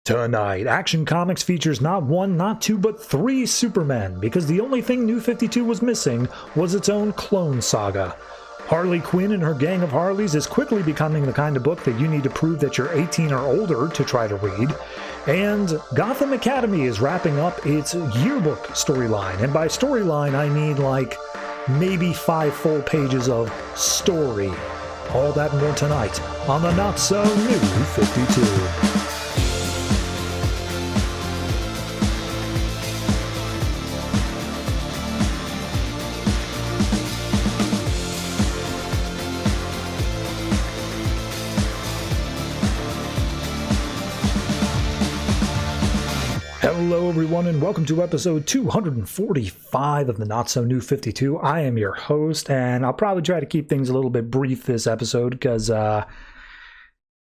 Tonight, Action Comics features not one, not two, but three Supermen, because the only thing New 52 was missing was its own clone saga. Harley Quinn and her gang of Harleys is quickly becoming the kind of book that you need to prove that you're 18 or older to try to read. And Gotham Academy is wrapping up its yearbook storyline. And by storyline, I mean like maybe 5 full pages of story. All that and more tonight on the Not So New 52. Hello everyone and welcome to episode 245 of the Not So New 52. I am your host and I'll probably try to keep things a little bit brief this episode because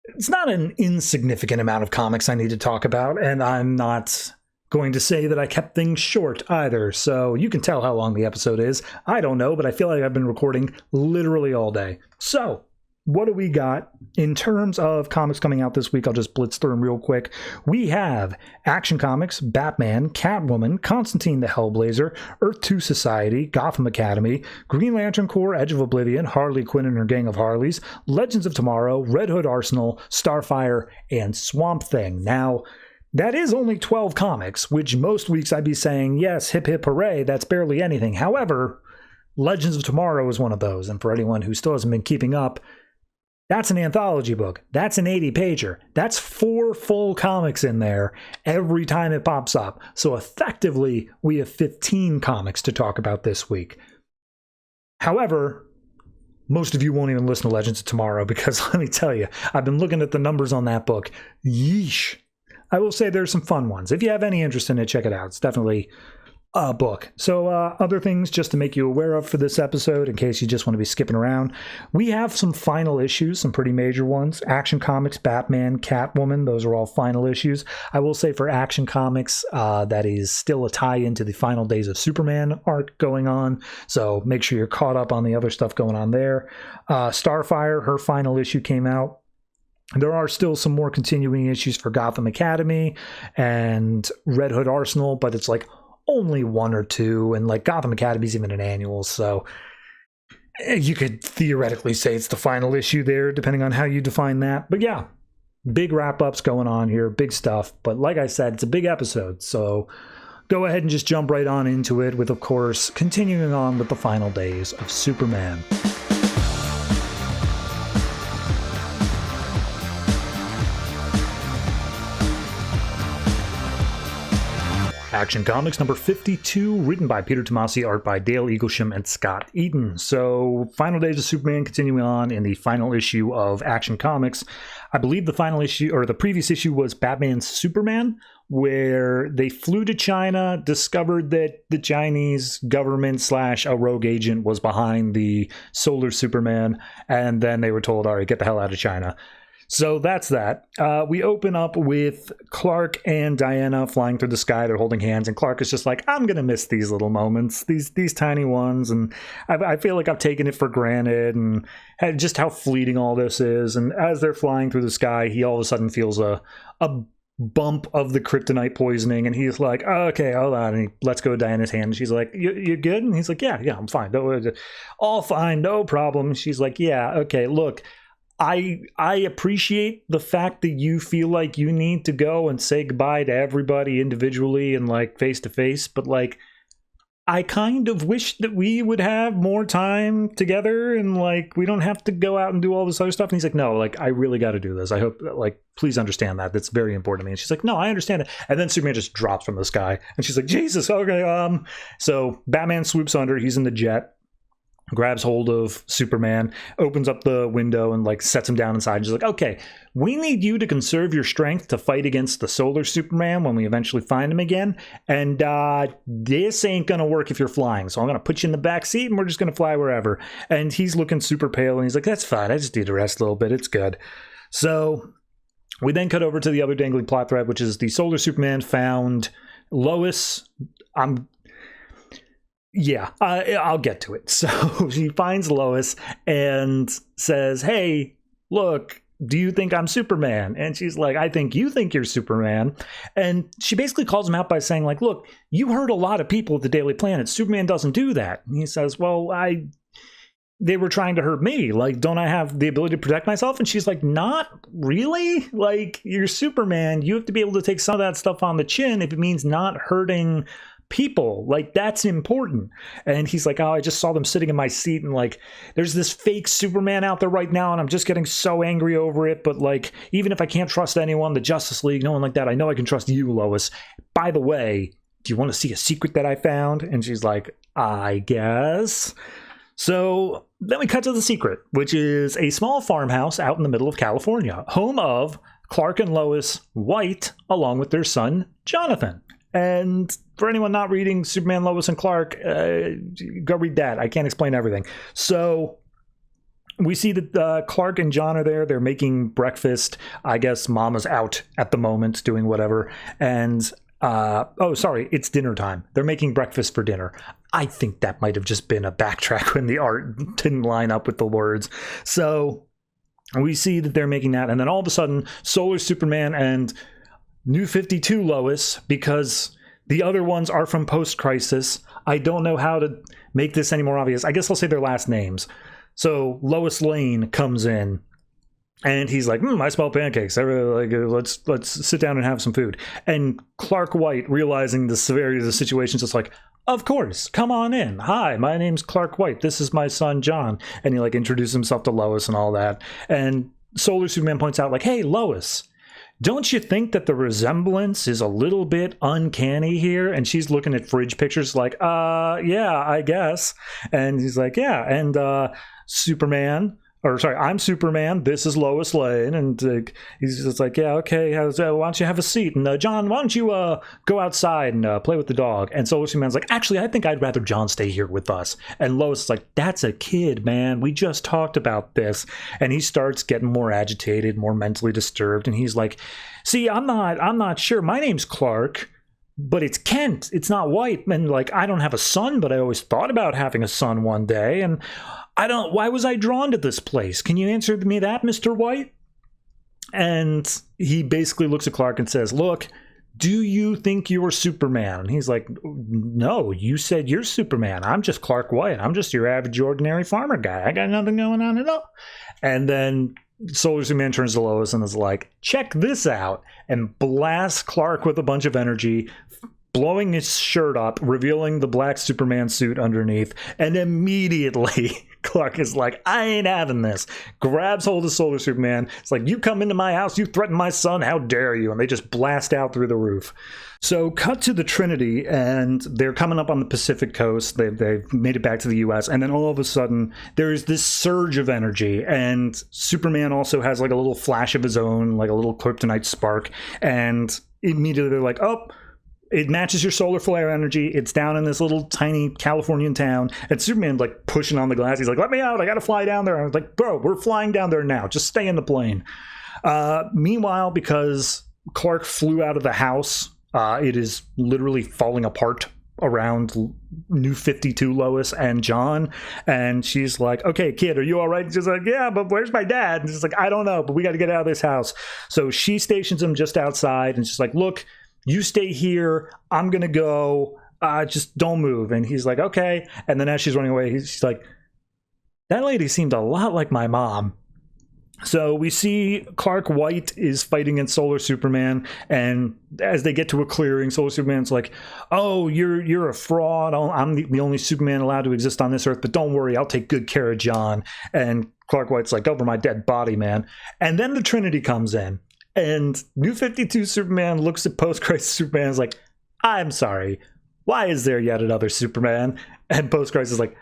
it's not an insignificant amount of comics I need to talk about, and I'm not going to say that I kept things short either, so you can tell how long the episode is. I don't know, but I feel like I've been recording literally all day. So what do we got in terms of comics coming out this week? I'll just blitz through them real quick. We have Action Comics, Batman, Catwoman, Constantine the Hellblazer, Earth 2 Society, Gotham Academy, Green Lantern Corps, Edge of Oblivion, Harley Quinn and her gang of Harleys, Legends of Tomorrow, Red Hood Arsenal, Starfire, and Swamp Thing. Now, that is only 12 comics, which most weeks I'd be saying, yes, hip hip hooray, that's barely anything. However, Legends of Tomorrow is one of those, and for anyone who still hasn't been keeping up, that's an anthology book. That's an 80-pager. That's 4 full comics in there every time it pops up. So effectively, we have 15 comics to talk about this week. However, most of you won't even listen to Legends of Tomorrow because let me tell you, I've been looking at the numbers on that book. Yeesh. I will say there's some fun ones. If you have any interest in it, check it out. It's definitely a book. So other things just to make you aware of for this episode, in case you just want to be skipping around. We have some final issues, some pretty major ones. Action Comics, Batman, Catwoman, those are all final issues. I will say for Action Comics, that is still a tie into the Final Days of Superman arc going on. So make sure you're caught up on the other stuff going on there. Starfire, her final issue came out. There are still some more continuing issues for Gotham Academy and Red Hood Arsenal, but it's like only 1 or 2, and like Gotham Academy's even an annual, so you could theoretically say it's the final issue there, depending on how you define that. But yeah, big wrap-ups going on here, big stuff. But like I said, it's a big episode, so go ahead and just jump right on into it with, of course, continuing on with the Final Days of Superman. Action Comics number 52, written by Peter Tomasi, art by Dale Eaglesham and Scot Eaton. So, Final Days of Superman continuing on in the final issue of Action Comics. I believe the final issue, or the previous issue, was Batman's Superman, where they flew to China, discovered that the Chinese government / a rogue agent was behind the Solar Superman, and then they were told, all right, get the hell out of China. So that's that. We open up with Clark and Diana flying through the sky. They're holding hands, and Clark is just like, I'm going to miss these little moments, these tiny ones, and I feel like I've taken it for granted, and just how fleeting all this is. And as they're flying through the sky, he all of a sudden feels a bump of the kryptonite poisoning, and he's like, oh, okay, hold on, and he lets go of Diana's hand, and she's like, you good? And he's like, yeah, I'm fine. All fine, no problem. She's like, yeah, okay, look, I appreciate the fact that you feel like you need to go and say goodbye to everybody individually and like face to face, but like I kind of wish that we would have more time together and like we don't have to go out and do all this other stuff. And he's like, no, like I really got to do this. I hope, like, please understand that. That's very important to me. And she's like, no, I understand it. And then Superman just drops from the sky, and she's like, Jesus, okay. So Batman swoops under. He's in the jet, grabs hold of Superman, opens up the window and like sets him down inside. She's like, okay, we need you to conserve your strength to fight against the Solar Superman when we eventually find him again. And this ain't gonna work if you're flying. So I'm gonna put you in the back seat and we're just gonna fly wherever. And he's looking super pale and he's like, that's fine. I just need to rest a little bit. It's good. So we then cut over to the other dangling plot thread, which is the Solar Superman found Lois. I'll get to it. So she finds Lois and says, hey, look, do you think I'm Superman? And she's like, I think you think you're Superman. And she basically calls him out by saying, like, look, you hurt a lot of people at the Daily Planet. Superman doesn't do that. And he says, well, they were trying to hurt me. Like, don't I have the ability to protect myself? And she's like, not really. Like, you're Superman. You have to be able to take some of that stuff on the chin if it means not hurting people. Like, that's important. And he's like, oh, I just saw them sitting in my seat, and like, there's this fake Superman out there right now, and I'm just getting so angry over it. But like, even if I can't trust anyone, the Justice League, no one like that, I know I can trust you, Lois. By the way, do you want to see a secret that I found? And she's like, I guess. So then we cut to the secret, which is a small farmhouse out in the middle of California, home of Clark and Lois White, along with their son, Jonathan. And for anyone not reading Superman, Lois, and Clark, go read that. I can't explain everything. So we see that Clark and John are there. They're making breakfast. I guess Mama's out at the moment doing whatever. And it's dinner time. They're making breakfast for dinner. I think that might have just been a backtrack when the art didn't line up with the words. So we see that they're making that, and then all of a sudden, Solar Superman and New 52 Lois, because the other ones are from post-crisis. I don't know how to make this any more obvious. I guess I'll say their last names. So Lois Lane comes in, and he's like, I smell pancakes. Let's sit down and have some food. And Clark White, realizing the severity of the situation, is just like, of course, come on in. Hi, my name's Clark White. This is my son, John. And he like introduces himself to Lois and all that. And Solar Superman points out, like, hey, Lois, don't you think that the resemblance is a little bit uncanny here? And she's looking at fridge pictures like, yeah, I guess. And he's like, yeah. And I'm Superman. This is Lois Lane. And he's just like, yeah, okay. Why don't you have a seat? And John, why don't you go outside and play with the dog? And Solar Superman's like, actually, I think I'd rather John stay here with us. And Lois is like, that's a kid, man. We just talked about this. And he starts getting more agitated, more mentally disturbed. And he's like, see, I'm not sure. My name's Clark, but it's Kent. It's not White. And like, I don't have a son, but I always thought about having a son one day. And why was I drawn to this place? Can you answer me that, Mr. White? And he basically looks at Clark and says, look, do you think you're Superman? And he's like, no, you said you're Superman. I'm just Clark White. I'm just your average, ordinary farmer guy. I got nothing going on at all. And then Solar Superman turns to Lois and is like, check this out, and blasts Clark with a bunch of energy, blowing his shirt up, revealing the black Superman suit underneath, and immediately Clark is like, I ain't having this. Grabs hold of Solar Superman. It's like, you come into my house, you threaten my son, how dare you? And they just blast out through the roof. So cut to the Trinity, and they're coming up on the Pacific coast. They've made it back to the US, and then all of a sudden, there's this surge of energy, and Superman also has like a little flash of his own, like a little kryptonite spark, and immediately they're like, oh, it matches your solar flare energy. It's down in this little tiny Californian town. And Superman like pushing on the glass. He's like, let me out. I got to fly down there. I was like, bro, we're flying down there now. Just stay in the plane. Meanwhile, because Clark flew out of the house, it is literally falling apart around New 52 Lois and John. And she's like, okay, kid, are you all right? And she's like, yeah, but where's my dad? And she's like, I don't know, but we got to get out of this house. So she stations him just outside. And she's like, look, you stay here. I'm going to go. Just don't move. And he's like, okay. And then as she's running away, she's like, that lady seemed a lot like my mom. So we see Clark White is fighting against Solar Superman. And as they get to a clearing, Solar Superman's like, oh, you're a fraud. I'm the only Superman allowed to exist on this earth. But don't worry, I'll take good care of John. And Clark White's like, over my dead body, man. And then the Trinity comes in. And New 52 Superman looks at post-crisis Superman and is like, I'm sorry, why is there yet another Superman? And post-crisis is like,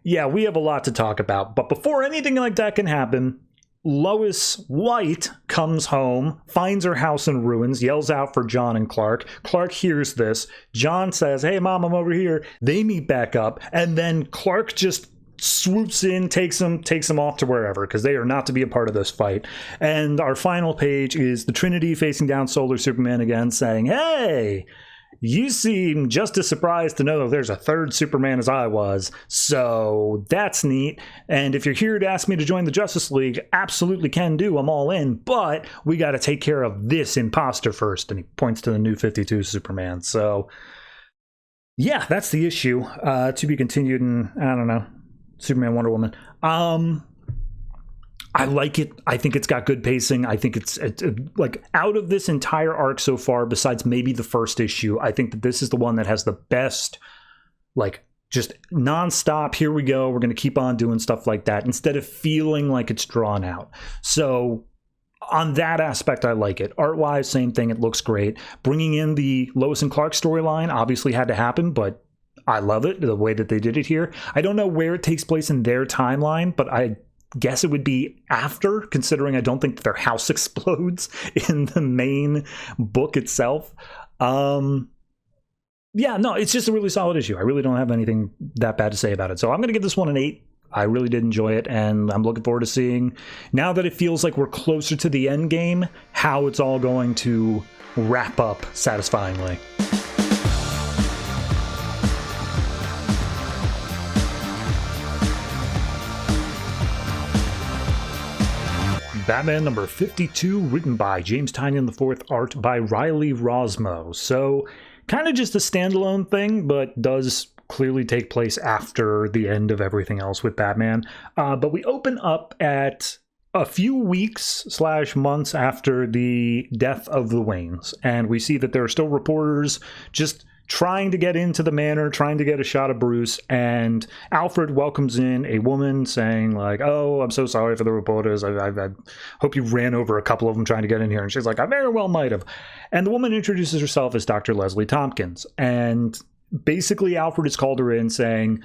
yeah, we have a lot to talk about. But before anything like that can happen, Lois White comes home, finds her house in ruins, yells out for John and Clark. Clark hears this. John says, hey, Mom, I'm over here. They meet back up. And then Clark just swoops in, takes them off to wherever, because they are not to be a part of this fight. And our final page is the Trinity facing down Solar Superman again, saying, hey, you seem just as surprised to know that there's a third Superman as I was, so that's neat. And if you're here to ask me to join the Justice League, absolutely can do, I'm all in, but we got to take care of this imposter first. And he points to the New 52 Superman. So yeah, that's the issue. To be continued in, I don't know, Superman, Wonder Woman. I like it. I think it's got good pacing. I think it's like, out of this entire arc so far, besides maybe the first issue, I think that this is the one that has the best, like, just nonstop, here we go, we're going to keep on doing stuff like that, instead of feeling like it's drawn out. So on that aspect, I like it. Art-wise, same thing. It looks great. Bringing in the Lois and Clark storyline obviously had to happen, but I love it, the way that they did it here. I don't know where it takes place in their timeline, but I guess it would be after, considering I don't think that their house explodes in the main book itself. Yeah, no, it's just a really solid issue. I really don't have anything that bad to say about it. So I'm going to give this one an 8. I really did enjoy it, and I'm looking forward to seeing, now that it feels like we're closer to the end game, how it's all going to wrap up satisfyingly. Batman number 52, written by James Tynion IV, art by Riley Rossmo. So, kind of just a standalone thing, but does clearly take place after the end of everything else with Batman. But we open up at a few weeks / months after the death of the Waynes, and we see that there are still reporters just trying to get into the manor, trying to get a shot of Bruce, and Alfred welcomes in a woman saying, like, oh, I'm so sorry for the reporters. I hope you ran over a couple of them trying to get in here. And she's like, I very well might have. And the woman introduces herself as Dr. Leslie Tompkins. And basically Alfred has called her in saying,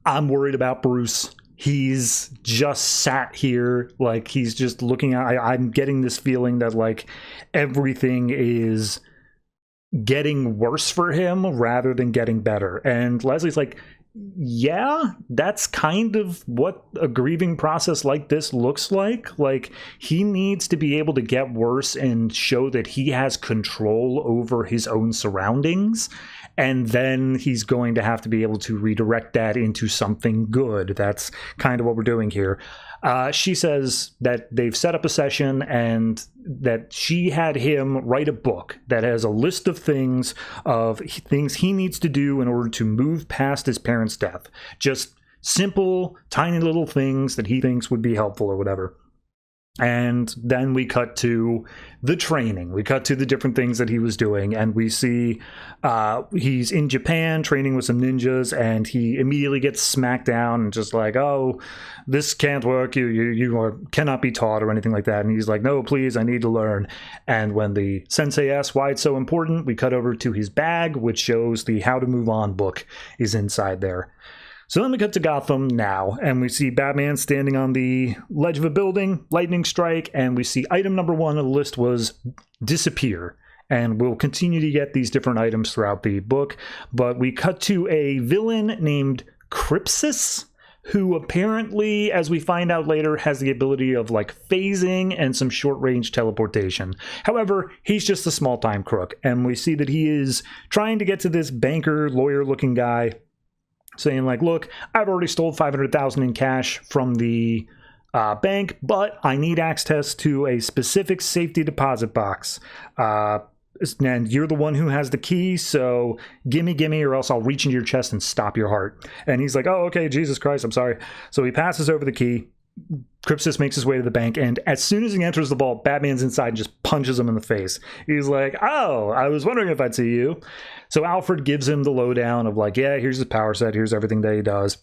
I'm worried about Bruce. He's just sat here, like, he's just looking at, I'm getting this feeling that, like, everything is getting worse for him rather than getting better. And Leslie's like, yeah, that's kind of what a grieving process like this looks like. Like, he needs to be able to get worse and show that he has control over his own surroundings. And then he's going to have to be able to redirect that into something good. That's kind of what we're doing here. She says that they've set up a session and that she had him write a book that has a list of things he needs to do in order to move past his parents' death. Just simple, tiny little things that he thinks would be helpful or whatever. And then we cut to the training. We cut to the different things that he was doing, and we see he's in Japan training with some ninjas, and he immediately gets smacked down and just like, oh, this can't work. You cannot be taught or anything like that. And he's like, no, please, I need to learn. And when the sensei asks why it's so important, we cut over to his bag, which shows the How to Move On book is inside there. So then we cut to Gotham now, and we see Batman standing on the ledge of a building, lightning strike, and we see item number 1 on the list was disappear. And we'll continue to get these different items throughout the book, but we cut to a villain named Crypsis, who apparently, as we find out later, has the ability of, like, phasing and some short-range teleportation. However, he's just a small-time crook, and we see that he is trying to get to this banker, lawyer-looking guy, saying, like, look, I've already stole $500,000 in cash from the bank, but I need access to a specific safety deposit box. And you're the one who has the key, so gimme, or else I'll reach into your chest and stop your heart. And he's like, oh, okay, Jesus Christ, I'm sorry. So he passes over the key. Crypsis makes his way to the bank, and as soon as he enters the vault, Batman's inside and just punches him in the face. He's like, oh, I was wondering if I'd see you. So Alfred gives him the lowdown of, like, yeah, here's his power set, here's everything that he does.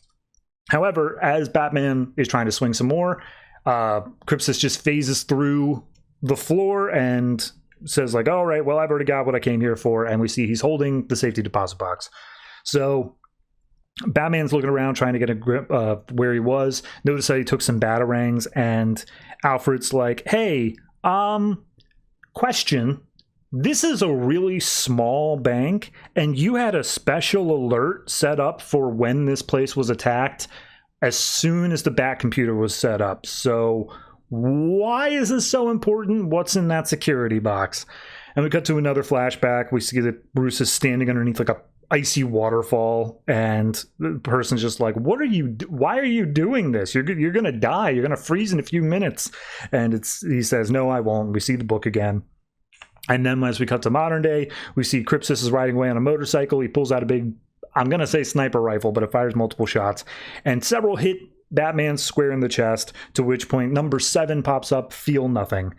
However, as Batman is trying to swing some more, Crypsis just phases through the floor and says, like, all right, well, I've already got what I came here for, and we see he's holding the safety deposit box. So Batman's looking around trying to get a grip of where he was. Notice that he took some batarangs, and Alfred's like, hey, question. This is a really small bank, and you had a special alert set up for when this place was attacked as soon as the Bat computer was set up. So why is this so important? What's in that security box? And we cut to another flashback. We see that Bruce is standing underneath like a icy waterfall, and the person's just like, why are you doing this? You're gonna die. You're gonna freeze in a few minutes. And he says, no, I won't. We see the book again. And then as we cut to modern day, we see Crypsis is riding away on a motorcycle. He pulls out a big, I'm gonna say sniper rifle, but it fires multiple shots, and several hit Batman square in the chest, to which point number 7 pops up, feel nothing.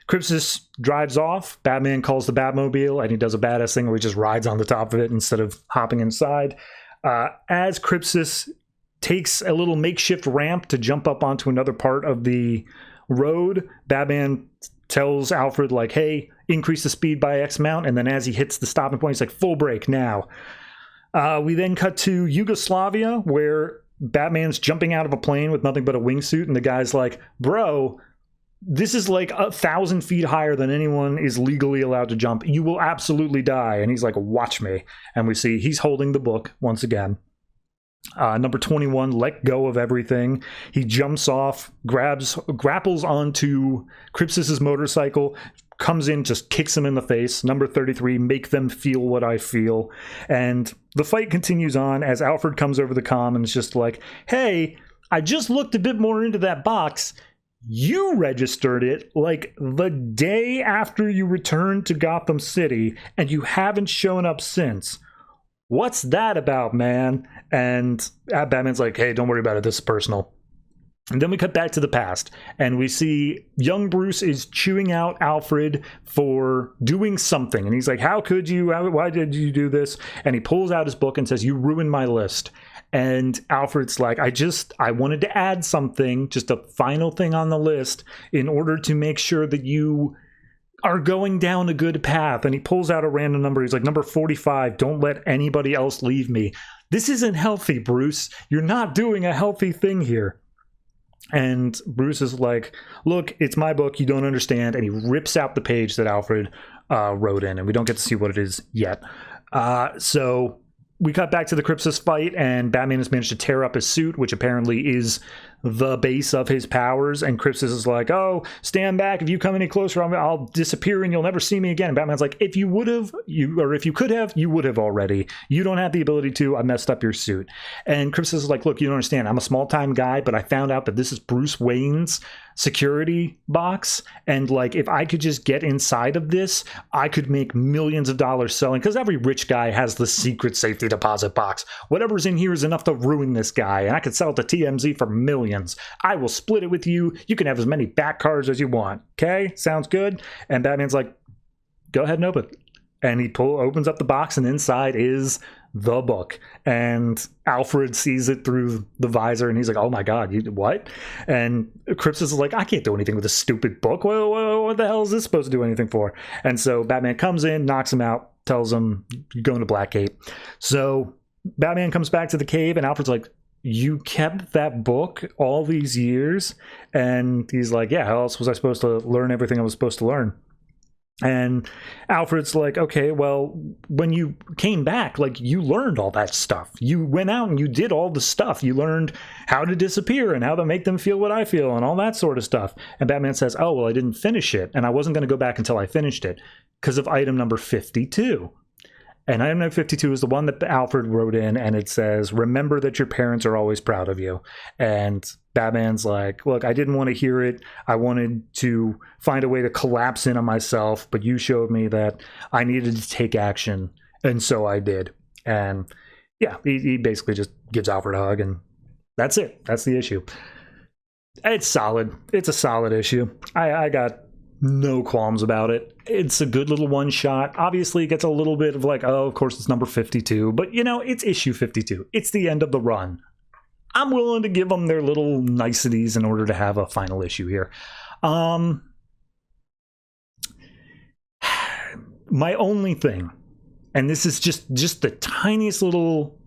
Crypsis drives off. Batman calls the Batmobile, and he does a badass thing where he just rides on the top of it instead of hopping inside. As Crypsis takes a little makeshift ramp to jump up onto another part of the road, Batman tells Alfred, like, hey, increase the speed by X amount, and then as he hits the stopping point, he's like, full brake now. We then cut to Yugoslavia, where Batman's jumping out of a plane with nothing but a wingsuit, and the guy's like, bro, this is like 1,000 feet higher than anyone is legally allowed to jump. You will absolutely die. And he's like, watch me. And we see he's holding the book once again. Number 21, let go of everything. He jumps off, grapples onto Crypsis's motorcycle, comes in, just kicks him in the face. Number 33, make them feel what I feel. And the fight continues on as Alfred comes over the comm and is just like, hey, I just looked a bit more into that box. You registered it like the day after you returned to Gotham City, and you haven't shown up since. What's that about, man? And Batman's like, hey, don't worry about it. This is personal. And then we cut back to the past, and we see young Bruce is chewing out Alfred for doing something. And he's like, how could you? Why did you do this? And he pulls out his book and says, you ruined my list. And Alfred's like, I wanted to add something, just a final thing on the list, in order to make sure that you are going down a good path. And he pulls out a random number. He's like, number 45, don't let anybody else leave me. This isn't healthy, Bruce. You're not doing a healthy thing here. And Bruce is like, look, it's my book. You don't understand. And he rips out the page that Alfred wrote in, and we don't get to see what it is yet. So we cut back to the Crypsis fight, and Batman has managed to tear up his suit, which apparently is the base of his powers. And Crypsis is like, oh, stand back. If you come any closer, I'll disappear and you'll never see me again. And Batman's like, if you would have, if you could have, you would have already. You don't have the ability to. I messed up your suit. And Crypsis is like, look, you don't understand. I'm a small-time guy, but I found out that this is Bruce Wayne's security box, and like, if I could just get inside of this, I could make millions of dollars selling, because every rich guy has the secret safety deposit box. Whatever's in here is enough to ruin this guy, and I could sell it to TMZ for millions. I will split it with you. You can have as many back cards as you want. Okay, sounds good. And Batman's like, go ahead and open it. And he opens up the box, and inside is the book. And Alfred sees it through the visor, and he's like, oh my god, what? And Crypsis is like, I can't do anything with this stupid book. What the hell is this supposed to do anything for? And so Batman comes in, knocks him out, tells him, you're going to Blackgate. So Batman comes back to the cave, and Alfred's like, you kept that book all these years? And he's like, yeah, how else was I supposed to learn everything I was supposed to learn? And Alfred's like, okay, well, when you came back, like, you learned all that stuff. You went out and you did all the stuff. You learned how to disappear and how to make them feel what I feel and all that sort of stuff. And Batman says, oh, well, I didn't finish it, and I wasn't going to go back until I finished it because of item number 52. And item number 52 is the one that Alfred wrote in, and it says, remember that your parents are always proud of you. And Batman's like, look, I didn't want to hear it. I wanted to find a way to collapse in on myself, but you showed me that I needed to take action, and so I did. And yeah, he basically just gives Alfred a hug, and that's it. That's the issue. It's solid. It's a solid issue. I got no qualms about it. It's a good little one shot. Obviously, it gets a little bit of like, oh, of course it's number 52, but you know, it's issue 52. It's the end of the run. I'm willing to give them their little niceties in order to have a final issue here. My only thing, and this is just the tiniest little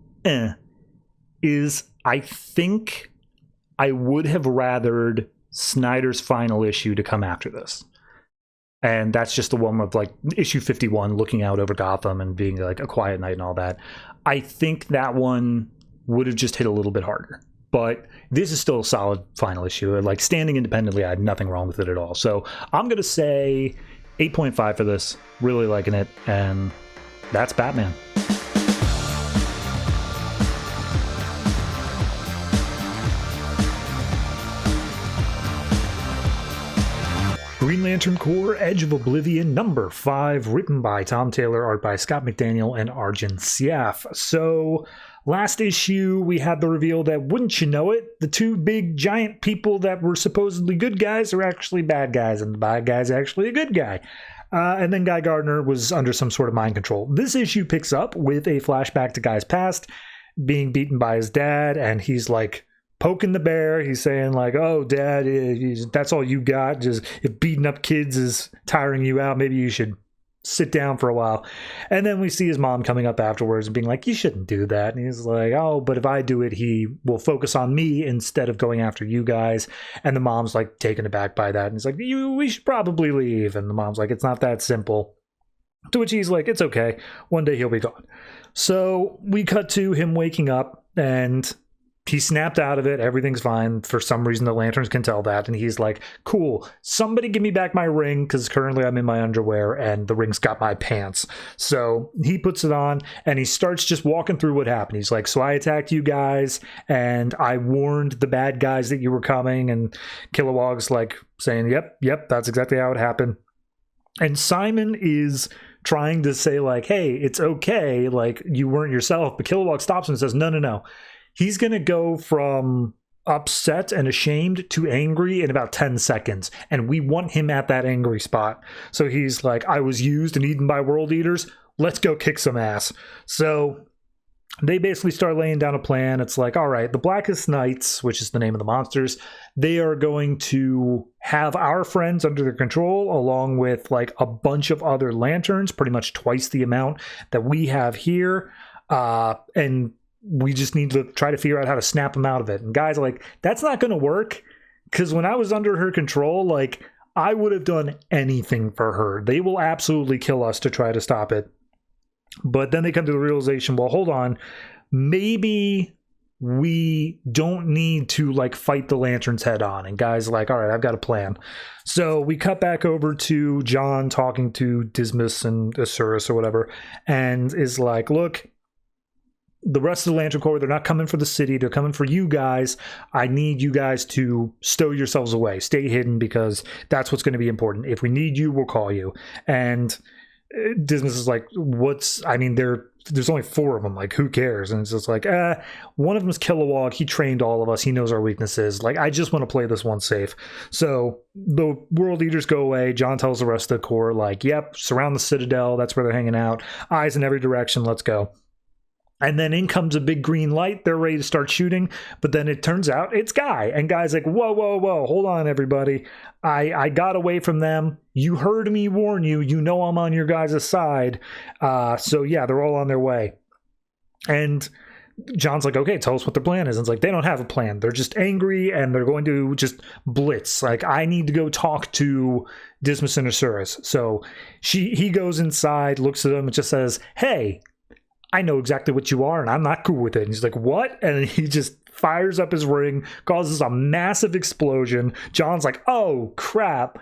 is I think I would have rathered Snyder's final issue to come after this. And that's just the one with like issue 51 looking out over Gotham and being like a quiet night and all that. I think that one would have just hit a little bit harder. But this is still a solid final issue. Like, standing independently, I had nothing wrong with it at all. So I'm going to say 8.5 for this. Really liking it. And that's Batman. Green Lantern Corps Edge of Oblivion number 5, written by Tom Taylor, art by Scott McDaniel and Ardian Syaf. So, last issue we had the reveal that, wouldn't you know it, the two big giant people that were supposedly good guys are actually bad guys, and the bad guy's actually a good guy. And then Guy Gardner was under some sort of mind control. This issue picks up with a flashback to Guy's past, being beaten by his dad, and he's like poking the bear. He's saying like, oh, Dad, that's all you got. Just if beating up kids is tiring you out, maybe you should sit down for a while. And then we see his mom coming up afterwards and being like, you shouldn't do that. And he's like, oh, but if I do it, he will focus on me instead of going after you guys. And the mom's like taken aback by that. And he's like, we should probably leave. And the mom's like, it's not that simple. To which he's like, it's okay. One day he'll be gone. So we cut to him waking up, and he snapped out of it. Everything's fine. For some reason, the lanterns can tell that. And he's like, cool, somebody give me back my ring, because currently I'm in my underwear and the ring's got my pants. So he puts it on and he starts just walking through what happened. He's like, so I attacked you guys and I warned the bad guys that you were coming. And Kilowog's like saying, yep, that's exactly how it happened. And Simon is trying to say like, hey, it's okay. Like, you weren't yourself. But Kilowog stops him and says, no. He's going to go from upset and ashamed to angry in about 10 seconds. And we want him at that angry spot. So he's like, I was used and eaten by world eaters. Let's go kick some ass. So they basically start laying down a plan. It's like, all right, the Blackest Knights, which is the name of the monsters, they are going to have our friends under their control, along with like a bunch of other lanterns, pretty much twice the amount that we have here. And we just need to try to figure out how to snap them out of it. And guys are like, that's not going to work, because when I was under her control, like, I would have done anything for her. They will absolutely kill us to try to stop it. But then they come to the realization, well, hold on, maybe we don't need to like fight the lanterns head on. And guys are like, all right, I've got a plan. So we cut back over to John talking to Dismas and Asuras or whatever, and is like, look, the rest of the Lantern Corps, they're not coming for the city. They're coming for you guys. I need you guys to stow yourselves away. Stay hidden, because that's what's going to be important. If we need you, we'll call you. And Dismas is like, there's only 4 of them. Like, who cares? And it's just like, one of them is Kilowog. He trained all of us. He knows our weaknesses. Like, I just want to play this one safe. So the world eaters go away. John tells the rest of the Corps, like, yep, surround the Citadel. That's where they're hanging out. Eyes in every direction. Let's go. And then in comes a big green light. They're ready to start shooting. But then it turns out it's Guy. And Guy's like, whoa. Hold on, everybody. I got away from them. You heard me warn you. You know I'm on your guys' side. So yeah, they're all on their way. And John's like, okay, tell us what their plan is. And it's like, they don't have a plan. They're just angry and they're going to just blitz. Like, I need to go talk to Dismas and Asuras. So he goes inside, looks at them, and just says, hey, I know exactly what you are, and I'm not cool with it. And he's like, what? And he just fires up his ring, causes a massive explosion. John's like, oh, crap.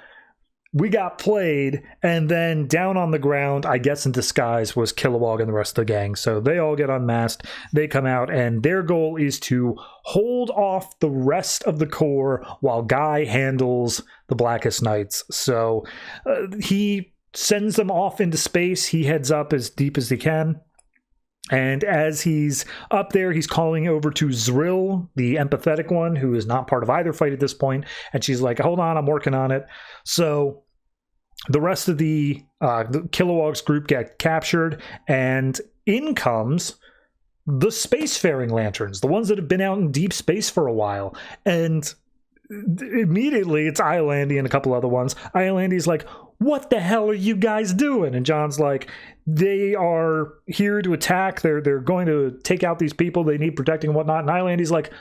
We got played. And then down on the ground, I guess in disguise, was Kilowog and the rest of the gang. So they all get unmasked. They come out, and their goal is to hold off the rest of the Corps while Guy handles the Blackest Knights. So he sends them off into space. He heads up as deep as he can. And as he's up there, he's calling over to Zrill, the empathetic one, who is not part of either fight at this point. And she's like, hold on, I'm working on it. So the rest of the Kilowog's group get captured, and in comes the spacefaring lanterns, the ones that have been out in deep space for a while. And immediately it's Iolandi and a couple other ones. Iolandi's like, what the hell are you guys doing? And John's like, they are here to attack. They're going to take out these people. They need protecting and whatnot. And Iolandi's like,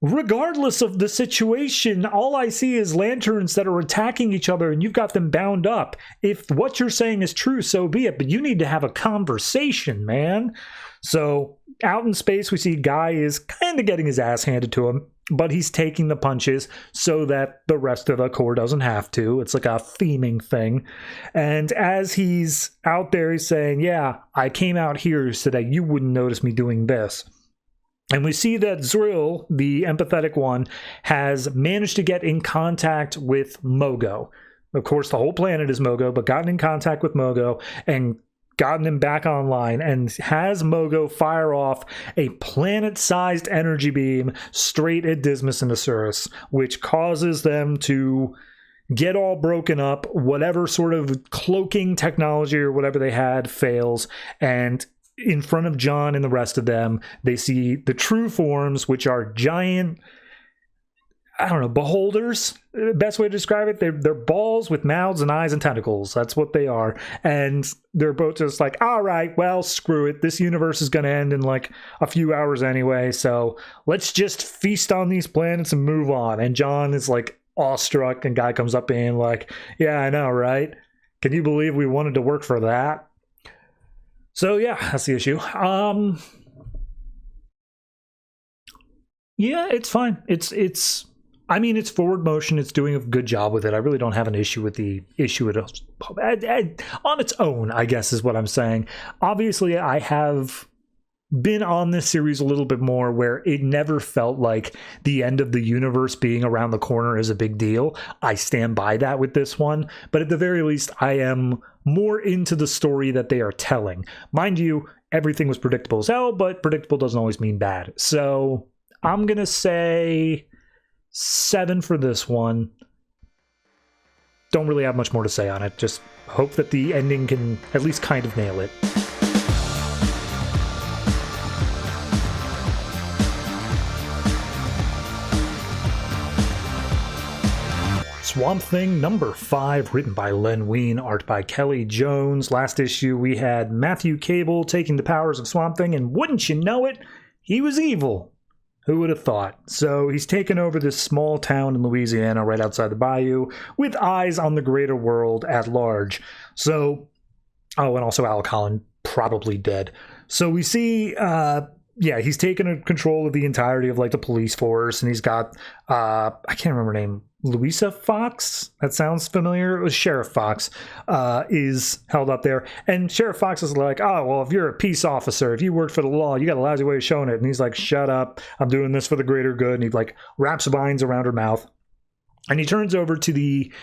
regardless of the situation, all I see is lanterns that are attacking each other, and you've got them bound up. If what you're saying is true, so be it. But you need to have a conversation, man. So out in space, we see Guy is kind of getting his ass handed to him. but he's taking the punches so that the rest of the Corps doesn't have to. It's like a theming thing. And as he's out there, he's saying, yeah, I came out here so that you wouldn't notice me doing this. And we see that Zrill, the empathetic one, has managed to get in contact with Mogo. Of course, the whole planet is Mogo, but gotten in contact with Mogo and gotten him back online and has Mogo fire off a planet-sized energy beam straight at Dismas and Asuras, which causes them to get all broken up. Whatever sort of cloaking technology or whatever they had fails, and in front of John and the rest of them, they see the true forms, which are giant, I don't know, beholders. Best way to describe it, they're balls with mouths and eyes and tentacles. That's what they are. And they're both just like, all right, well, screw it. This universe is going to end in like a few hours anyway, so let's just feast on these planets and move on. And John is like awestruck, and guy comes up being like, yeah, I know, right? Can you believe we wanted to work for that? So yeah, that's the issue. Yeah, it's fine. It's I mean, it's forward motion. It's doing a good job with it. I really don't have an issue with the issue on its own, I guess is what I'm saying. Obviously, I have been on this series a little bit more where it never felt like the end of the universe being around the corner is a big deal. I stand by that with this one, but at the very least, I am more into the story that they are telling. Mind you, everything was predictable as hell, but predictable doesn't always mean bad. So I'm going to say 7 for this one. Don't really have much more to say on it. Just hope that the ending can at least kind of nail it. Swamp Thing number 5, written by Len Wein, art by Kelly Jones. Last issue we had Matthew Cable taking the powers of Swamp Thing, and wouldn't you know it, he was evil. Who would have thought? So he's taken over this small town in Louisiana right outside the bayou with eyes on the greater world at large. So, oh, and also Al Collin probably dead. So we see, he's taken control of the entirety of like the police force, and he's got, I can't remember her name, Louisa Fox? That sounds familiar. It was Sheriff Fox is held up there. And Sheriff Fox is like, oh, well, if you're a peace officer, if you work for the law, you got a lousy way of showing it. And he's like, shut up. I'm doing this for the greater good. And he like wraps vines around her mouth. And he turns over to the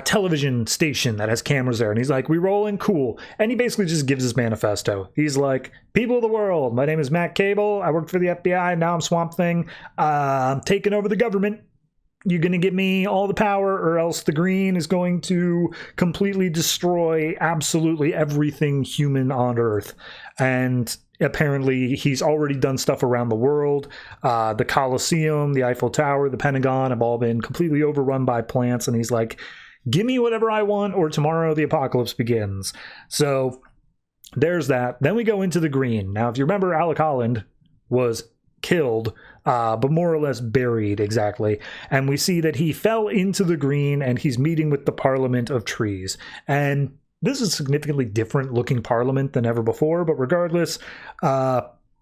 television station that has cameras there. And he's like, we rolling? Cool. And he basically just gives his manifesto. He's like, people of the world, my name is Matt Cable. I worked for the FBI. Now I'm Swamp Thing. I'm taking over the government. You're going to give me all the power, or else the Green is going to completely destroy absolutely everything human on Earth. And apparently he's already done stuff around the world. The Colosseum, the Eiffel Tower, the Pentagon have all been completely overrun by plants. And he's like, give me whatever I want, or tomorrow the apocalypse begins. So there's that. Then we go into the Green. Now, if you remember, Alec Holland was killed, but more or less buried, exactly. And we see that he fell into the Green, and he's meeting with the Parliament of Trees. And this is a significantly different looking Parliament than ever before, but regardless,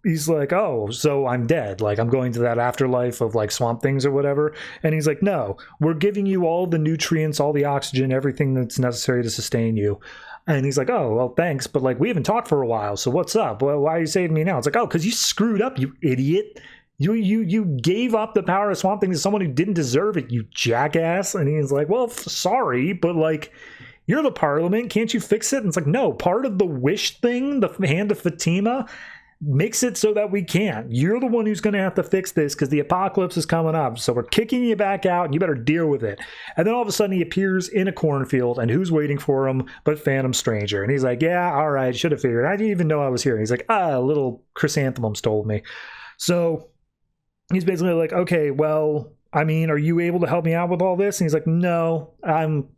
he's like, oh, so I'm dead. Like, I'm going to that afterlife of like Swamp Things or whatever. And he's like, no, we're giving you all the nutrients, all the oxygen, everything that's necessary to sustain you. And he's like, oh, well, thanks, but like we haven't talked for a while, so what's up? Well, why are you saving me now? It's like, oh, because you screwed up, you idiot. You gave up the power of Swamp Thing to someone who didn't deserve it, you jackass. And he's like, well, sorry, but like, you're the Parliament, can't you fix it? And it's like, no, part of the wish thing, the Hand of Fatima, makes it so that we can't. You're the one who's going to have to fix this because the apocalypse is coming up. So we're kicking you back out, and you better deal with it. And then all of a sudden he appears in a cornfield, and who's waiting for him but Phantom Stranger? And he's like, yeah, all right, should have figured. I didn't even know I was here. And he's like, little chrysanthemum told me. So he's basically like, okay, well, I mean, are you able to help me out with all this? And he's like, no, I'm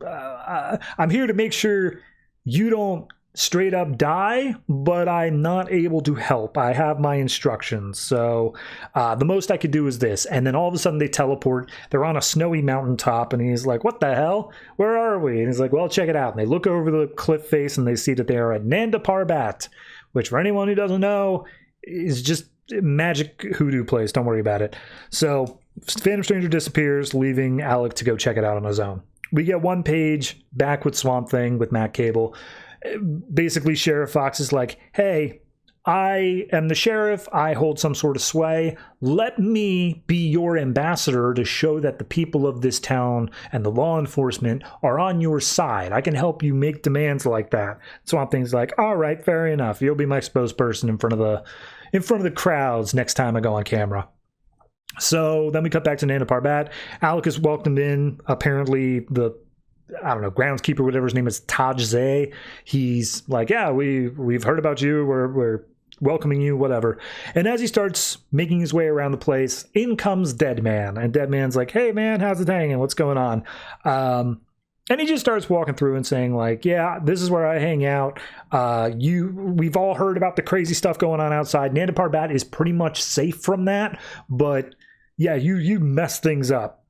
here to make sure you don't straight up die, but I'm not able to help. I have my instructions, so the most I could do is this. And then all of a sudden they teleport. They're on a snowy mountaintop, and he's like, what the hell? Where are we? And he's like, well, check it out. And they look over the cliff face, and they see that they are at Nanda Parbat, which for anyone who doesn't know is just magic hoodoo place. Don't worry about it. So Phantom Stranger disappears, leaving Alec to go check it out on his own. We get one page back with Swamp Thing with Matt Cable. Basically, Sheriff Fox is like, hey, I am the sheriff. I hold some sort of sway. Let me be your ambassador to show that the people of this town and the law enforcement are on your side. I can help you make demands like that. Swamp Thing's like, all right, fair enough. You'll be my spokesperson in front of the crowds next time I go on camera. So then we cut back to Nanda Parbat. Alec is welcomed in. Apparently the groundskeeper, whatever his name is, Taj Zay. He's like, yeah, we've heard about you. We're welcoming you, whatever. And as he starts making his way around the place, in comes Deadman. And Deadman's like, hey, man, how's it hanging? What's going on? And he just starts walking through and saying, like, yeah, this is where I hang out. We've all heard about the crazy stuff going on outside. Nanda Parbat is pretty much safe from that. But, yeah, you mess things up.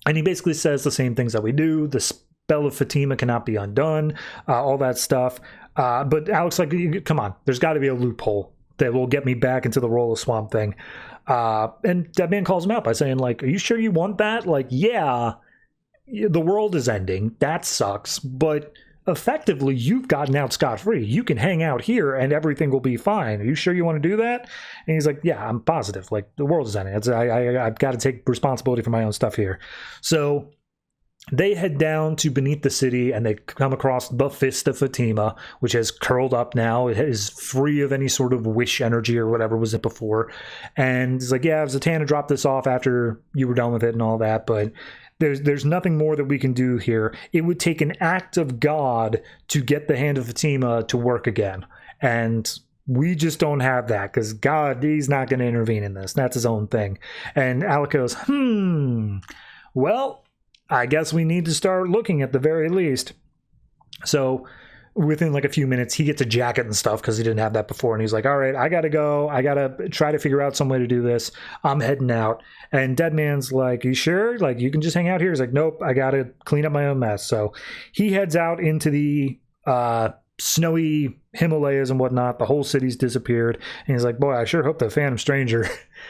And he basically says the same things that we do. The spell of Fatima cannot be undone, all that stuff. But Alec's like, come on, there's got to be a loophole that will get me back into the role of Swamp Thing. And that man calls him out by saying, like, are you sure you want that? Like, yeah, the world is ending. That sucks. But effectively, you've gotten out scot-free. You can hang out here and everything will be fine. Are you sure you want to do that? And he's like, yeah, I'm positive. Like, the world is ending. I've got to take responsibility for my own stuff here. So they head down to beneath the city and they come across the Fist of Fatima, which has curled up now. It is free of any sort of wish energy or whatever was it before. And it's like, yeah, Zatanna dropped this off after you were done with it and all that, but there's nothing more that we can do here. It would take an act of God to get the Hand of Fatima to work again. And we just don't have that because God, he's not going to intervene in this. That's his own thing. And Alec goes, well, I guess we need to start looking at the very least. So within like a few minutes, he gets a jacket and stuff because he didn't have that before. And he's like, all right, I got to go. I got to try to figure out some way to do this. I'm heading out. And Deadman's like, you sure? Like, you can just hang out here? He's like, nope, I got to clean up my own mess. So he heads out into the snowy Himalayas and whatnot. The whole city's disappeared. And he's like, boy, I sure hope the Phantom Stranger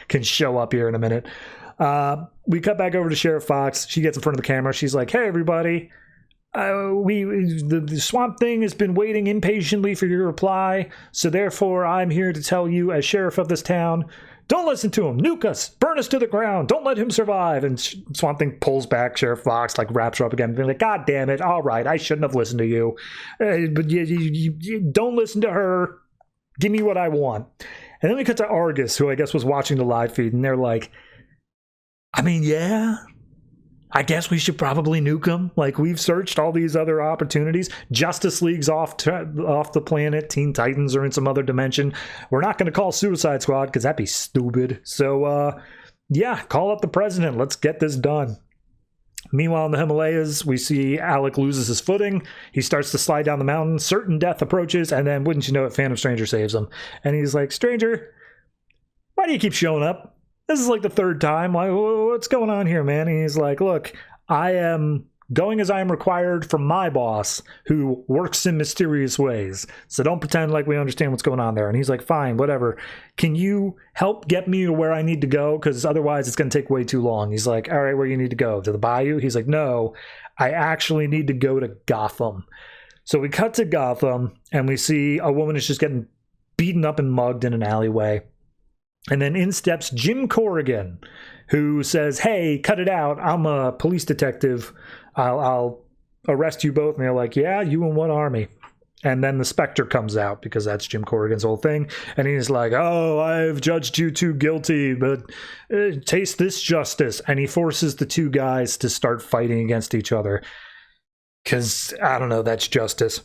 can show up here in a minute. We cut back over to Sheriff Fox. She gets in front of the camera. She's like, hey, everybody. The Swamp Thing has been waiting impatiently for your reply. So therefore, I'm here to tell you as sheriff of this town, don't listen to him. Nuke us. Burn us to the ground. Don't let him survive. And Swamp Thing pulls back. Sheriff Fox like wraps her up again. Being like, God damn it. All right. I shouldn't have listened to you. But you don't listen to her. Give me what I want. And then we cut to Argus, who I guess was watching the live feed. And they're like, I mean, yeah, I guess we should probably nuke them. Like, we've searched all these other opportunities. Justice League's off the planet. Teen Titans are in some other dimension. We're not going to call Suicide Squad because that'd be stupid. So, yeah, call up the president. Let's get this done. Meanwhile, in the Himalayas, we see Alec loses his footing. He starts to slide down the mountain. Certain death approaches, and then, wouldn't you know it, Phantom Stranger saves him. And he's like, Stranger, why do you keep showing up? This is like the third time. Like, what's going on here, man? And he's like, look, I am going as I am required from my boss, who works in mysterious ways. So don't pretend like we understand what's going on there. And he's like, fine, whatever. Can you help get me to where I need to go? Because otherwise it's going to take way too long. He's like, all right, where you need to go? To the bayou? He's like, no, I actually need to go to Gotham. So we cut to Gotham, and we see a woman is just getting beaten up and mugged in an alleyway. And then in steps Jim Corrigan, who says, hey, cut it out. I'm a police detective. I'll arrest you both. And they're like, yeah, you in what army? And then the Spectre comes out, because that's Jim Corrigan's whole thing. And he's like, oh, I've judged you too guilty, but taste this justice. And he forces the two guys to start fighting against each other. Because, I don't know, that's justice.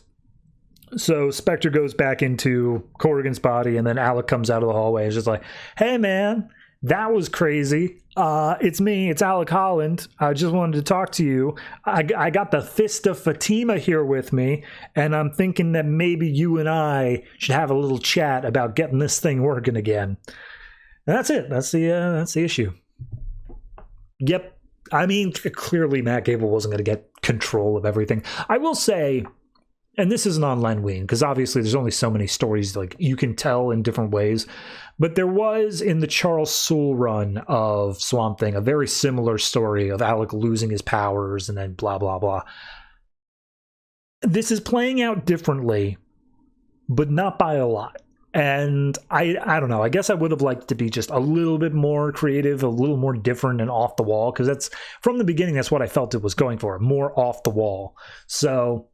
So Spectre goes back into Corrigan's body, and then Alec comes out of the hallway. It's just like, hey, man, that was crazy. It's me. It's Alec Holland. I just wanted to talk to you. I got the Fist of Fatima here with me, and I'm thinking that maybe you and I should have a little chat about getting this thing working again. And that's it. That's the issue. Yep. I mean, clearly Matt Gable wasn't going to get control of everything. I will say, and this isn't on Len Wein, because obviously there's only so many stories like you can tell in different ways, but there was in the Charles Soule run of Swamp Thing a very similar story of Alec losing his powers and then blah blah blah. This is playing out differently, but not by a lot. And I don't know, I guess I would have liked to be just a little bit more creative, a little more different and off the wall, because that's, from the beginning, that's what I felt it was going for, more off the wall. So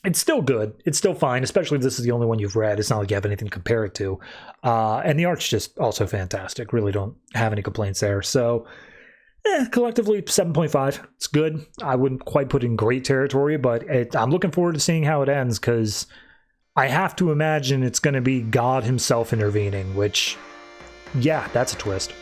it's still good. It's still fine, especially if this is the only one you've read. It's not like you have anything to compare it to. And the art's just also fantastic. Really don't have any complaints there. So, collectively, 7.5. It's good. I wouldn't quite put it in great territory, but I'm looking forward to seeing how it ends, because I have to imagine it's going to be God himself intervening, which, yeah, that's a twist.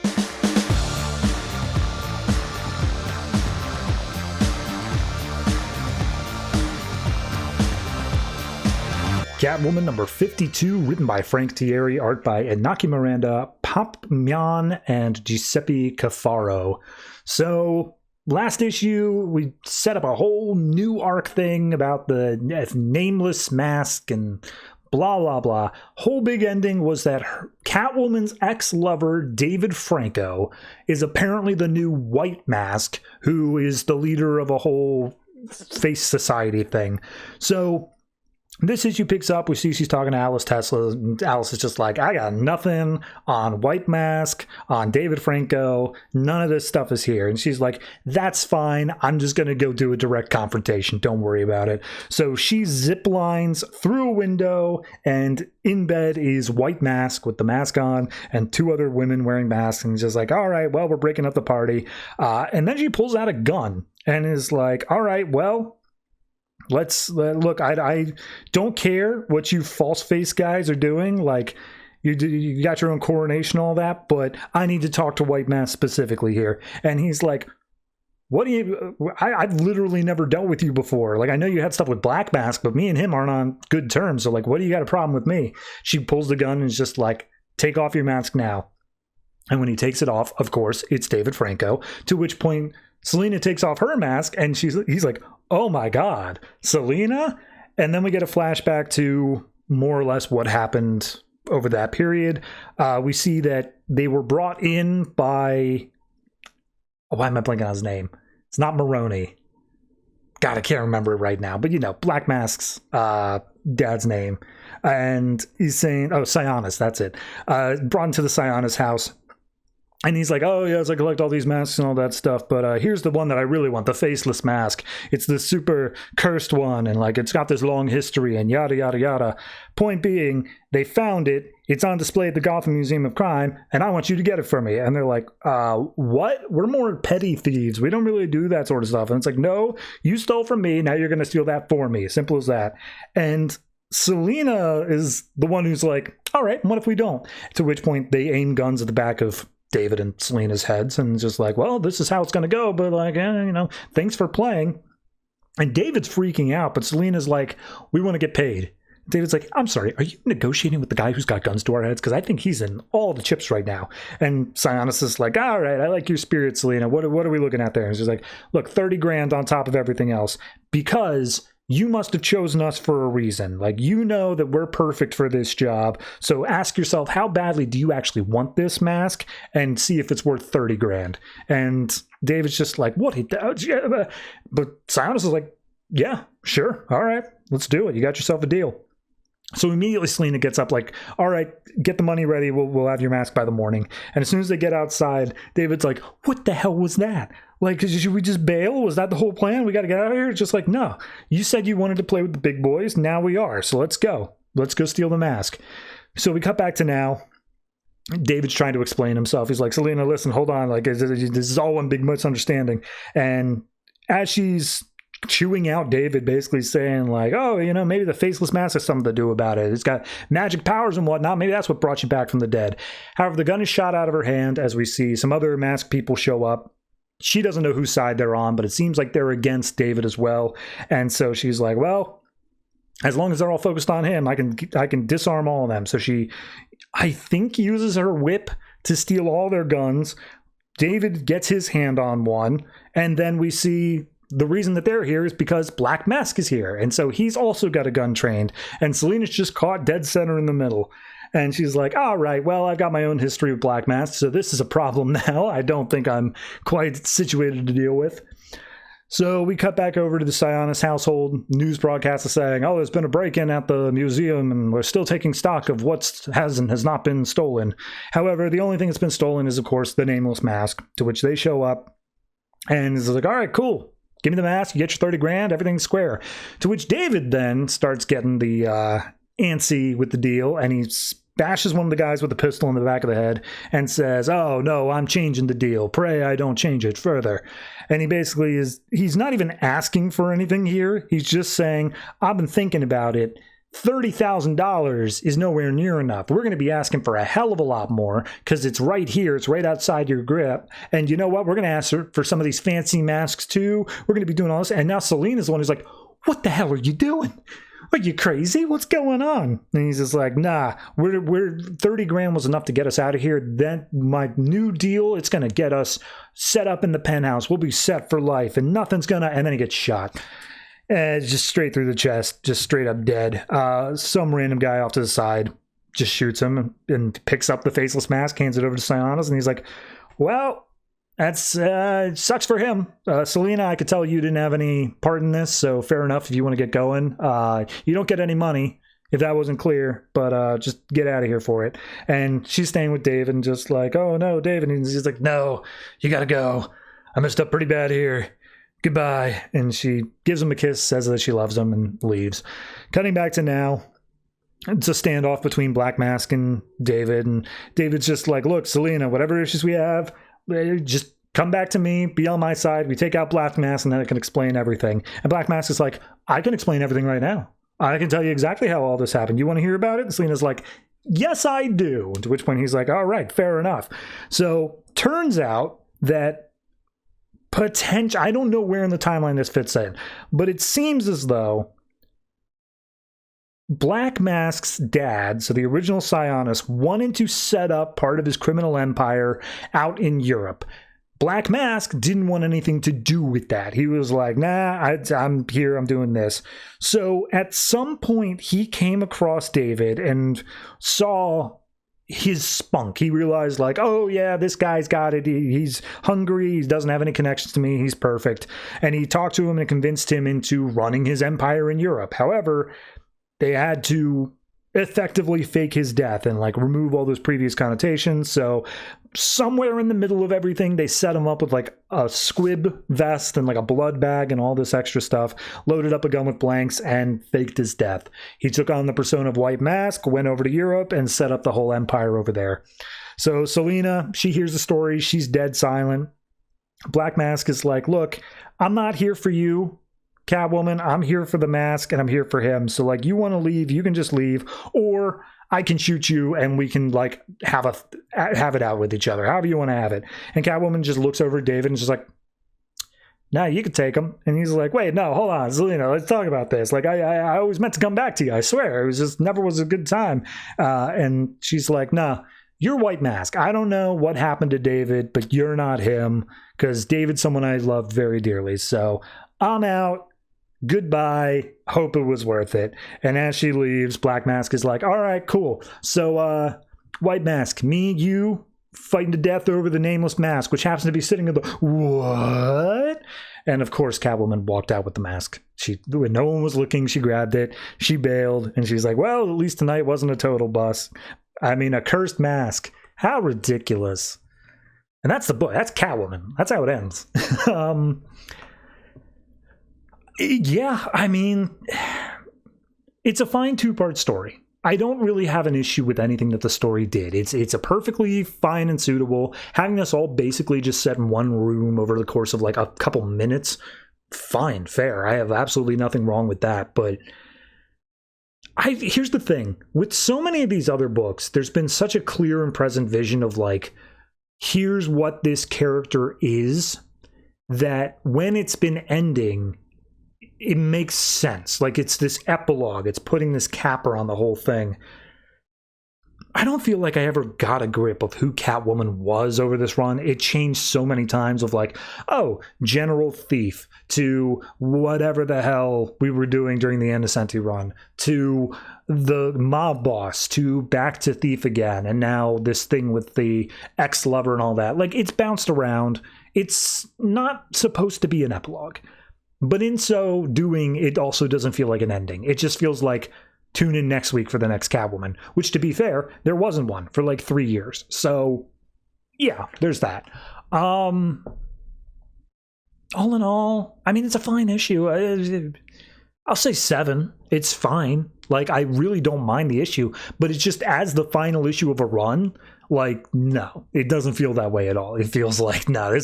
Catwoman number 52, written by Frank Tieri, art by Inaki Miranda, Mhan, and Giuseppe Cafaro. So, last issue, we set up a whole new arc thing about the nameless mask and blah, blah, blah. Whole big ending was that Catwoman's ex-lover, David Franco, is apparently the new White Mask, who is the leader of a whole face society thing. So, this issue picks up, we see she's talking to Alice Tesla, and Alice is just like, I got nothing on White Mask, on David Franco, none of this stuff is here. And she's like, that's fine, I'm just going to go do a direct confrontation, don't worry about it. So she zip lines through a window, and in bed is White Mask with the mask on, and two other women wearing masks, and just like, all right, well, we're breaking up the party. And then she pulls out a gun, and is like, all right, well, let's look. I don't care what you false face guys are doing. Like, you got your own coronation, all that, but I need to talk to White Mask specifically here. And he's like, what do you? I've literally never dealt with you before. Like, I know you had stuff with Black Mask, but me and him aren't on good terms. So, like, what do you got a problem with me? She pulls the gun and is just like, take off your mask now. And when he takes it off, of course, it's David Franco. To which point, Selina takes off her mask, and he's like, oh my God, Selina? And then we get a flashback to more or less what happened over that period. We see that they were brought in by, why am I blanking on his name? It's not Maroney. God, I can't remember it right now. But, Black Mask's dad's name. And he's saying, Sionis, that's it. Brought into the Sionis house. And he's like, oh, yes, I collect all these masks and all that stuff, but here's the one that I really want, the faceless mask. It's the super cursed one, and, like, it's got this long history, and yada, yada, yada. Point being, they found it, it's on display at the Gotham Museum of Crime, and I want you to get it for me. And they're like, what? We're more petty thieves. We don't really do that sort of stuff. And it's like, no, you stole from me, now you're going to steal that for me. Simple as that. And Selina is the one who's like, all right, what if we don't? To which point, they aim guns at the back of David and Selina's heads, and just like, well, this is how it's going to go, but, like, thanks for playing. And David's freaking out, but Selina's like, we want to get paid. David's like, I'm sorry, are you negotiating with the guy who's got guns to our heads? Because I think he's in all the chips right now. And Sionis is like, all right, I like your spirit, Selina. What are we looking at there? And she's like, look, 30 grand on top of everything else, because you must have chosen us for a reason. Like, you know that we're perfect for this job. So ask yourself, how badly do you actually want this mask? And see if it's worth 30 grand. And David's just like, what? But Sionis is like, yeah, sure. All right, let's do it. You got yourself a deal. So immediately Selina gets up like, all right, get the money ready. We'll have your mask by the morning. And as soon as they get outside, David's like, what the hell was that? Like, should we just bail? Was that the whole plan? We got to get out of here? It's just like, no. You said you wanted to play with the big boys. Now we are. So let's go. Let's go steal the mask. So we cut back to now. David's trying to explain himself. He's like, Selina, listen, hold on. Like, this is all one big misunderstanding. And as she's chewing out David, basically saying like, oh, maybe the faceless mask has something to do about it. It's got magic powers and whatnot. Maybe that's what brought you back from the dead. However, the gun is shot out of her hand as we see some other masked people show up. She doesn't know whose side they're on, but it seems like they're against David as well. And so she's like, well, as long as they're all focused on him, I can disarm all of them. So she, I think, uses her whip to steal all their guns. David gets his hand on one, and then we see the reason that they're here is because Black Mask is here. And so he's also got a gun trained. And Selina's just caught dead center in the middle. And she's like, all right, well, I've got my own history with Black Mask, so this is a problem now. I don't think I'm quite situated to deal with. So we cut back over to the Sionis household. News broadcast is saying, oh, there's been a break-in at the museum, and we're still taking stock of what has and has not been stolen. However, the only thing that's been stolen is, of course, the nameless mask, to which they show up. And it's like, all right, cool. Give me the mask, you get your 30 grand, everything's square. To which David then starts getting the antsy with the deal, and he bashes one of the guys with a pistol in the back of the head and says, oh, no, I'm changing the deal. Pray I don't change it further. And he basically he's not even asking for anything here. He's just saying, I've been thinking about it. $30,000 is nowhere near enough. We're going to be asking for a hell of a lot more because it's right here. It's right outside your grip. And you know what? We're going to ask for some of these fancy masks too. We're going to be doing all this. And now Selina's the one who's like, what the hell are you doing? Are you crazy? What's going on? And he's just like, nah, we're 30 grand was enough to get us out of here. Then my new deal, it's going to get us set up in the penthouse. We'll be set for life and nothing's going to, and then he gets shot. And just straight through the chest, just straight up dead. Some random guy off to the side just shoots him and picks up the faceless mask, hands it over to Sionis, and he's like, well, that's sucks for him. Selina, I could tell you didn't have any part in this, so fair enough if you want to get going. You don't get any money, if that wasn't clear, but just get out of here for it. And she's staying with David and just like, oh no, David. And he's like, no, you gotta go. I messed up pretty bad here. Goodbye. And she gives him a kiss, says that she loves him, and leaves. Cutting back to now. It's a standoff between Black Mask and David. And David's just like, look, Selina, whatever issues we have, just come back to me, be on my side. We take out Black Mask and then I can explain everything. And Black Mask is like, I can explain everything right now. I can tell you exactly how all this happened. You want to hear about it? And Selina's like, yes, I do. To which point he's like, all right, fair enough. So turns out that I don't know where in the timeline this fits in, but it seems as though Black Mask's dad, so the original Sionis, wanted to set up part of his criminal empire out in Europe. Black Mask didn't want anything to do with that. He was like, nah, I'm here, I'm doing this. So at some point, he came across David and saw his spunk. He realized like, oh yeah, this guy's got it. He's hungry. He doesn't have any connections to me. He's perfect. And he talked to him and convinced him into running his empire in Europe. However, they had to effectively fake his death and like remove all those previous connotations. So somewhere in the middle of everything, they set him up with like a squib vest and like a blood bag and all this extra stuff, loaded up a gun with blanks and faked his death. He took on the persona of White Mask, went over to Europe and set up the whole empire over there. So Selina, she hears the story. She's dead silent. Black Mask is like, look, I'm not here for you, Catwoman. I'm here for the mask and I'm here for him. So like, you want to leave, you can just leave, or I can shoot you and we can like have it out with each other, however you want to have it. And Catwoman just looks over at David and just like, nah, you can take him. And he's like, wait, no, hold on, Selina, let's talk about this. Like, I always meant to come back to you. I swear, it was just never was a good time. And she's like, nah, you're White Mask. I don't know what happened to David, but you're not him, because David's someone I loved very dearly. So I'm out. Goodbye. Hope it was worth it. And as she leaves, Black Mask is like, all right, cool. So, White Mask, me, you, fighting to death over the nameless mask, which happens to be sitting in the... What? And of course, Catwoman walked out with the mask. When no one was looking, she grabbed it. She bailed. And she's like, well, at least tonight wasn't a total bust. I mean, a cursed mask. How ridiculous. And that's the book. That's Catwoman. That's how it ends. Yeah, I mean, it's a fine two-part story. I don't really have an issue with anything that the story did. It's a perfectly fine and suitable. Having us all basically just set in one room over the course of like a couple minutes, fine, fair. I have absolutely nothing wrong with that. But here's the thing. With so many of these other books, there's been such a clear and present vision of like, here's what this character is, that when it's been ending, it makes sense. Like, it's this epilogue. It's putting this capper on the whole thing. I don't feel like I ever got a grip of who Catwoman was over this run. It changed so many times of like, oh, general thief, to whatever the hell we were doing during the Innocenti run, to the mob boss, to back to thief again, and now this thing with the ex-lover and all that. Like, it's bounced around. It's not supposed to be an epilogue. But in so doing, it also doesn't feel like an ending. It just feels like, tune in next week for the next Catwoman, which, to be fair, there wasn't one for like 3 years. So, yeah, there's that. All in all, I mean, it's a fine issue. I'll say 7. It's fine. Like, I really don't mind the issue, but it's just as the final issue of a run, like, no, it doesn't feel that way at all. It feels like, no,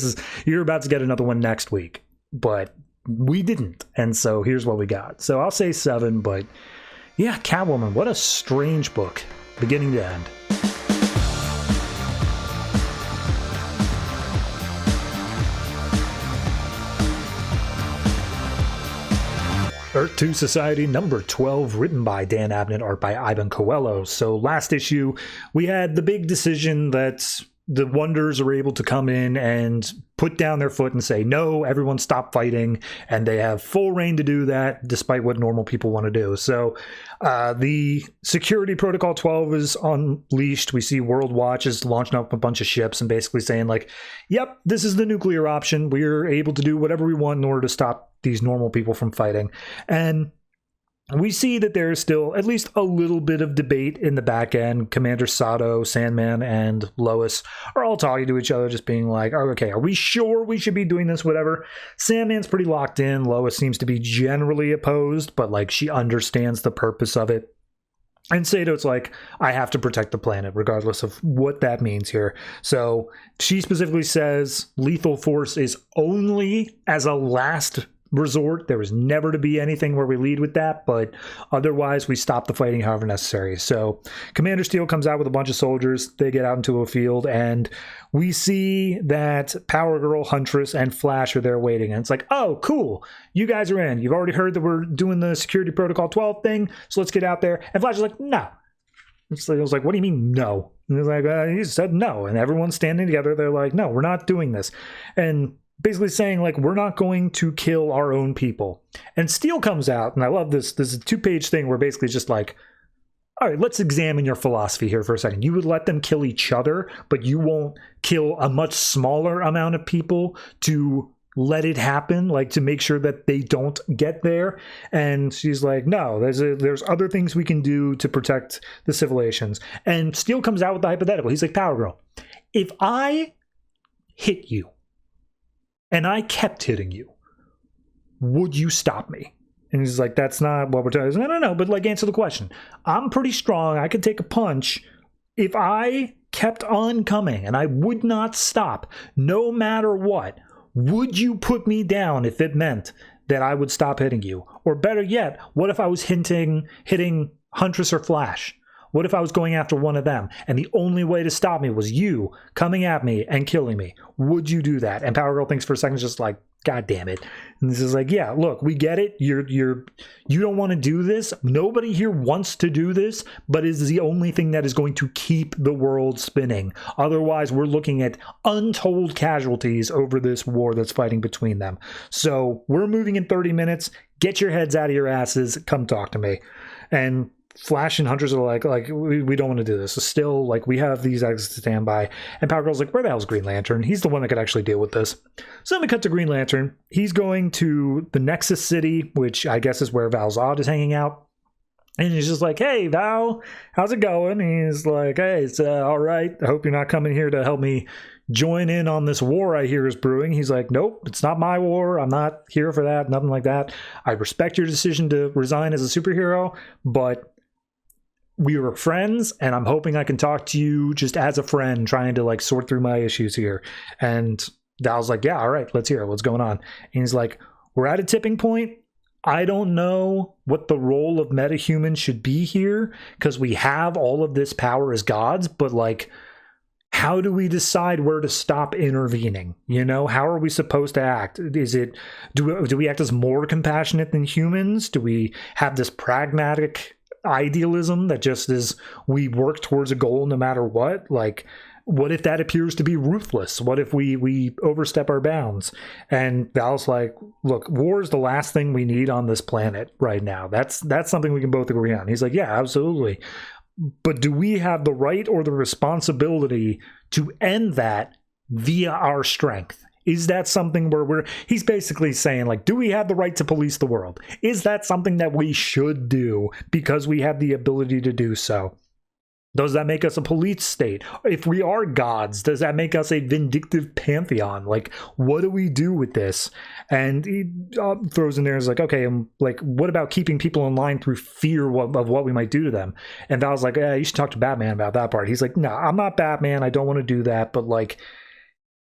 you're about to get another one next week, but we didn't. And so here's what we got. So I'll say 7, but yeah, Catwoman, what a strange book, beginning to end. Earth 2 Society number 12, written by Dan Abnett, art by Iban Coello. So last issue, we had the big decision that the Wonders are able to come in and put down their foot and say, no, everyone stop fighting. And they have full reign to do that, despite what normal people want to do. So the Security Protocol 12 is unleashed. We see World Watch is launching up a bunch of ships and basically saying, like, yep, this is the nuclear option. We're able to do whatever we want in order to stop these normal people from fighting. And we see that there is still at least a little bit of debate in the back end. Commander Sato, Sandman, and Lois are all talking to each other, just being like, oh, okay, are we sure we should be doing this, whatever? Sandman's pretty locked in. Lois seems to be generally opposed, but like she understands the purpose of it. And Sato's like, I have to protect the planet, regardless of what that means here. So she specifically says lethal force is only as a last resort. There was never to be anything where we lead with that, but otherwise we stop the fighting however necessary. So Commander Steel comes out with a bunch of soldiers. They get out into a field, and we see that Power Girl, Huntress, and Flash are there waiting. And it's like, oh, cool. You guys are in. You've already heard that we're doing the Security Protocol 12 thing, so let's get out there. And Flash is like, no. I was like, what do you mean, no? And he's like, he said no. And everyone's standing together. They're like, no, we're not doing this. And basically saying, like, we're not going to kill our own people. And Steel comes out, and I love this. This is a 2-page thing where basically just like, all right, let's examine your philosophy here for a second. You would let them kill each other, but you won't kill a much smaller amount of people to let it happen, like to make sure that they don't get there. And she's like, no, there's other things we can do to protect the civilizations. And Steel comes out with the hypothetical. He's like, Power Girl, if I hit you, and I kept hitting you, would you stop me? And he's like, that's not what we're talking about. No, but like, answer the question. I'm pretty strong. I could take a punch. If I kept on coming and I would not stop, no matter what, would you put me down if it meant that I would stop hitting you? Or better yet, what if I was hitting Huntress or Flash? What if I was going after one of them, and the only way to stop me was you coming at me and killing me? Would you do that? And Power Girl thinks for a second, just like, God damn it. And this is like, yeah, look, we get it. You don't want to do this. Nobody here wants to do this, but it is the only thing that is going to keep the world spinning. Otherwise, we're looking at untold casualties over this war that's fighting between them. So we're moving in 30 minutes. Get your heads out of your asses. Come talk to me. And Flash and Hunters are like we don't want to do this. So still, like, we have these exits to stand by. And Power Girl's like, where the hell's Green Lantern? He's the one that could actually deal with this. So then we cut to Green Lantern. He's going to the Nexus City, which I guess is where Val Zod is hanging out. And he's just like, hey, Val, how's it going? And he's like, hey, it's all right. I hope you're not coming here to help me join in on this war I hear is brewing. He's like, nope, it's not my war. I'm not here for that. Nothing like that. I respect your decision to resign as a superhero, but we were friends, and I'm hoping I can talk to you just as a friend, trying to like sort through my issues here. And Val's like, yeah, all right, let's hear it. What's going on? And he's like, we're at a tipping point. I don't know what the role of metahumans should be here, because we have all of this power as gods, but like, how do we decide where to stop intervening? You know, how are we supposed to act? Do we act as more compassionate than humans? Do we have this pragmatic idealism that just is we work towards a goal no matter what? Like, what if that appears to be ruthless? What if we overstep our bounds? And Val's like, look, war is the last thing we need on this planet right now. That's something we can both agree on. He's like, yeah, absolutely. But do we have the right or the responsibility to end that via our strength? Is that something where he's basically saying, like, do we have the right to police the world? Is that something that we should do because we have the ability to do so? Does that make us a police state? If we are gods, does that make us a vindictive pantheon? Like, what do we do with this? And he throws in there, is like, okay, like, what about keeping people in line through fear of what we might do to them? And Val's like, you should talk to Batman about that part. He's like, no, I'm not Batman. I don't want to do that. But, like,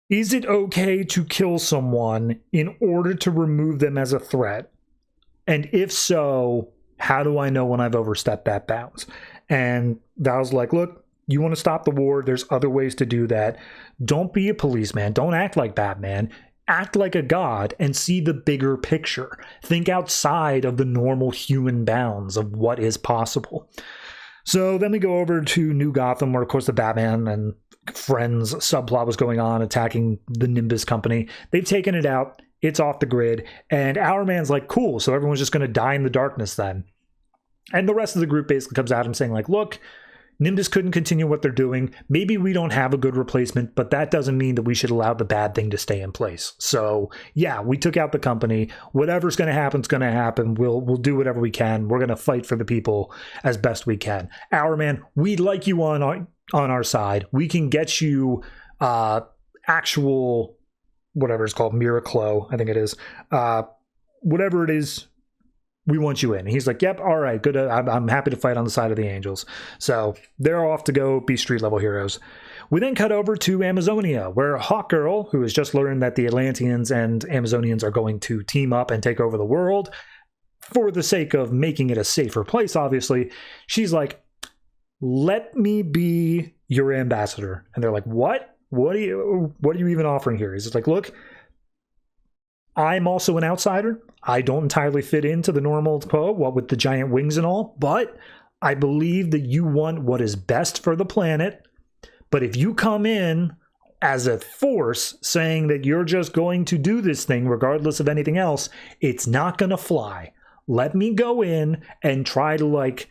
is it okay to kill someone in order to remove them as a threat? And if so, how do I know when I've overstepped that bounds? And Val's like, look, you want to stop the war, there's other ways to do that. Don't be a policeman. Don't act like Batman. Act like a god and see the bigger picture. Think outside of the normal human bounds of what is possible. So then we go over to New Gotham, where, of course, the Batman and friends subplot was going on, attacking the Nimbus Company. They've taken it out. It's off the grid. And Our Man's like, cool, so everyone's just going to die in the darkness then. And the rest of the group basically comes at him saying, like, look, Nimbus couldn't continue what they're doing. Maybe we don't have a good replacement, but that doesn't mean that we should allow the bad thing to stay in place. So, yeah, we took out the company. Whatever's going to happen is going to happen. We'll do whatever we can. We're going to fight for the people as best we can. Our Man, we'd like you on our side. We can get you actual, whatever it's called, Miraclo, I think it is. Whatever it is, we want you in. He's like, yep, all right, good. I'm happy to fight on the side of the angels. So they're off to go be street level heroes. We then cut over to Amazonia, where Hawkgirl, who has just learned that the Atlanteans and Amazonians are going to team up and take over the world for the sake of making it a safer place, obviously, she's like, let me be your ambassador. And they're like, what? What are you even offering here? He's just like, look, I'm also an outsider. I don't entirely fit into the normal Poe, what with the giant wings and all, but I believe that you want what is best for the planet. But if you come in as a force saying that you're just going to do this thing regardless of anything else, it's not going to fly. Let me go in and try to, like,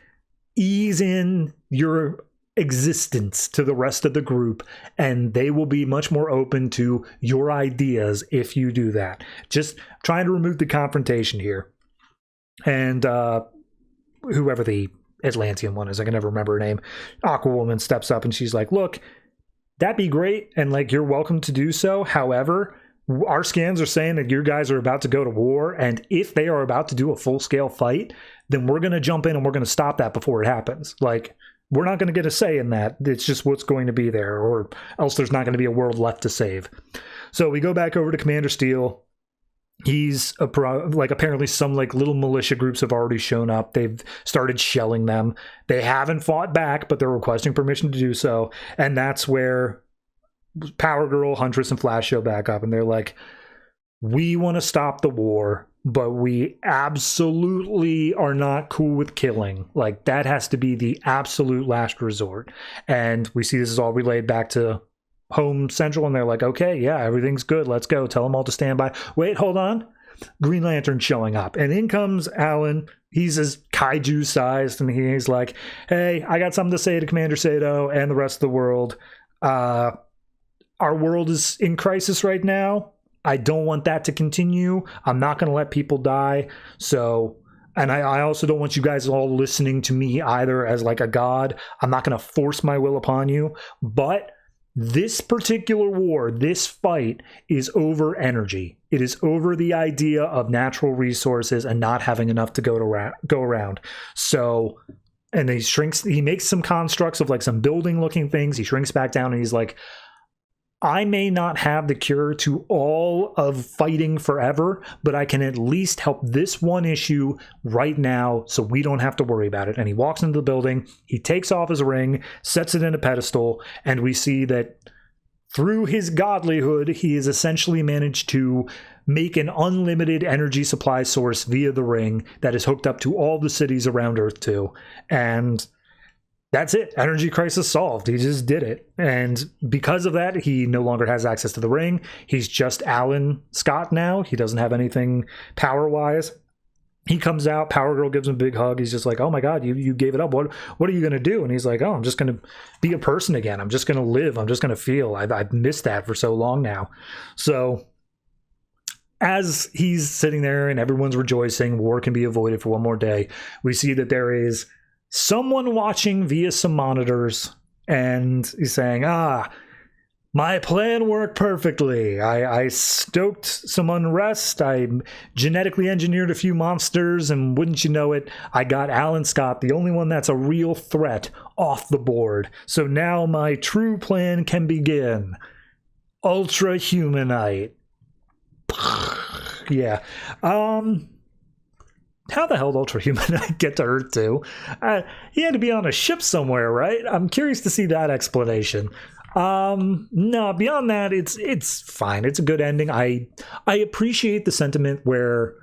ease in your existence to the rest of the group, and they will be much more open to your ideas if you do that. Just trying to remove the confrontation here. And whoever the Atlantean one is, I can never remember her name, Aquawoman steps up and she's like, look, that'd be great, and, like, you're welcome to do so. However, our scans are saying that your guys are about to go to war, and if they are about to do a full-scale fight, then we're going to jump in and we're going to stop that before it happens. Like, we're not going to get a say in that. It's just what's going to be there, or else there's not going to be a world left to save. So we go back over to Commander Steel. He's apparently some, like, little militia groups have already shown up. They've started shelling them. They haven't fought back, but they're requesting permission to do so. And that's where Power Girl, Huntress, and Flash show back up, and they're like, we want to stop the war, but we absolutely are not cool with killing. Like, that has to be the absolute last resort. And we see this is all relayed back to Home Central, and they're like, okay, yeah, everything's good. Let's go. Tell them all to stand by. Wait, hold on. Green Lantern showing up. And in comes Alan. He's as kaiju sized, and he's like, hey, I got something to say to Commander Sato and the rest of the world. Our world is in crisis right now. I don't want that to continue. I'm not going to let people die. So, and I also don't want you guys all listening to me either as, like, a god. I'm not going to force my will upon you. But this particular war, this fight, is over energy. It is over the idea of natural resources and not having enough to go around. So, and he makes some constructs of, like, some building looking things. He shrinks back down and he's like, I may not have the cure to all of fighting forever, but I can at least help this one issue right now so we don't have to worry about it. And he walks into the building, he takes off his ring, sets it in a pedestal, and we see that through his godlyhood, he has essentially managed to make an unlimited energy supply source via the ring that is hooked up to all the cities around Earth 2. And that's it. Energy crisis solved. He just did it. And because of that, he no longer has access to the ring. He's just Alan Scott now. He doesn't have anything power-wise. He comes out, Power Girl gives him a big hug. He's just like, oh my God, you gave it up. What are you going to do? And he's like, oh, I'm just going to be a person again. I'm just going to live. I'm just going to feel. I've missed that for so long now. So as he's sitting there and everyone's rejoicing, war can be avoided for one more day, we see that there is someone watching via some monitors, and he's saying, my plan worked perfectly. I stoked some unrest. I genetically engineered a few monsters, and wouldn't you know it, I got Alan Scott, the only one that's a real threat, off the board. So now my true plan can begin. Ultra Humanite. Yeah. How the hell did Ultra Humanite get to Earth 2? He had to be on a ship somewhere, right? I'm curious to see that explanation. No, beyond that, it's fine. It's a good ending. I appreciate the sentiment where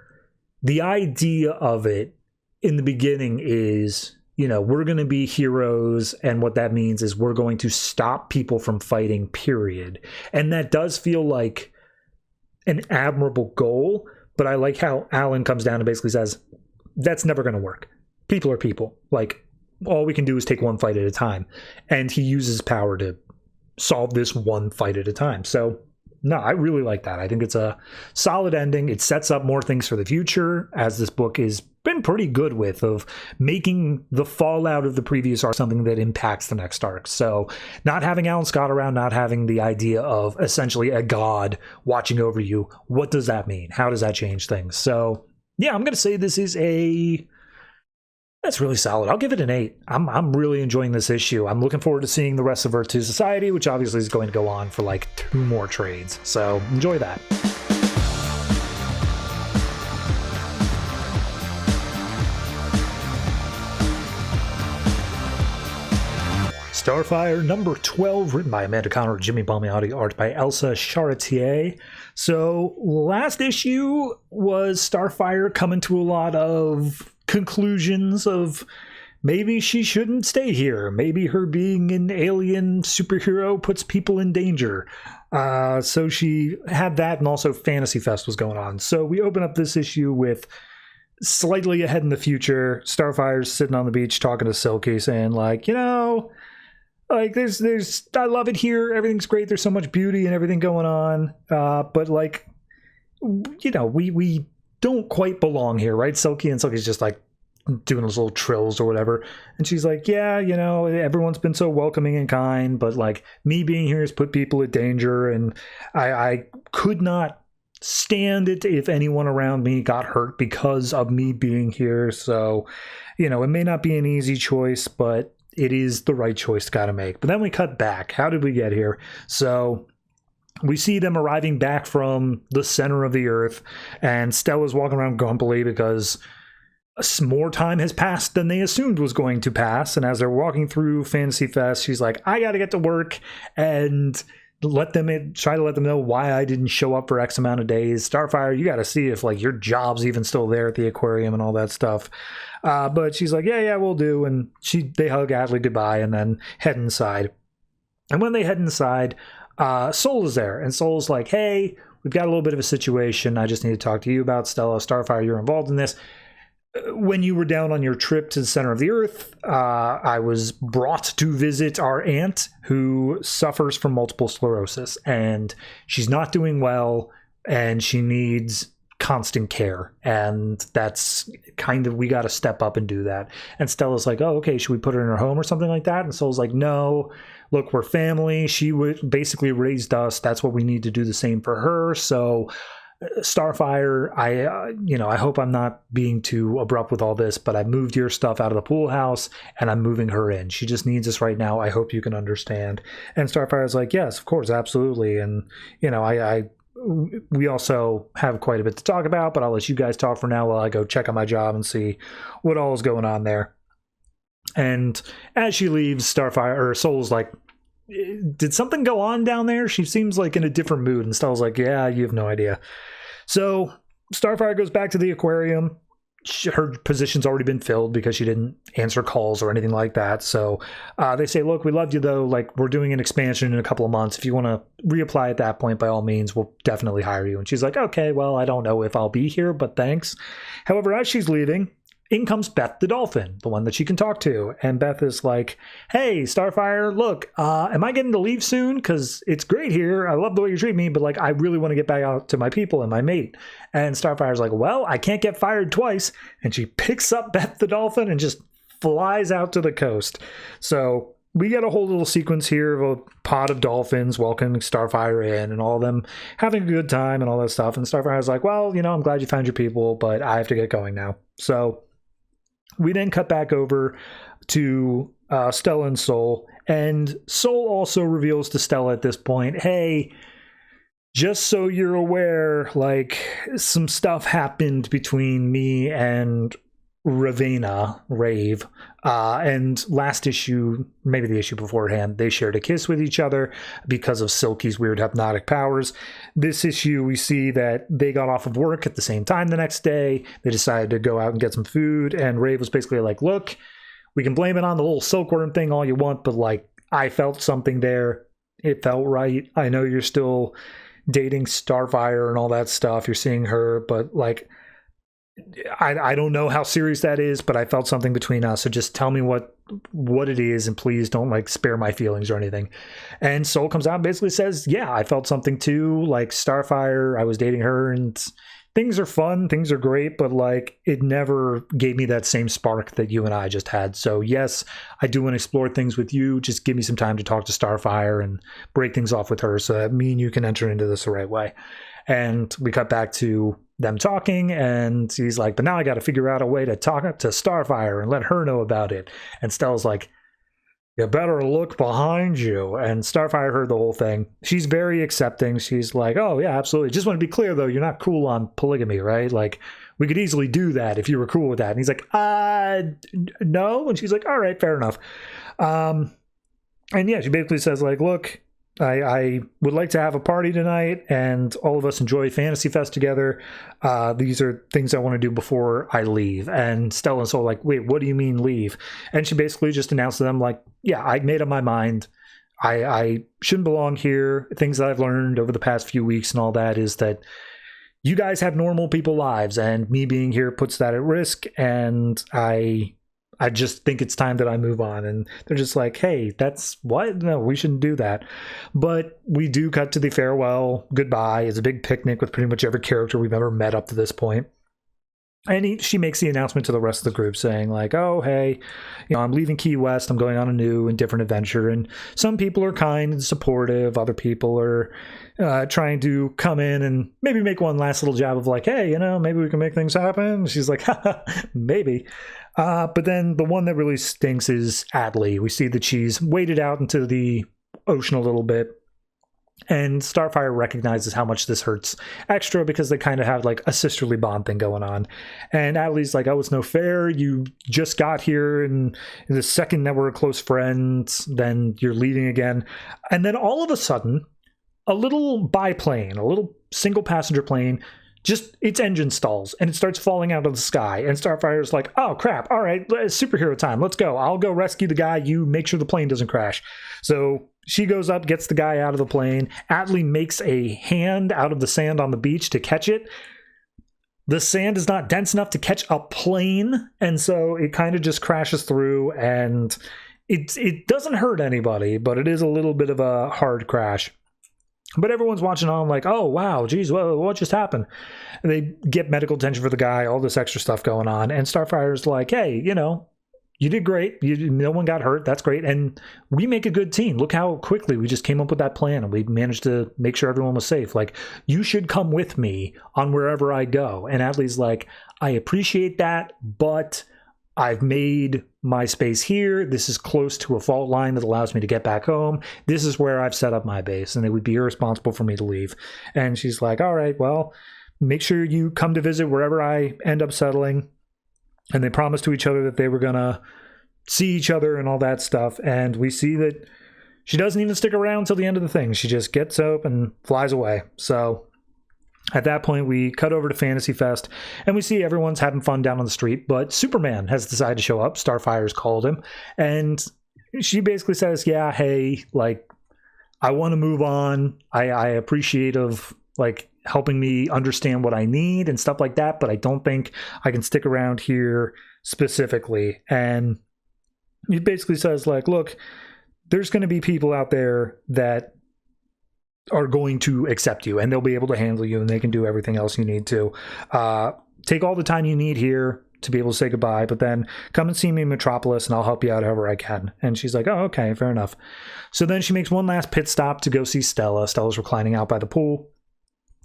the idea of it in the beginning is, we're going to be heroes, and what that means is we're going to stop people from fighting, period. And that does feel like an admirable goal, but I like how Alan comes down and basically says, that's never going to work. People are people. Like, all we can do is take one fight at a time. And he uses power to solve this one fight at a time. So no, I really like that. I think it's a solid ending. It sets up more things for the future, as this book has been pretty good with, of making the fallout of the previous arc something that impacts the next arc. So not having Alan Scott around, not having the idea of essentially a god watching over you, what does that mean? How does that change things? So yeah, I'm going to say this is that's really solid. I'll give it an 8. I'm really enjoying this issue. I'm looking forward to seeing the rest of Earth 2 Society, which obviously is going to go on for like 2 more trades. So enjoy that. Starfire number 12, written by Amanda Connor, Jimmy Palmiotti, art by Elsa Charretier. So last issue was Starfire coming to a lot of conclusions of maybe she shouldn't stay here. Maybe her being an alien superhero puts people in danger. So she had that, and also Fantasy Fest was going on. So we open up this issue with slightly ahead in the future. Starfire's sitting on the beach talking to Silky, saying like, like there's I love it here. Everything's great. There's so much beauty and everything going on. But like, we don't quite belong here, right? Silky's just like doing those little trills or whatever. And she's like, yeah, everyone's been so welcoming and kind, but like me being here has put people at danger, and I could not stand it if anyone around me got hurt because of me being here. So, it may not be an easy choice, but it is the right choice to gotta make. But then we cut back. How did we get here? So we see them arriving back from the center of the Earth, and Stella's walking around grumpily because more time has passed than they assumed was going to pass. And as they're walking through Fantasy Fest, she's like, I gotta get to work and try to let them know why I didn't show up for X amount of days. Starfire, you gotta see if like your job's even still there at the aquarium and all that stuff. But she's like, yeah, we'll do. And they hug Adley goodbye and then head inside. And when they head inside, Soul is there. And Soul's like, hey, we've got a little bit of a situation. I just need to talk to you about Stella. Starfire, you're involved in this. When you were down on your trip to the center of the Earth, I was brought to visit our aunt who suffers from multiple sclerosis. And she's not doing well, and she needs constant care, and that's kind of, we got to step up and do that. And Stella's like, oh, okay, should we put her in her home or something like that? And Soul's like, no, look, we're family. She basically raised us. That's what we need to do, the same for her. So Starfire, I hope I'm not being too abrupt with all this, but I moved your stuff out of the pool house and I'm moving her in. She just needs us right now. I hope you can understand. And Starfire's like, yes, of course, absolutely. And we also have quite a bit to talk about, but I'll let you guys talk for now while I go check on my job and see what all is going on there. And as she leaves, Soul's like, did something go on down there? She seems like in a different mood. And Stella's like, yeah, you have no idea. So Starfire goes back to the aquarium. Her position's already been filled because she didn't answer calls or anything like that. So they say, look, we loved you though. Like, we're doing an expansion in a couple of months. If you want to reapply at that point, by all means, we'll definitely hire you. And she's like, okay, well, I don't know if I'll be here, but thanks. However, as she's leaving, in comes Beth the dolphin, the one that she can talk to. And Beth is like, hey, Starfire, look, am I getting to leave soon? Because it's great here. I love the way you treat me, but like, I really want to get back out to my people and my mate. And Starfire's like, well, I can't get fired twice. And she picks up Beth the dolphin and just flies out to the coast. So we get a whole little sequence here of a pod of dolphins welcoming Starfire in and all of them having a good time and all that stuff. And Starfire's like, well, I'm glad you found your people, but I have to get going now. So we then cut back over to Stella and Sol, and Sol also reveals to Stella at this point, hey, just so you're aware, like, some stuff happened between me and Rave, and last issue, maybe the issue beforehand, they shared a kiss with each other because of Silky's weird hypnotic powers. This issue, we see that they got off of work at the same time the next day. They decided to go out and get some food, and Rave was basically like, look, we can blame it on the little silkworm thing all you want, but like, I felt something there. It felt right. I know you're still dating Starfire and all that stuff. You're seeing her, but like, I don't know how serious that is, but I felt something between us. So just tell me what it is, and please don't like spare my feelings or anything. And Sol comes out and basically says, yeah, I felt something too. Like, Starfire, I was dating her, and things are fun, things are great, but like, it never gave me that same spark that you and I just had. So yes, I do want to explore things with you. Just give me some time to talk to Starfire and break things off with her so that me and you can enter into this the right way. And we cut back to them talking, and he's like, but now I got to figure out a way to talk to Starfire and let her know about it. And Stella's like, you better look behind you. And Starfire heard the whole thing. She's very accepting. She's like, oh yeah, absolutely. Just want to be clear though, you're not cool on polygamy, right? Like, we could easily do that if you were cool with that. And he's like, no. And she's like, all right, fair enough. And yeah, she basically says like, look, I would like to have a party tonight, and all of us enjoy Fantasy Fest together. These are things I want to do before I leave. And Stella and Sol like, wait, what do you mean leave? And she basically just announced to them like, yeah, I made up my mind. I shouldn't belong here. Things that I've learned over the past few weeks and all that is that you guys have normal people lives, and me being here puts that at risk. And I just think it's time that I move on. And they're just like, hey, that's what? No, we shouldn't do that. But we do cut to the farewell goodbye. It's a big picnic with pretty much every character we've ever met up to this point. And she makes the announcement to the rest of the group saying like, oh, hey, I'm leaving Key West. I'm going on a new and different adventure. And some people are kind and supportive. Other people are trying to come in and maybe make one last little jab of like, hey, maybe we can make things happen. She's like, maybe. But then the one that really stinks is Adley. We see that she's waded out into the ocean a little bit. And Starfire recognizes how much this hurts extra because they kind of have like a sisterly bond thing going on. And Adley's like, oh, it's no fair. You just got here, and the second that we're close friends, then you're leaving again. And then all of a sudden, a little biplane, a little single passenger plane, just its engine stalls and it starts falling out of the sky. And Starfire's like, oh crap, all right, superhero time, let's go. I'll go rescue the guy, you make sure the plane doesn't crash. So she goes up, gets the guy out of the plane. Adley makes a hand out of the sand on the beach to catch it. The sand is not dense enough to catch a plane, and so it kind of just crashes through, and it doesn't hurt anybody, but it is a little bit of a hard crash. But everyone's watching on like, oh, wow, geez, what just happened? And they get medical attention for the guy, all this extra stuff going on. And Starfire's like, hey, you did great. No one got hurt. That's great. And we make a good team. Look how quickly we just came up with that plan, and we managed to make sure everyone was safe. Like, you should come with me on wherever I go. And Adley's like, I appreciate that, but I've made my space here. This is close to a fault line that allows me to get back home. This is where I've set up my base, and it would be irresponsible for me to leave. And she's like, all right, well, make sure you come to visit wherever I end up settling. And they promised to each other that they were going to see each other and all that stuff. And we see that she doesn't even stick around till the end of the thing. She just gets up and flies away. So At that point, we cut over to Fantasy Fest, and we see everyone's having fun down on the street, but Superman has decided to show up. Starfire's called him, and she basically says, yeah, hey, like, I want to move on. I appreciate of, like, helping me understand what I need and stuff like that, but I don't think I can stick around here specifically. And he basically says, like, look, there's going to be people out there that are going to accept you, and they'll be able to handle you, and they can do everything else you need to. Take all the time you need here to be able to say goodbye, but then come and see me in Metropolis, and I'll help you out however I can. And she's like, oh, okay, fair enough. So then she makes one last pit stop to go see Stella. Stella's reclining out by the pool,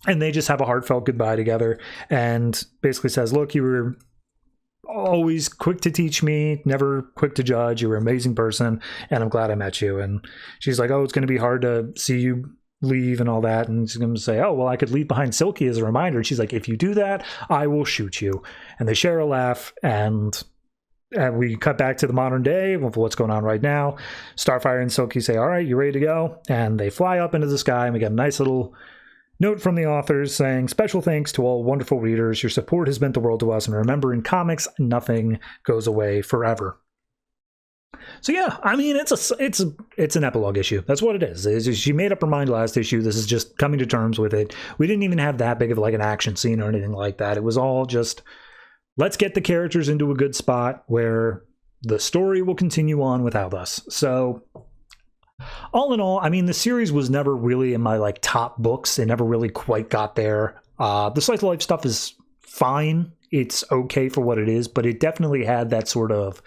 and they just have a heartfelt goodbye together, and basically says, look, you were always quick to teach me, never quick to judge. You were an amazing person, and I'm glad I met you. And she's like, oh, it's going to be hard to see you leave and all that. And she's going to say, oh, well, I could leave behind Silky as a reminder. And she's like, if you do that, I will shoot you. And they share a laugh, and we cut back to the modern day with what's going on right now. Starfire and Silky say, all right, you ready to go? And they fly up into the sky, and we get a nice little note from the authors saying, special thanks to all wonderful readers. Your support has meant the world to us. And remember, in comics, nothing goes away forever. So yeah, I mean, it's an epilogue issue. That's what it is. She made up her mind last issue. This is just coming to terms with it. We didn't even have that big of like an action scene or anything like that. It was all just, let's get the characters into a good spot where the story will continue on without us. So all in all, I mean, the series was never really in my like top books. It never really quite got there. The slice of life stuff is fine. It's okay for what it is, but it definitely had that sort of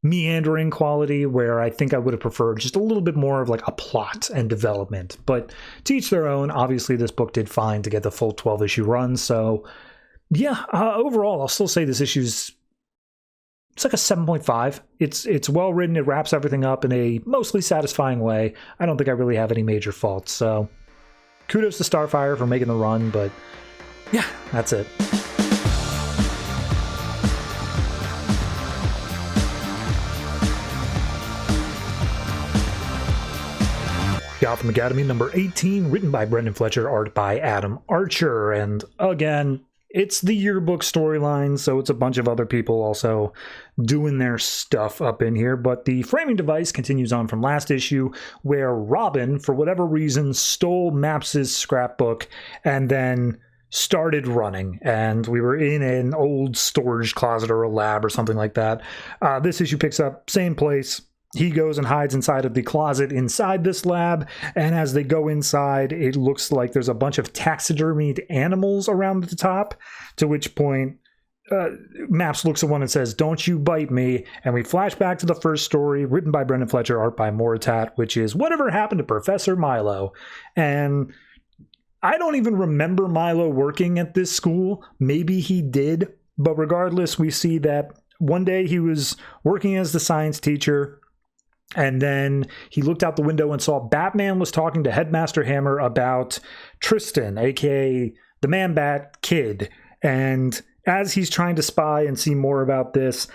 meandering quality where I think I would have preferred just a little bit more of like a plot and development. But to each their own. Obviously, this book did fine to get the full 12-issue run. So yeah, overall, I'll still say this issue's, it's like a 7.5. It's well written. It wraps everything up in a mostly satisfying way. I don't think I really have any major faults. So kudos to Starfire for making the run. But yeah, that's it. Gotham Academy number 18, written by Brendan Fletcher, art by Adam Archer. And again, it's the yearbook storyline, so it's a bunch of other people also doing their stuff up in here. But the framing device continues on from last issue, where Robin, for whatever reason, stole Maps' scrapbook and then started running. And we were in an old storage closet or a lab or something like that. This issue picks up, same place. He goes and hides inside of the closet inside this lab, and as they go inside, it looks like there's a bunch of taxidermied animals around the top, to which point Maps looks at one and says, don't you bite me, and we flash back to the first story, written by Brendan Fletcher, art by Moritat, which is Whatever Happened to Professor Milo. And I don't even remember Milo working at this school. Maybe he did, but regardless, we see that one day he was working as the science teacher, and then he looked out the window and saw Batman was talking to Headmaster Hammer about Tristan, aka the Man-Bat kid. And as he's trying to spy and see more about this,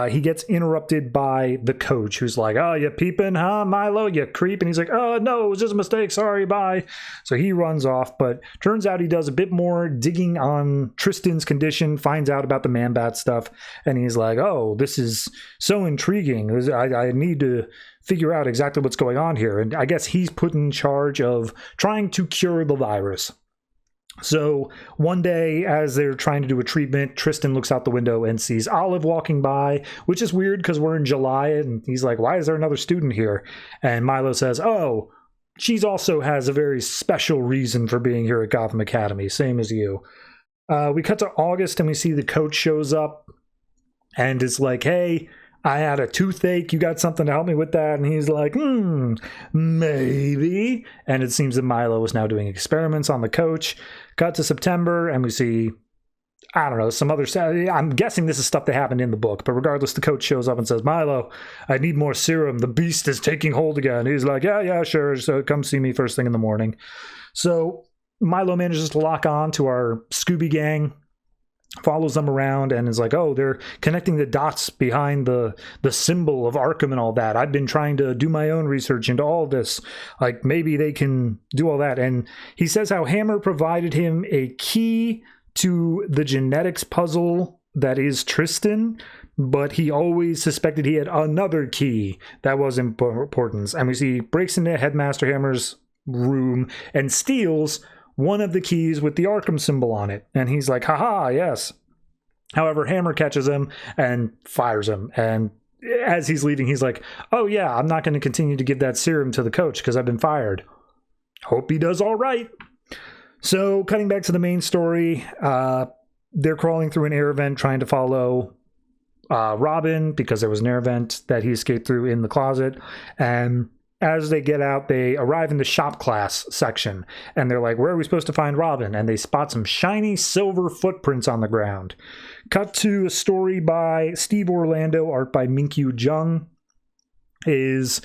he gets interrupted by the coach, who's like, oh, you peeping, huh, Milo, you creep? And he's like, oh, no, it was just a mistake, sorry, bye. So he runs off, but turns out he does a bit more digging on Tristan's condition, finds out about the Man-Bat stuff, and he's like, oh, this is so intriguing. I need to figure out exactly what's going on here. And I guess he's put in charge of trying to cure the virus. So one day, as they're trying to do a treatment, Tristan looks out the window and sees Olive walking by, which is weird because we're in July, and he's like, why is there another student here? And Milo says, oh, she's also has a very special reason for being here at Gotham Academy, same as you. We cut to August, and we see the coach shows up and is like, hey, I had a toothache. You got something to help me with that? And he's like, maybe. And it seems that Milo is now doing experiments on the coach. Cut to September, and we see, I don't know, some other stuff. I'm guessing this is stuff that happened in the book. But regardless, the coach shows up and says, Milo, I need more serum. The beast is taking hold again. He's like, yeah, sure. So come see me first thing in the morning. So Milo manages to lock on to our Scooby gang. follows them around and is like, oh, they're connecting the dots behind the symbol of Arkham and all that. I've been trying to do my own research into all this. Like, maybe they can do all that. And he says how Hammer provided him a key to the genetics puzzle that is Tristan, but he always suspected he had another key that was important. And we see he breaks into Headmaster Hammer's room and steals one of the keys with the Arkham symbol on it. And he's like, haha, yes. However, Hammer catches him and fires him. And as he's leaving, he's like, oh yeah, I'm not going to continue to give that serum to the coach because I've been fired. Hope he does all right. So cutting back to the main story, they're crawling through an air vent trying to follow Robin because there was an air vent that he escaped through in the closet. And as they get out, they arrive in the shop class section, and they're like, where are we supposed to find Robin? And they spot some shiny silver footprints on the ground. Cut to a story by Steve Orlando, art by Minkyu Jung. There's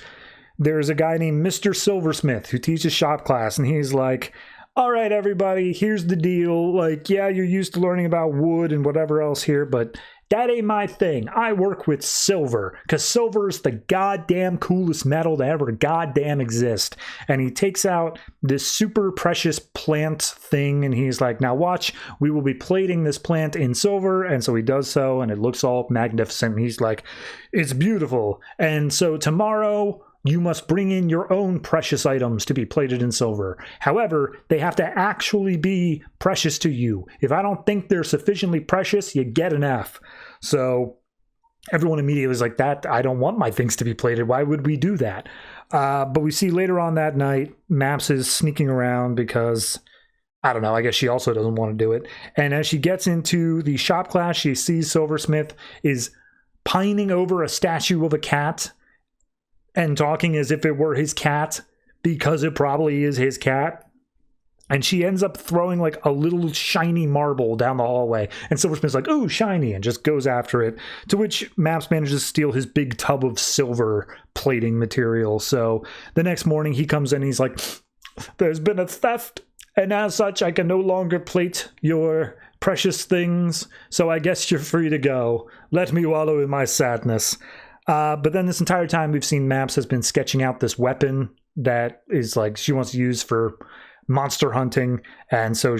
a guy named Mr. Silversmith who teaches shop class, and he's like, all right, everybody, here's the deal. Like, yeah, you're used to learning about wood and whatever else here, but that ain't my thing. I work with silver, because silver is the goddamn coolest metal to ever goddamn exist. And he takes out this super precious plant thing, and he's like, now watch, we will be plating this plant in silver. And so he does so, and it looks all magnificent. And he's like, it's beautiful. And so tomorrow, you must bring in your own precious items to be plated in silver. However, they have to actually be precious to you. If I don't think they're sufficiently precious, you get an F. So everyone immediately was like, that, I don't want my things to be plated. Why would we do that? But we see later on that night, Maps is sneaking around because, I don't know, I guess she also doesn't want to do it. And as she gets into the shop class, she sees Silversmith is pining over a statue of a cat and talking as if it were his cat, because it probably is his cat. And she ends up throwing like a little shiny marble down the hallway. And Silversmith's like, ooh, shiny, and just goes after it. To which Maps manages to steal his big tub of silver plating material. So the next morning he comes in and he's like, there's been a theft, and as such I can no longer plate your precious things. So I guess you're free to go. Let me wallow in my sadness. But then this entire time we've seen Maps has been sketching out this weapon that is like she wants to use for monster hunting. And so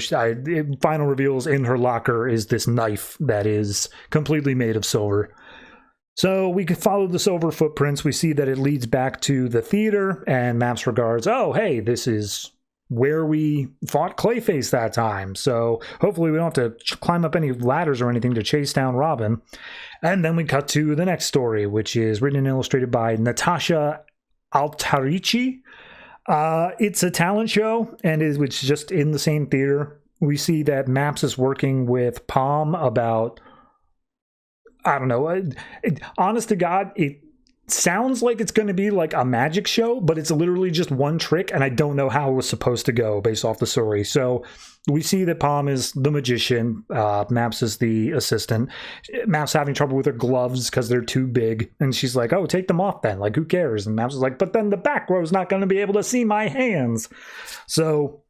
final reveals in her locker is this knife that is completely made of silver. So we could follow the silver footprints. We see that it leads back to the theater, and Maps regards, oh, hey, this is where we fought Clayface that time. So hopefully we don't have to climb up any ladders or anything to chase down Robin. And then we cut to the next story, which is written and illustrated by Natasha Altarici. It's a talent show, and it's just in the same theater. We see that Maps is working with Palm about, I don't know, honest to God, it sounds like it's going to be like a magic show, but it's literally just one trick, and I don't know how it was supposed to go based off the story. So we see that Palm is the magician, Maps is the assistant. Maps having trouble with her gloves because they're too big, and she's like, oh, take them off then, like who cares? And Maps is like, but then the back row's not going to be able to see my hands. So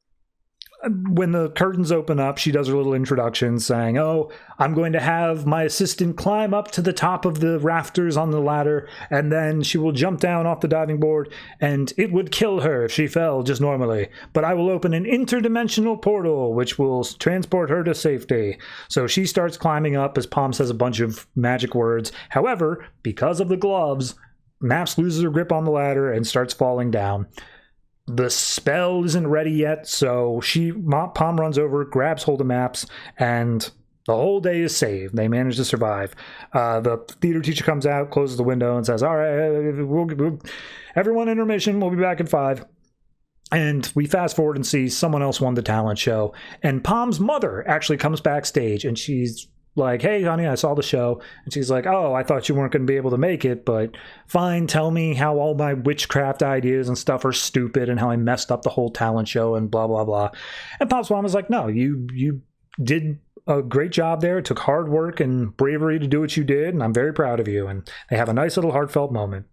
when the curtains open up, she does her little introduction saying, oh, I'm going to have my assistant climb up to the top of the rafters on the ladder, and then she will jump down off the diving board, and it would kill her if she fell just normally. But I will open an interdimensional portal, which will transport her to safety. So she starts climbing up as Palm says a bunch of magic words. However, because of the gloves, Maps loses her grip on the ladder and starts falling down. The spell isn't ready yet, so Palm runs over, grabs hold of Maps, and the whole day is saved. They manage to survive. The theater teacher comes out, closes the window, and says, all right, everyone intermission, we'll be back at 5. And we fast forward and see someone else won the talent show, and Palm's mother actually comes backstage, and she's like, hey, honey, I saw the show. And she's like, oh, I thought you weren't going to be able to make it, but fine, tell me how all my witchcraft ideas and stuff are stupid and how I messed up the whole talent show and blah, blah, blah. And Pop's mom was like, no, you did a great job there. It took hard work and bravery to do what you did, and I'm very proud of you. And they have a nice little heartfelt moment.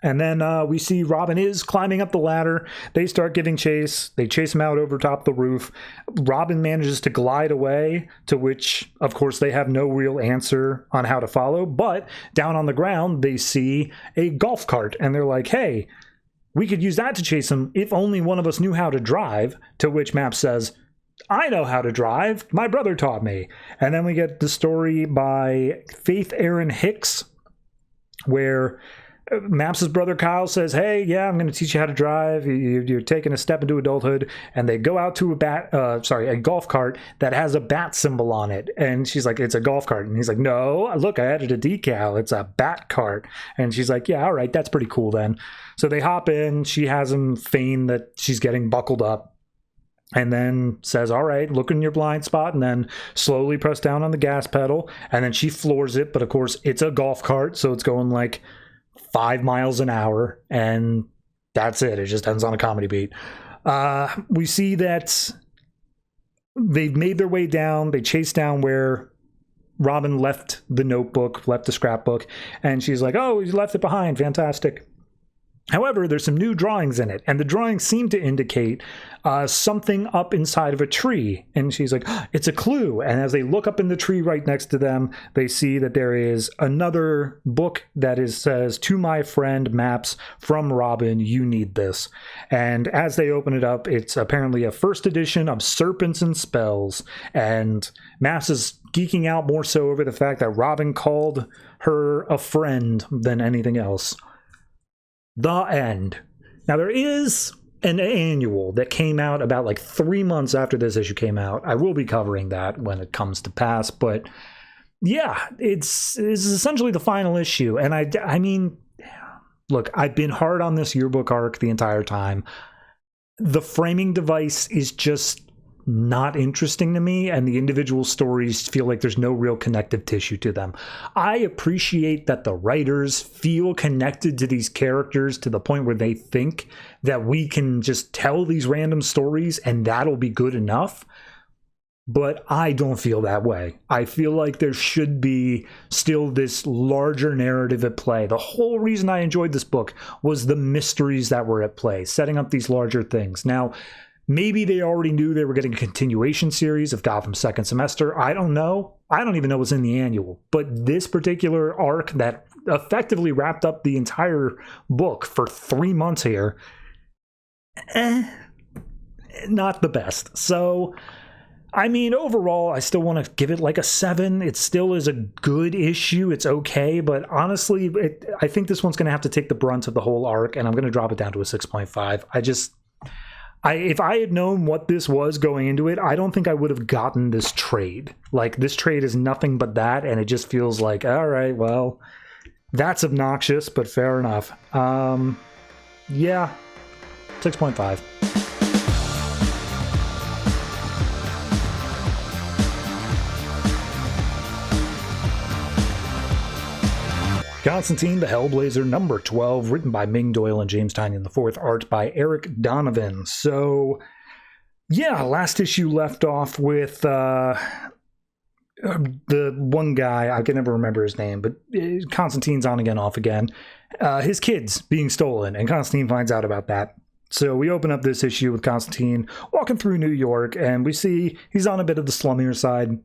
And then we see Robin is climbing up the ladder. They start giving chase. They chase him out over top the roof. Robin manages to glide away, to which, of course, they have no real answer on how to follow. But down on the ground, they see a golf cart. And they're like, hey, we could use that to chase him if only one of us knew how to drive. To which Maps says, I know how to drive. My brother taught me. And then we get the story by Faith Erin Hicks, where Maps' brother Kyle says, hey, yeah, I'm going to teach you how to drive. You're taking a step into adulthood. And they go out to a golf cart that has a bat symbol on it. And she's like, it's a golf cart. And he's like, no, look, I added a decal. It's a bat cart. And she's like, yeah, all right, that's pretty cool then. So they hop in. She has him feign that she's getting buckled up. And then says, all right, look in your blind spot, and then slowly press down on the gas pedal. And then she floors it. But of course, it's a golf cart. So it's going like 5 miles an hour, and that's it. It just ends on a comedy beat. We see that they've made their way down. They chase down where Robin left the notebook, left the scrapbook, and she's like, oh, you left it behind. Fantastic. However, there's some new drawings in it, and the drawings seem to indicate something up inside of a tree. And she's like, oh, it's a clue. And as they look up in the tree right next to them, they see that there is another book that says, to my friend Maps from Robin, you need this. And as they open it up, it's apparently a first edition of Serpents and Spells. And Maps is geeking out more so over the fact that Robin called her a friend than anything else. The end. Now, there is an annual that came out about like 3 months after this issue came out. I will be covering that when it comes to pass, but yeah, it's essentially the final issue. And I mean, look, I've been hard on this yearbook arc the entire time. The framing device is just not interesting to me, and the individual stories feel like there's no real connective tissue to them. I appreciate that the writers feel connected to these characters to the point where they think that we can just tell these random stories and that'll be good enough. But I don't feel that way. I feel like there should be still this larger narrative at play. The whole reason I enjoyed this book was the mysteries that were at play, setting up these larger things. Now, maybe they already knew they were getting a continuation series of Gotham's second semester. I don't know. I don't even know what's in the annual. But this particular arc that effectively wrapped up the entire book for 3 months here, not the best. So, I mean, overall, I still want to give it like a 7. It still is a good issue. It's okay. But honestly, I think this one's going to have to take the brunt of the whole arc, and I'm going to drop it down to a 6.5. If I had known what this was going into it, I don't think I would have gotten this trade. Like, this trade is nothing but that, and it just feels like, all right, well, that's obnoxious, but fair enough. Yeah, 6.5. Constantine, the Hellblazer, number 12, written by Ming, Doyle, and James Tynion IV, art by Eric Donovan. So, yeah, last issue left off with the one guy, I can never remember his name, but Constantine's on again, off again. His kids being stolen, and Constantine finds out about that. So we open up this issue with Constantine walking through New York, and we see he's on a bit of the slummier side.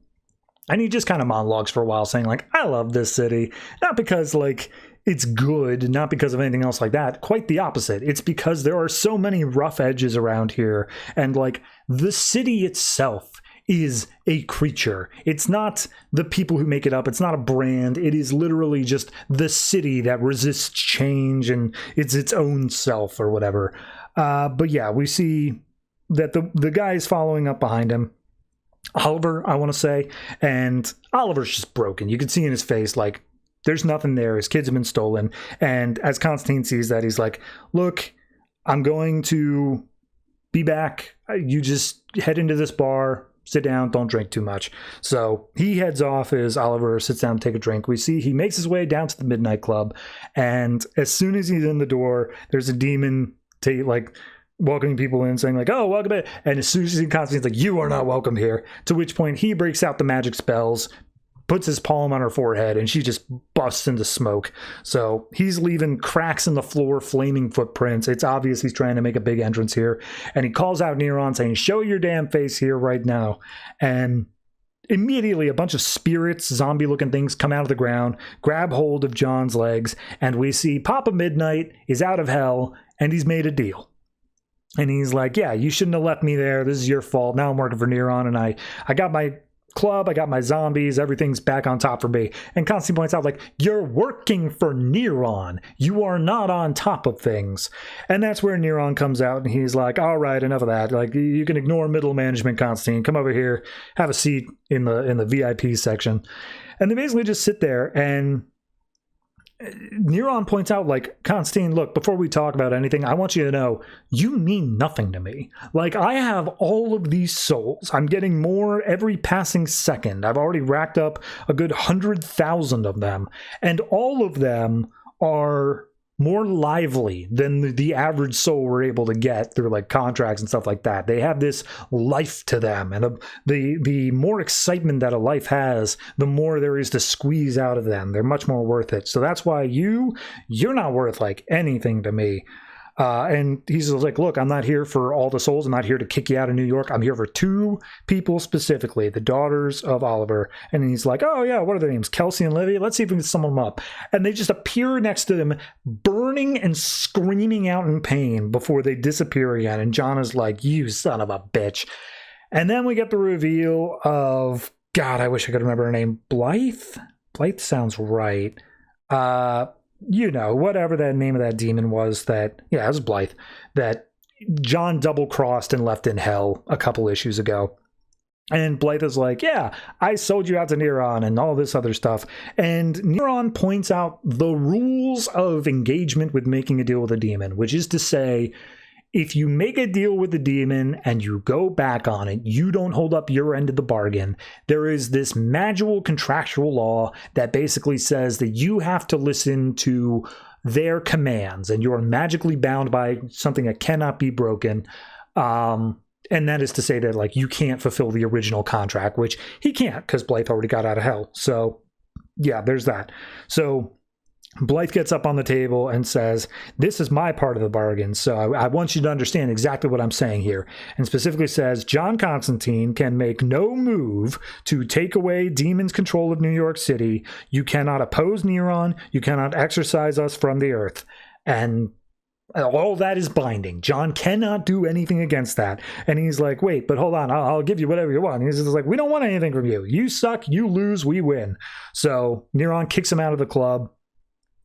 And he just kind of monologues for a while saying, like, I love this city. Not because, like, it's good, not because of anything else like that. Quite the opposite. It's because there are so many rough edges around here. And, like, the city itself is a creature. It's not the people who make it up. It's not a brand. It is literally just the city that resists change and it's its own self or whatever. But yeah, we see that the guy is following up behind him. Oliver, I want to say, and Oliver's just broken. You can see in his face, like, there's nothing there. His kids have been stolen. And as Constantine sees that, he's like, look, I'm going to be back. You just head into this bar, sit down, don't drink too much. So he heads off as Oliver sits down to take a drink. We see he makes his way down to the Midnight Club. And as soon as he's in the door, there's a demon welcoming people in, saying like, oh, welcome in. And as soon as he Constantine's like, you are not welcome here. To which point he breaks out the magic spells, puts his palm on her forehead, and she just busts into smoke. So he's leaving cracks in the floor, flaming footprints. It's obvious he's trying to make a big entrance here. And he calls out Neron saying, show your damn face here right now. And immediately a bunch of spirits, zombie-looking things, come out of the ground, grab hold of John's legs, and we see Papa Midnight is out of hell, and he's made a deal. And he's like, yeah, you shouldn't have left me there. This is your fault. Now I'm working for Neron, and I got my club, I got my zombies, everything's back on top for me. And Constantine points out, like, you're working for Neron. You are not on top of things. And that's where Neron comes out, and he's like, all right, enough of that. Like, you can ignore middle management, Constantine. Come over here, have a seat in the VIP section. And they basically just sit there, and Neron points out, like, Constantine, look, before we talk about anything, I want you to know, you mean nothing to me. Like, I have all of these souls. I'm getting more every passing second. I've already racked up a good 100,000 of them. And all of them are more lively than the average soul we're able to get through, like, contracts and stuff like that. They have this life to them, and the more excitement that a life has, the more there is to squeeze out of them. They're much more worth it. So that's why you're not worth, like, anything to me. And he's like, look, I'm not here for all the souls. I'm not here to kick you out of New York. I'm here for two people specifically, the daughters of Oliver. And he's like, oh, yeah, what are their names? Kelsey and Livy? Let's see if we can sum them up. And they just appear next to them, burning and screaming out in pain before they disappear again. And John is like, you son of a bitch. And then we get the reveal of, God, I wish I could remember her name. Blythe? Blythe sounds right. You know, whatever that name of that demon was it was Blythe, that John double-crossed and left in hell a couple issues ago. And Blythe is like, yeah, I sold you out to Neron and all this other stuff. And Neron points out the rules of engagement with making a deal with a demon, which is to say, if you make a deal with the demon and you go back on it, you don't hold up your end of the bargain. There is this magical contractual law that basically says that you have to listen to their commands, and you are magically bound by something that cannot be broken. And that is to say that, like, you can't fulfill the original contract, which he can't because Blythe already got out of hell. So yeah, there's that. So Blythe gets up on the table and says, this is my part of the bargain, so I want you to understand exactly what I'm saying here. And specifically says, John Constantine can make no move to take away demons' control of New York City. You cannot oppose Neron. You cannot exorcise us from the earth. And all that is binding. John cannot do anything against that. And he's like, wait, but hold on, I'll give you whatever you want. And he's just like, we don't want anything from you. You suck, you lose, we win. So Neron kicks him out of the club.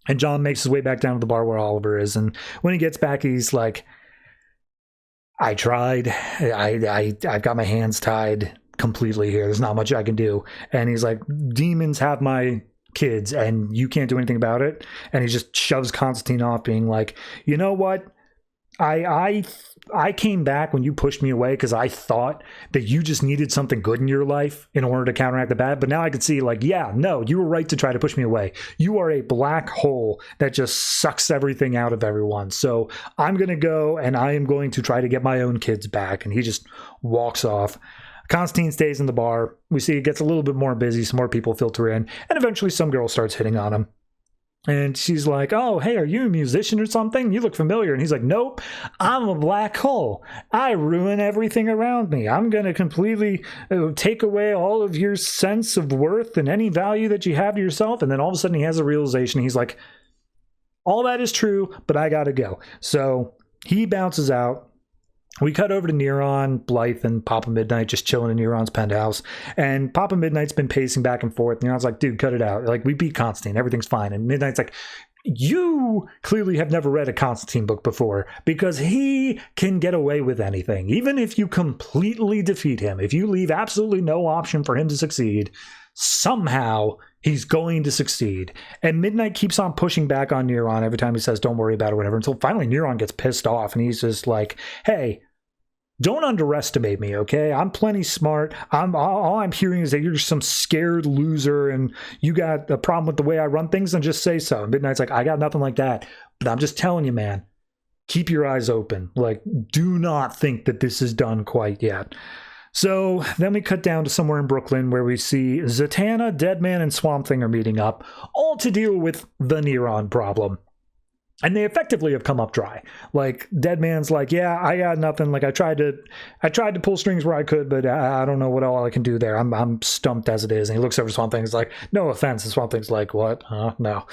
And John makes his way back down to the bar where Oliver is. And when he gets back, he's like, I tried. I've got my hands tied completely here. There's not much I can do. And he's like, demons have my kids and you can't do anything about it. And he just shoves Constantine off, being like, you know what? I came back when you pushed me away because I thought that you just needed something good in your life in order to counteract the bad. But now I can see, like, yeah, no, you were right to try to push me away. You are a black hole that just sucks everything out of everyone. So I'm going to go and I am going to try to get my own kids back. And he just walks off. Constantine stays in the bar. We see it gets a little bit more busy. Some more people filter in. And eventually some girl starts hitting on him. And she's like, oh, hey, are you a musician or something? You look familiar. And he's like, nope, I'm a black hole. I ruin everything around me. I'm going to completely take away all of your sense of worth and any value that you have to yourself. And then all of a sudden he has a realization. He's like, all that is true, but I got to go. So he bounces out. We cut over to Neron, Blythe, and Papa Midnight just chilling in Neron's penthouse. And Papa Midnight's been pacing back and forth. Neron's like, dude, cut it out. Like, we beat Constantine. Everything's fine. And Midnight's like, you clearly have never read a Constantine book before, because he can get away with anything. Even if you completely defeat him, if you leave absolutely no option for him to succeed, somehow he's going to succeed. And Midnight keeps on pushing back on Neron every time he says, don't worry about it, or whatever, until finally Neron gets pissed off. And he's just like, hey, don't underestimate me, okay? I'm plenty smart. All I'm hearing is that you're some scared loser and you got a problem with the way I run things, and just say so. And Midnight's like, I got nothing like that. But I'm just telling you, man, keep your eyes open. Like, do not think that this is done quite yet. So then we cut down to somewhere in Brooklyn where we see Zatanna, Deadman, and Swamp Thing are meeting up, all to deal with the Neron problem. And they effectively have come up dry. Like, Deadman's like, yeah, I got nothing. Like, I tried to pull strings where I could, but I don't know what all I can do there. I'm stumped as it is. And he looks over Swamp Thing. He's like, no offense. And Swamp Thing's like, what? Huh? No.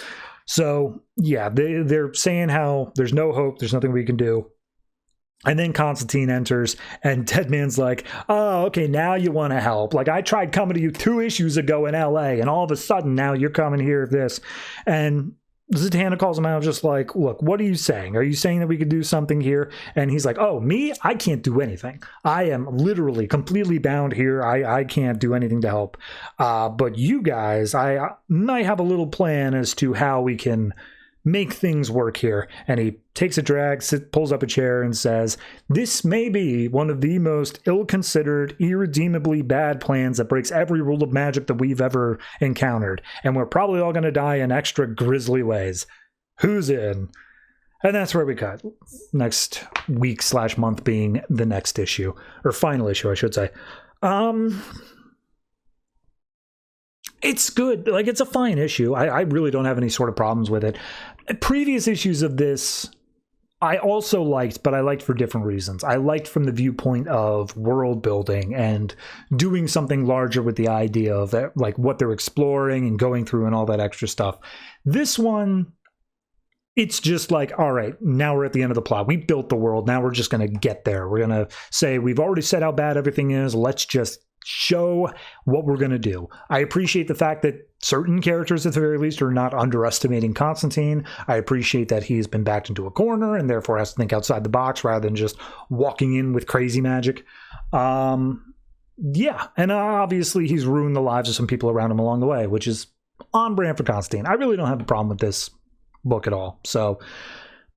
So, yeah, they're saying how there's no hope. There's nothing we can do. And then Constantine enters, and Deadman's like, oh, okay, now you want to help. Like, I tried coming to you 2 issues ago in L.A., and all of a sudden, now you're coming here with this. And Zatanna calls him out just like, look, what are you saying? Are you saying that we could do something here? And he's like, oh, me? I can't do anything. I am literally completely bound here. I can't do anything to help. But you guys, I might have a little plan as to how we can make things work here. And he takes a drag, pulls up a chair and says, this may be one of the most ill-considered, irredeemably bad plans that breaks every rule of magic that we've ever encountered. And we're probably all going to die in extra grisly ways. Who's in? And that's where we cut. Next week/month being the next issue. Or final issue, I should say. It's good. Like, it's a fine issue. I really don't have any sort of problems with it. Previous issues of this, I also liked, but I liked for different reasons. I liked from the viewpoint of world building and doing something larger with the idea of that, like what they're exploring and going through and all that extra stuff. This one, it's just like, all right, now we're at the end of the plot. We built the world. Now we're just going to get there. We're going to say, we've already said how bad everything is. Let's just show what we're going to do. I appreciate the fact that certain characters, at the very least, are not underestimating Constantine. I appreciate that he's been backed into a corner and therefore has to think outside the box rather than just walking in with crazy magic. Yeah, and obviously he's ruined the lives of some people around him along the way, which is on brand for Constantine. I really don't have a problem with this book at all. So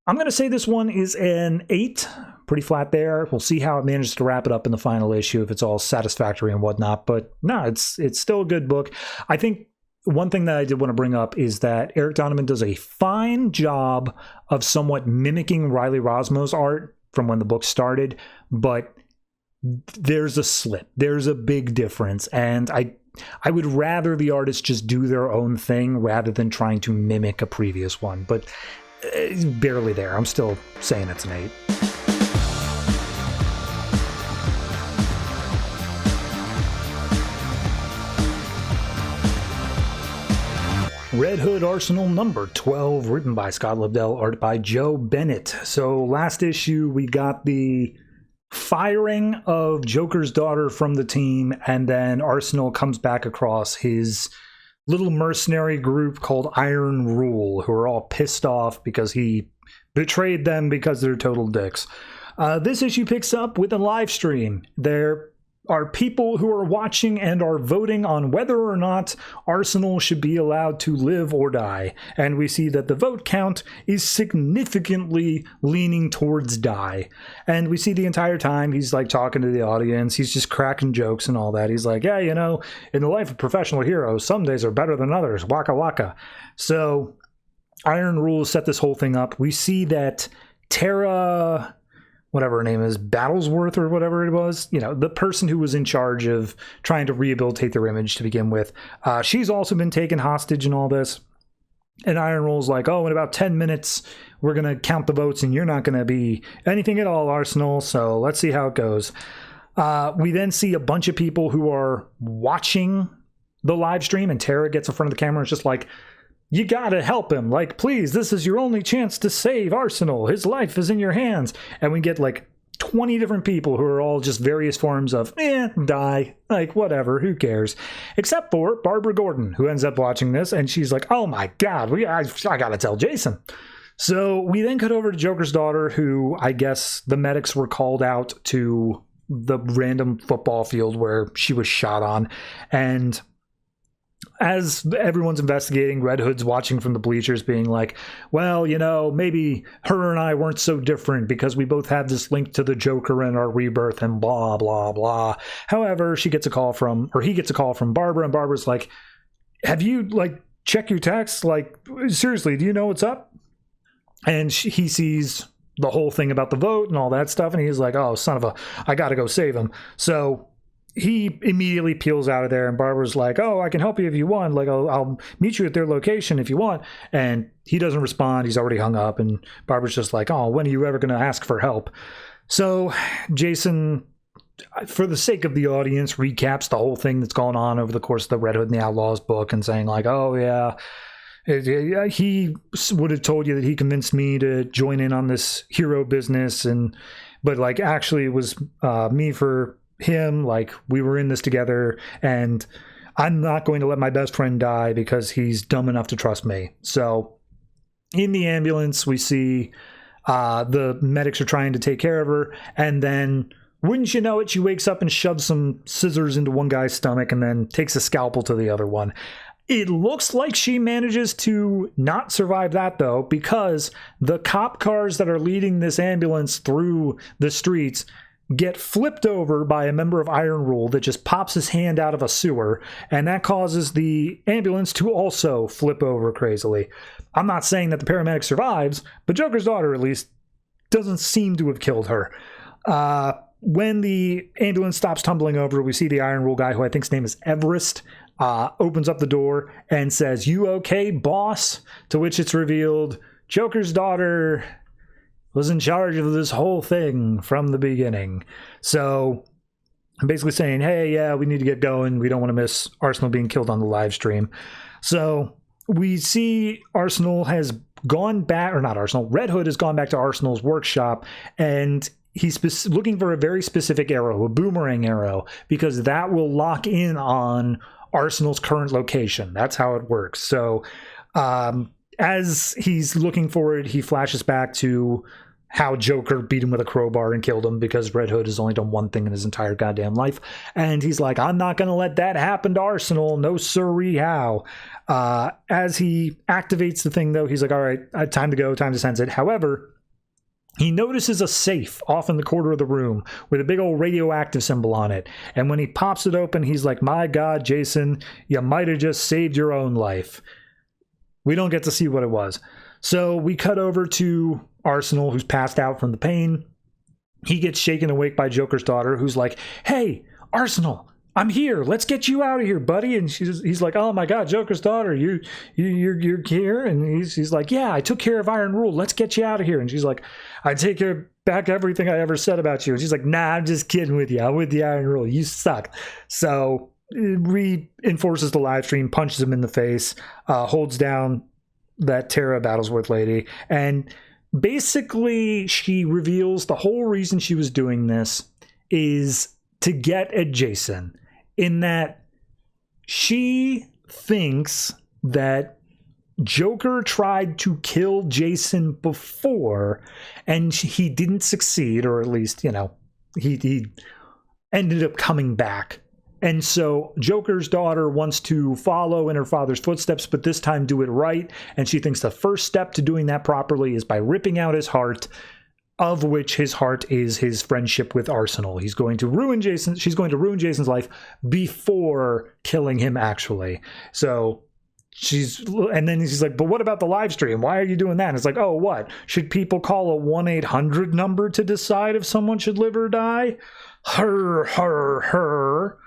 I'm going to say this one is an 8. Pretty flat there. We'll see how it manages to wrap it up in the final issue, if it's all satisfactory and whatnot. But no, it's still a good book. I think one thing that I did want to bring up is that Eric Donovan does a fine job of somewhat mimicking Riley Rossmo's art from when the book started, but there's a slip. There's a big difference. And I would rather the artists just do their own thing rather than trying to mimic a previous one. But it's barely there. I'm still saying it's an 8. Red Hood Arsenal number 12, written by Scott Lobdell, art by Joe Bennett. So last issue, we got the firing of Joker's daughter from the team, and then Arsenal comes back across his little mercenary group called Iron Rule, who are all pissed off because he betrayed them because they're total dicks. This issue picks up with a live stream. There are people who are watching and are voting on whether or not Arsenal should be allowed to live or die. And we see that the vote count is significantly leaning towards die. And we see the entire time he's like talking to the audience. He's just cracking jokes and all that. He's like, yeah, you know, in the life of professional heroes, some days are better than others. Waka waka. So Iron Rule set this whole thing up. We see that Tara, whatever her name is, Battlesworth or whatever it was, you know, the person who was in charge of trying to rehabilitate their image to begin with, she's also been taken hostage in all this. And Iron Rule's like, oh, in about 10 minutes, we're going to count the votes and you're not going to be anything at all, Arsenal. So let's see how it goes. We then see a bunch of people who are watching the live stream, and Tara gets in front of the camera and is just like, you gotta help him. Like, please, this is your only chance to save Arsenal. His life is in your hands. And we get like 20 different people who are all just various forms of, die. Like, whatever, who cares? Except for Barbara Gordon, who ends up watching this, and she's like, oh my God, I gotta tell Jason. So we then cut over to Joker's daughter, who I guess the medics were called out to the random football field where she was shot on. And as everyone's investigating, Red Hood's watching from the bleachers being like, well, you know, maybe her and I weren't so different because we both have this link to the Joker and our rebirth and blah, blah, blah. However, he gets a call from Barbara, and Barbara's like, have you, like, checked your text? Like, seriously, do you know what's up? And he sees the whole thing about the vote and all that stuff, and he's like, oh, son of a, I gotta go save him. So he immediately peels out of there, and Barbara's like, oh, I can help you if you want. Like, I'll meet you at their location if you want. And he doesn't respond. He's already hung up. And Barbara's just like, oh, when are you ever going to ask for help? So Jason, for the sake of the audience, recaps the whole thing that's gone on over the course of the Red Hood and the Outlaws book and saying like, oh, yeah, he would have told you that he convinced me to join in on this hero business. But like, actually it was me for him. Like, we were in this together, and I'm not going to let my best friend die because he's dumb enough to trust me. So in the ambulance, we see the medics are trying to take care of her, and then wouldn't you know it, she wakes up and shoves some scissors into one guy's stomach and then takes a scalpel to the other one. It looks like she manages to not survive that, though, because the cop cars that are leading this ambulance through the streets get flipped over by a member of Iron Rule that just pops his hand out of a sewer, and that causes the ambulance to also flip over crazily. I'm not saying that the paramedic survives, but Joker's daughter, at least, doesn't seem to have killed her. When the ambulance stops tumbling over, we see the Iron Rule guy, who I think his name is Everest, opens up the door and says, "You okay, boss?" To which it's revealed Joker's daughter was in charge of this whole thing from the beginning. So I'm basically saying, hey, yeah, we need to get going. We don't want to miss Arsenal being killed on the live stream. So we see Arsenal has gone back, or not Arsenal, Red Hood has gone back to Arsenal's workshop, and he's looking for a very specific arrow, a boomerang arrow, because that will lock in on Arsenal's current location. That's how it works. So as he's looking for it, he flashes back to how Joker beat him with a crowbar and killed him, because Red Hood has only done one thing in his entire goddamn life. And he's like, I'm not going to let that happen to Arsenal. No sirree how. As he activates the thing, though, he's like, all right, time to go, time to sense it. However, he notices a safe off in the corner of the room with a big old radioactive symbol on it. And when he pops it open, he's like, my God, Jason, you might have just saved your own life. We don't get to see what it was. So we cut over to Arsenal, who's passed out from the pain. He gets shaken awake by Joker's daughter, who's like, hey, Arsenal, I'm here. Let's get you out of here, buddy. And he's like, oh my God, Joker's daughter, you're here? And he's like, yeah, I took care of Iron Rule. Let's get you out of here. And she's like, I take back everything I ever said about you. And she's like, nah, I'm just kidding with you. I'm with the Iron Rule. You suck. So reinforces the live stream, punches him in the face, holds down that Tara Battlesworth lady, and basically she reveals the whole reason she was doing this is to get at Jason, in that she thinks that Joker tried to kill Jason before and he didn't succeed, or at least, you know, he ended up coming back. And so Joker's daughter wants to follow in her father's footsteps, but this time do it right. And she thinks the first step to doing that properly is by ripping out his heart, of which his heart is his friendship with Arsenal. She's going to ruin Jason's life before killing him, actually. So and then he's like, but what about the live stream? Why are you doing that? And it's like, oh, what? Should people call a 1-800 number to decide if someone should live or die? Her.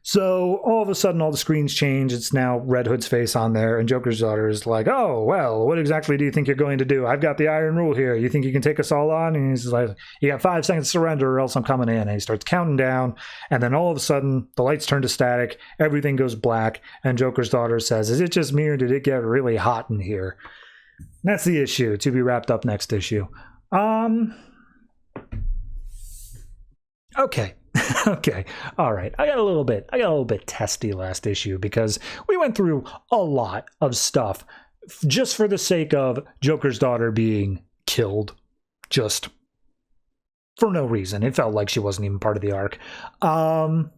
So all of a sudden, all the screens change. It's now Red Hood's face on there, and Joker's daughter is like, oh, well, what exactly do you think you're going to do? I've got the Iron Rule here. You think you can take us all on? And he's like, you got 5 seconds to surrender or else I'm coming in. And he starts counting down, and then all of a sudden, the lights turn to static, everything goes black, and Joker's daughter says, is it just me or did it get really hot in here? And that's the issue, to be wrapped up next issue. Okay. Okay. All right. I got a little bit testy last issue because we went through a lot of stuff just for the sake of Joker's daughter being killed, just for no reason. It felt like she wasn't even part of the arc. I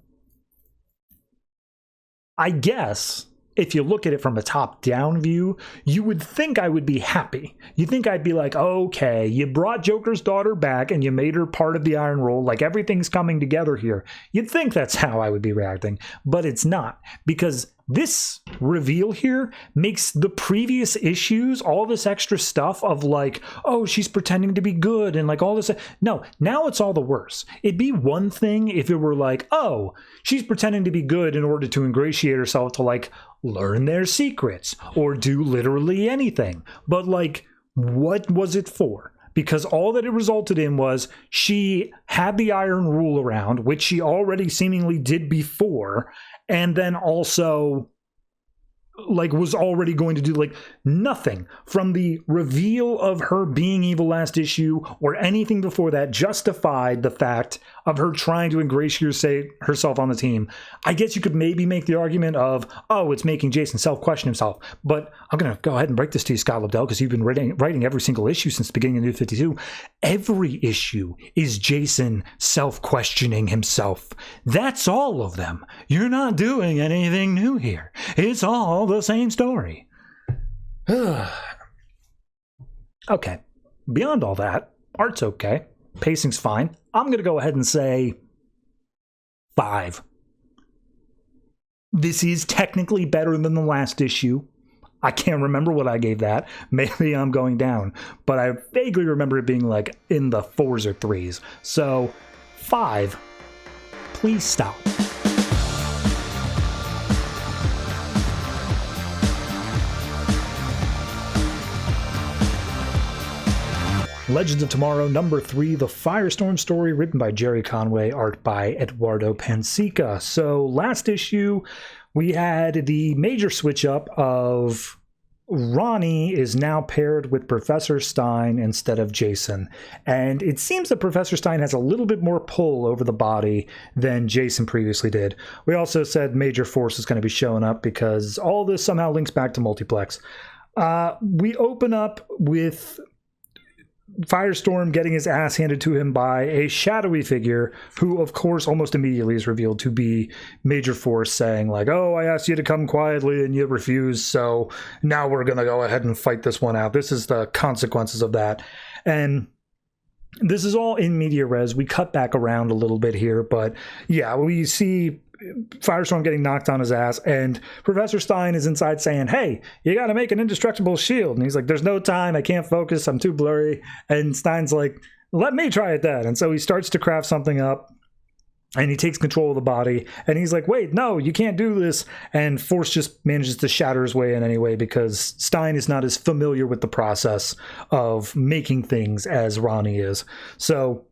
guess if you look at it from a top-down view, you would think I would be happy. You think I'd be like, okay, you brought Joker's daughter back and you made her part of the Iron Rule, like everything's coming together here. You'd think that's how I would be reacting, but it's not, because this reveal here makes the previous issues, all this extra stuff of like, oh, she's pretending to be good and like all this. No, now it's all the worse. It'd be one thing if it were like, oh, she's pretending to be good in order to ingratiate herself to like learn their secrets or do literally anything. But like, what was it for? Because all that it resulted in was she had the iron rule around, which she already seemingly did before, and then also like was already going to do like nothing from the reveal of her being evil last issue or anything before that justified the fact of her trying to ingratiate herself on the team. I guess you could maybe make the argument of, oh, it's making Jason self-question himself, but I'm going to go ahead and break this to you, Scott Lobdell, because you've been writing every single issue since the beginning of New 52. Every issue is Jason self-questioning himself. That's all of them. You're not doing anything new here. It's all the same story. Okay. Beyond all that, art's okay. Pacing's fine. I'm going to go ahead and say 5. This is technically better than the last issue. I can't remember what I gave that. Maybe I'm going down. But I vaguely remember it being like in the 4s or 3s. So 5. Please stop. Legends of Tomorrow, number 3, the Firestorm story, written by Jerry Conway, art by Eduardo Pansica. So last issue, we had the major switch up of Ronnie is now paired with Professor Stein instead of Jason. And it seems that Professor Stein has a little bit more pull over the body than Jason previously did. We also said Major Force is going to be showing up because all this somehow links back to Multiplex. We open up with Firestorm getting his ass handed to him by a shadowy figure who, of course, almost immediately is revealed to be Major Force, saying like, oh, I asked you to come quietly and you refused, so now we're going to go ahead and fight this one out. This is the consequences of that. And this is all in media res. We cut back around a little bit here, but yeah, we see Firestorm getting knocked on his ass, and Professor Stein is inside saying, hey, you got to make an indestructible shield. And he's like, there's no time, I can't focus, I'm too blurry. And Stein's like, let me try it then. And so he starts to craft something up, and he takes control of the body, and he's like, wait, no, you can't do this. And Force just manages to shatter his way in anyway, because Stein is not as familiar with the process of making things as Ronnie is. So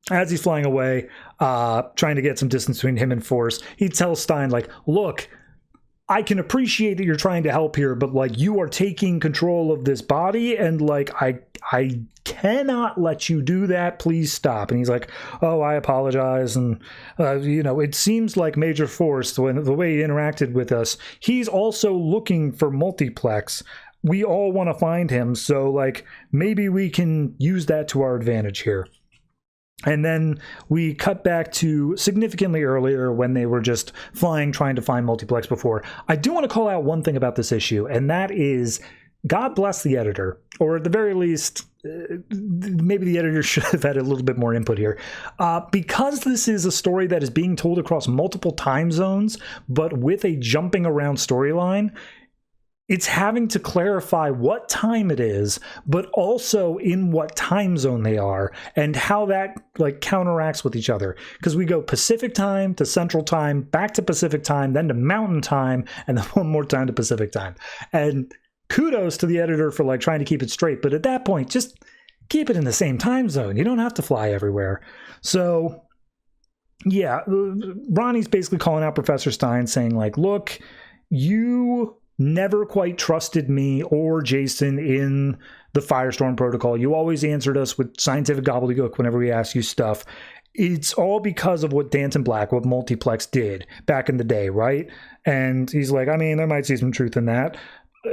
as he's flying away, trying to get some distance between him and Force, he tells Stein, like, look, I can appreciate that you're trying to help here, but, like, you are taking control of this body, and, like, I cannot let you do that. Please stop. And he's like, oh, I apologize. And, it seems like Major Force, the way he interacted with us, he's also looking for Multiplex. We all want to find him, so, like, maybe we can use that to our advantage here. And then we cut back to significantly earlier when they were just flying, trying to find Multiplex before. I do want to call out one thing about this issue, and that is, God bless the editor, or at the very least, maybe the editor should have had a little bit more input here. Because this is a story that is being told across multiple time zones, but with a jumping around storyline, it's having to clarify what time it is, but also in what time zone they are and how that like counteracts with each other. Because we go Pacific time to Central time, back to Pacific time, then to Mountain time, and then one more time to Pacific time. And kudos to the editor for like trying to keep it straight. But at that point, just keep it in the same time zone. You don't have to fly everywhere. So yeah, Ronnie's basically calling out Professor Stein saying like, look, you never quite trusted me or Jason in the Firestorm protocol. You always answered us with scientific gobbledygook whenever we asked you stuff. It's all because of what Danton Black, what Multiplex did back in the day, right? And he's like, I mean, there might be some truth in that.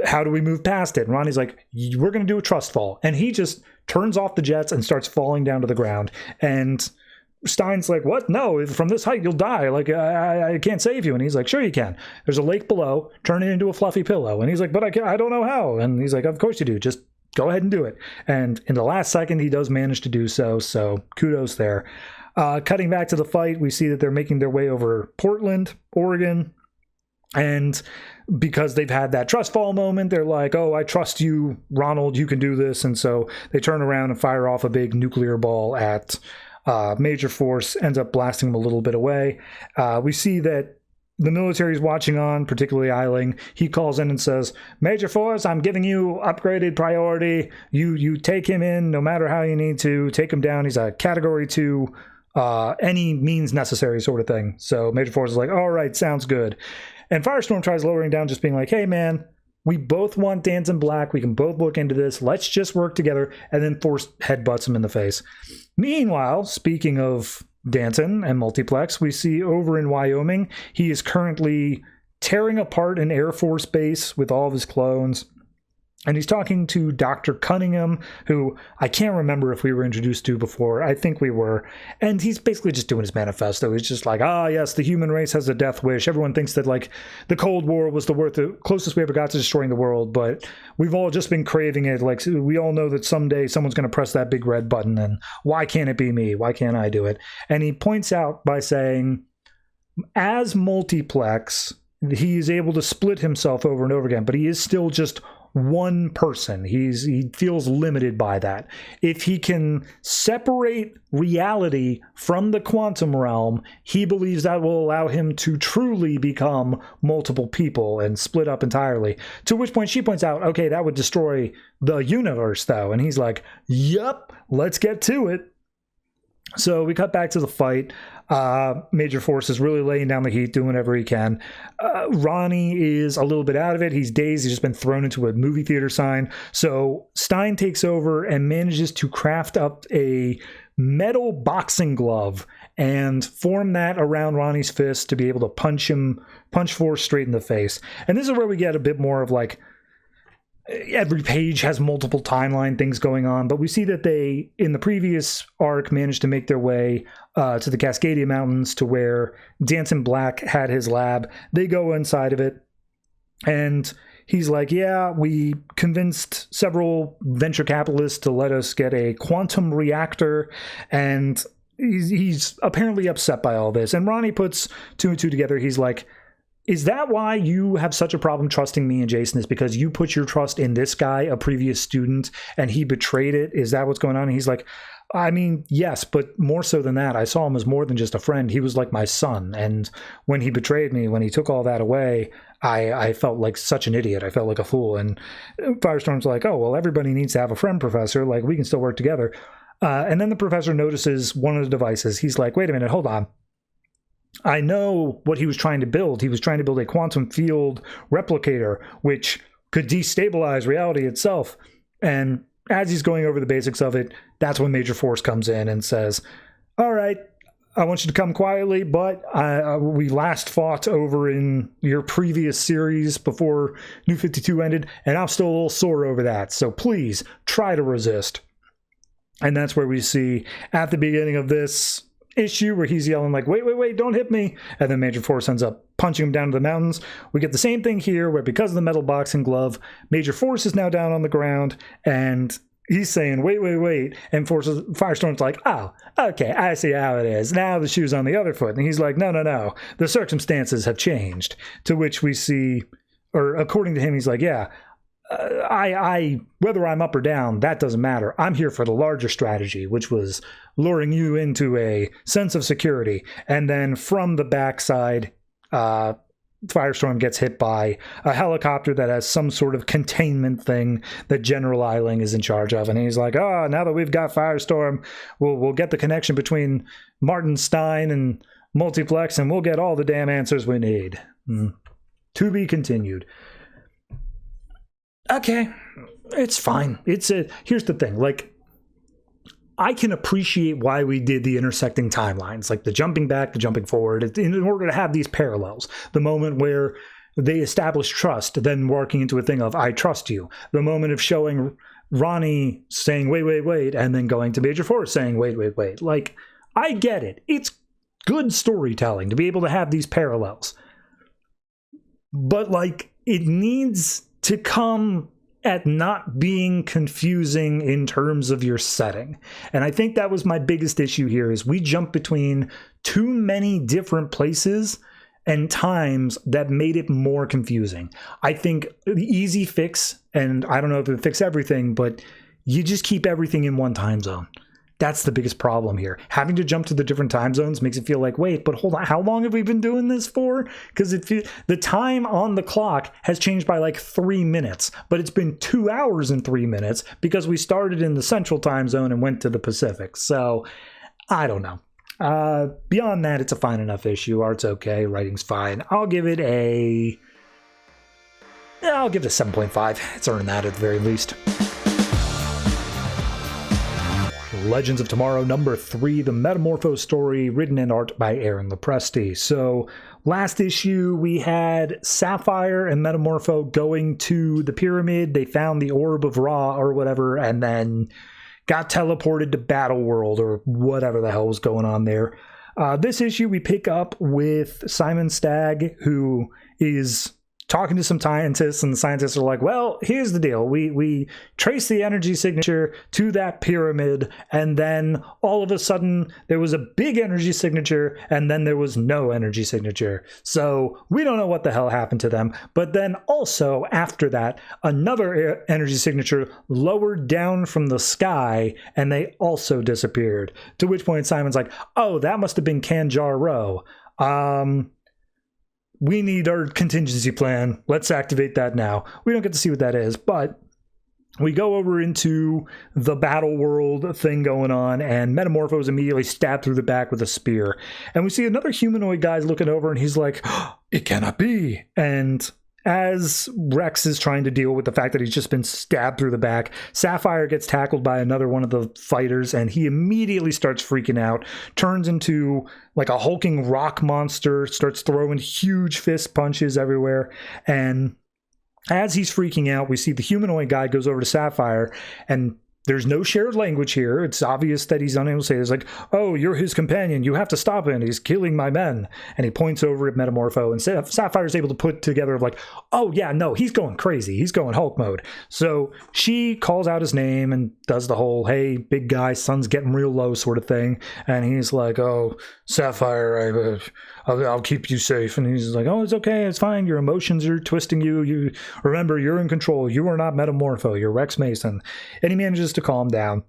How do we move past it? And Ronnie's like, we're going to do a trust fall. And he just turns off the jets and starts falling down to the ground. And Stein's like, what? No, from this height, you'll die. Like, I can't save you. And he's like, sure you can. There's a lake below. Turn it into a fluffy pillow. And he's like, but I don't know how. And he's like, of course you do. Just go ahead and do it. And in the last second, he does manage to do so. So kudos there. Cutting back to the fight, we see that they're making their way over Portland, Oregon. And because they've had that trust fall moment, they're like, oh, I trust you, Ronald, you can do this. And so they turn around and fire off a big nuclear ball at Major Force, ends up blasting him a little bit away. We see that the military is watching on, particularly Eiling. He calls in and says, Major Force, I'm giving you upgraded priority. You take him in no matter how you need to. Take him down. He's a Category 2, any means necessary sort of thing. So Major Force is like, all right, sounds good. And Firestorm tries lowering down, just being like, hey, man, we both want Danton Black. We can both look into this. Let's just work together. And then Force headbutts him in the face. Meanwhile, speaking of Danton and Multiplex, we see over in Wyoming, he is currently tearing apart an Air Force base with all of his clones. And he's talking to Dr. Cunningham, who I can't remember if we were introduced to before. I think we were. And he's basically just doing his manifesto. He's just like, yes, the human race has a death wish. Everyone thinks that, like, the Cold War was the closest we ever got to destroying the world, but we've all just been craving it. Like, we all know that someday someone's going to press that big red button, and why can't it be me? Why can't I do it? And he points out by saying, as Multiplex, he is able to split himself over and over again, but he is still just one person. He feels limited by that. If he can separate reality from the quantum realm, he believes that will allow him to truly become multiple people and split up entirely. To which point she points out, okay, that would destroy the universe though. And he's like, yup, let's get to it. So we cut back to the fight. Major Force is really laying down the heat, doing whatever he can. Ronnie is a little bit out of it. He's dazed. He's just been thrown into a movie theater sign. So Stein takes over and manages to craft up a metal boxing glove and form that around Ronnie's fist to be able to punch Force straight in the face. And this is where we get a bit more of like, every page has multiple timeline things going on, but we see that they, in the previous arc, managed to make their way to the Cascadia Mountains to where Danton Black had his lab. They go inside of it, and he's like, yeah, we convinced several venture capitalists to let us get a quantum reactor, and he's apparently upset by all this. And Ronnie puts two and two together. He's like, is that why you have such a problem trusting me and Jason? Is because you put your trust in this guy, a previous student, and he betrayed it? Is that what's going on? And he's like, I mean, yes, but more so than that. I saw him as more than just a friend. He was like my son. And when he betrayed me, when he took all that away, I felt like such an idiot. I felt like a fool. And Firestorm's like, oh, well, everybody needs to have a friend, Professor. Like, we can still work together. And then the professor notices one of the devices. He's like, wait a minute, hold on. I know what he was trying to build. He was trying to build a quantum field replicator, which could destabilize reality itself. And as he's going over the basics of it, that's when Major Force comes in and says, all right, I want you to come quietly, but we last fought over in your previous series before New 52 ended, and I'm still a little sore over that. So please try to resist. And that's where we see at the beginning of this issue where he's yelling like, wait, don't hit me. And then Major Force ends up punching him down to the mountains. We get the same thing here where because of the metal boxing glove, Major Force is now down on the ground and he's saying, wait. And Firestorm's like, oh, okay, I see how it is. Now the shoe's on the other foot. And he's like, no. The circumstances have changed. To which we see, or according to him, he's like, yeah, I whether I'm up or down, that doesn't matter. I'm here for the larger strategy, which was luring you into a sense of security. And then from the backside, Firestorm gets hit by a helicopter that has some sort of containment thing that General Eiling is in charge of. And he's like, now that we've got Firestorm, we'll get the connection between Martin Stein and Multiplex, and we'll get all the damn answers we need. To be continued. Okay, it's fine. Here's the thing, like, I can appreciate why we did the intersecting timelines, like the jumping back, the jumping forward, in order to have these parallels. The moment where they establish trust, then working into a thing of, I trust you. The moment of showing Ronnie saying, wait, and then going to Major Force saying, wait. Like, I get it. It's good storytelling to be able to have these parallels. But, like, it needs to come at not being confusing in terms of your setting. And I think that was my biggest issue here, is we jump between too many different places and times that made it more confusing. I think the easy fix, and I don't know if it fixed everything, but you just keep everything in one time zone. That's the biggest problem here. Having to jump to the different time zones makes it feel like, wait, but hold on, how long have we been doing this for? Because the time on the clock has changed by like 3 minutes, but it's been 2 hours and 3 minutes because we started in the central time zone and went to the Pacific. So I don't know. Beyond that, it's a fine enough issue. Art's okay, writing's fine. I'll give it a 7.5. It's earned that at the very least. Legends of Tomorrow number 3, the Metamorpho story, written and art by Aaron Lopresti. So last issue we had Sapphire and Metamorpho going to the pyramid. They found the Orb of Ra or whatever, and then got teleported to Battle World or whatever the hell was going on there. This issue we pick up with Simon Stagg, who is talking to some scientists, and the scientists are like, well, here's the deal. We trace the energy signature to that pyramid, and then all of a sudden there was a big energy signature, and then there was no energy signature. So we don't know what the hell happened to them. But then also after that, another energy signature lowered down from the sky, and they also disappeared. To which point Simon's like, oh, that must have been Kanjar Row. We need our contingency plan. Let's activate that now. We don't get to see what that is, but we go over into the Battle World thing going on, and Metamorpho is immediately stabbed through the back with a spear. And we see another humanoid guy looking over, and he's like, oh, it cannot be. And as Rex is trying to deal with the fact that he's just been stabbed through the back, Sapphire gets tackled by another one of the fighters, and he immediately starts freaking out, turns into like a hulking rock monster, starts throwing huge fist punches everywhere. And as he's freaking out, we see the humanoid guy goes over to Sapphire, and there's no shared language here. It's obvious that he's unable to say, it's like, oh, you're his companion. You have to stop him. He's killing my men. And he points over at Metamorpho, and Sapphire's able to put together like, oh, yeah, no, he's going crazy. He's going Hulk mode. So she calls out his name and does the whole, hey, big guy, sun's getting real low sort of thing. And he's like, oh, Sapphire, I'll keep you safe. And he's like, oh, it's okay. It's fine. Your emotions are twisting you. You remember, you're in control. You are not Metamorpho. You're Rex Mason. And he manages to calm down.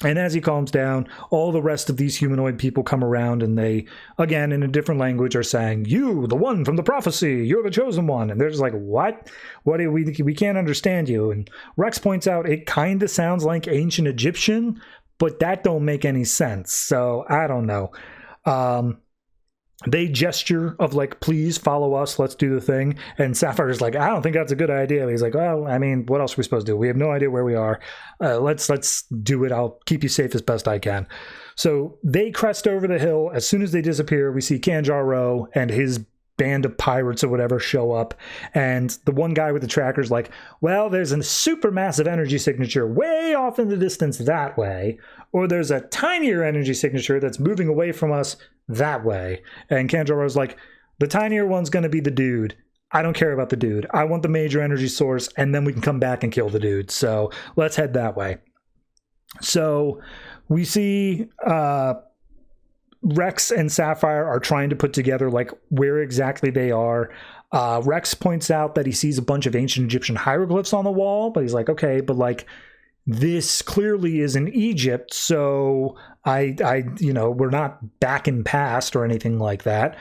And as he calms down, all the rest of these humanoid people come around, and they, again, in a different language, are saying, you, the one from the prophecy, you're the chosen one. And they're just like, what? We can't understand you. And Rex points out it kind of sounds like ancient Egyptian, but that don't make any sense. So I don't know. They gesture of like, please follow us, let's do the thing. And Sapphire's like, I don't think that's a good idea. He's like, well, I mean, what else are we supposed to do? We have no idea where we are. Let's do it. I'll keep you safe as best I can. So they crest over the hill. As soon as they disappear, we see Kanjar Row and his band of pirates or whatever show up, and the one guy with the tracker's like, well, there's a supermassive energy signature way off in the distance that way, or there's a tinier energy signature that's moving away from us that way. And Kanjaro's like, the tinier one's going to be the dude. I don't care about the dude. I want the major energy source, and then we can come back and kill the dude. So let's head that way. So we see Rex and Sapphire are trying to put together like where exactly they are. Rex points out that he sees a bunch of ancient Egyptian hieroglyphs on the wall, but he's like, okay, but like this clearly is in Egypt, so I we're not back in past or anything like that.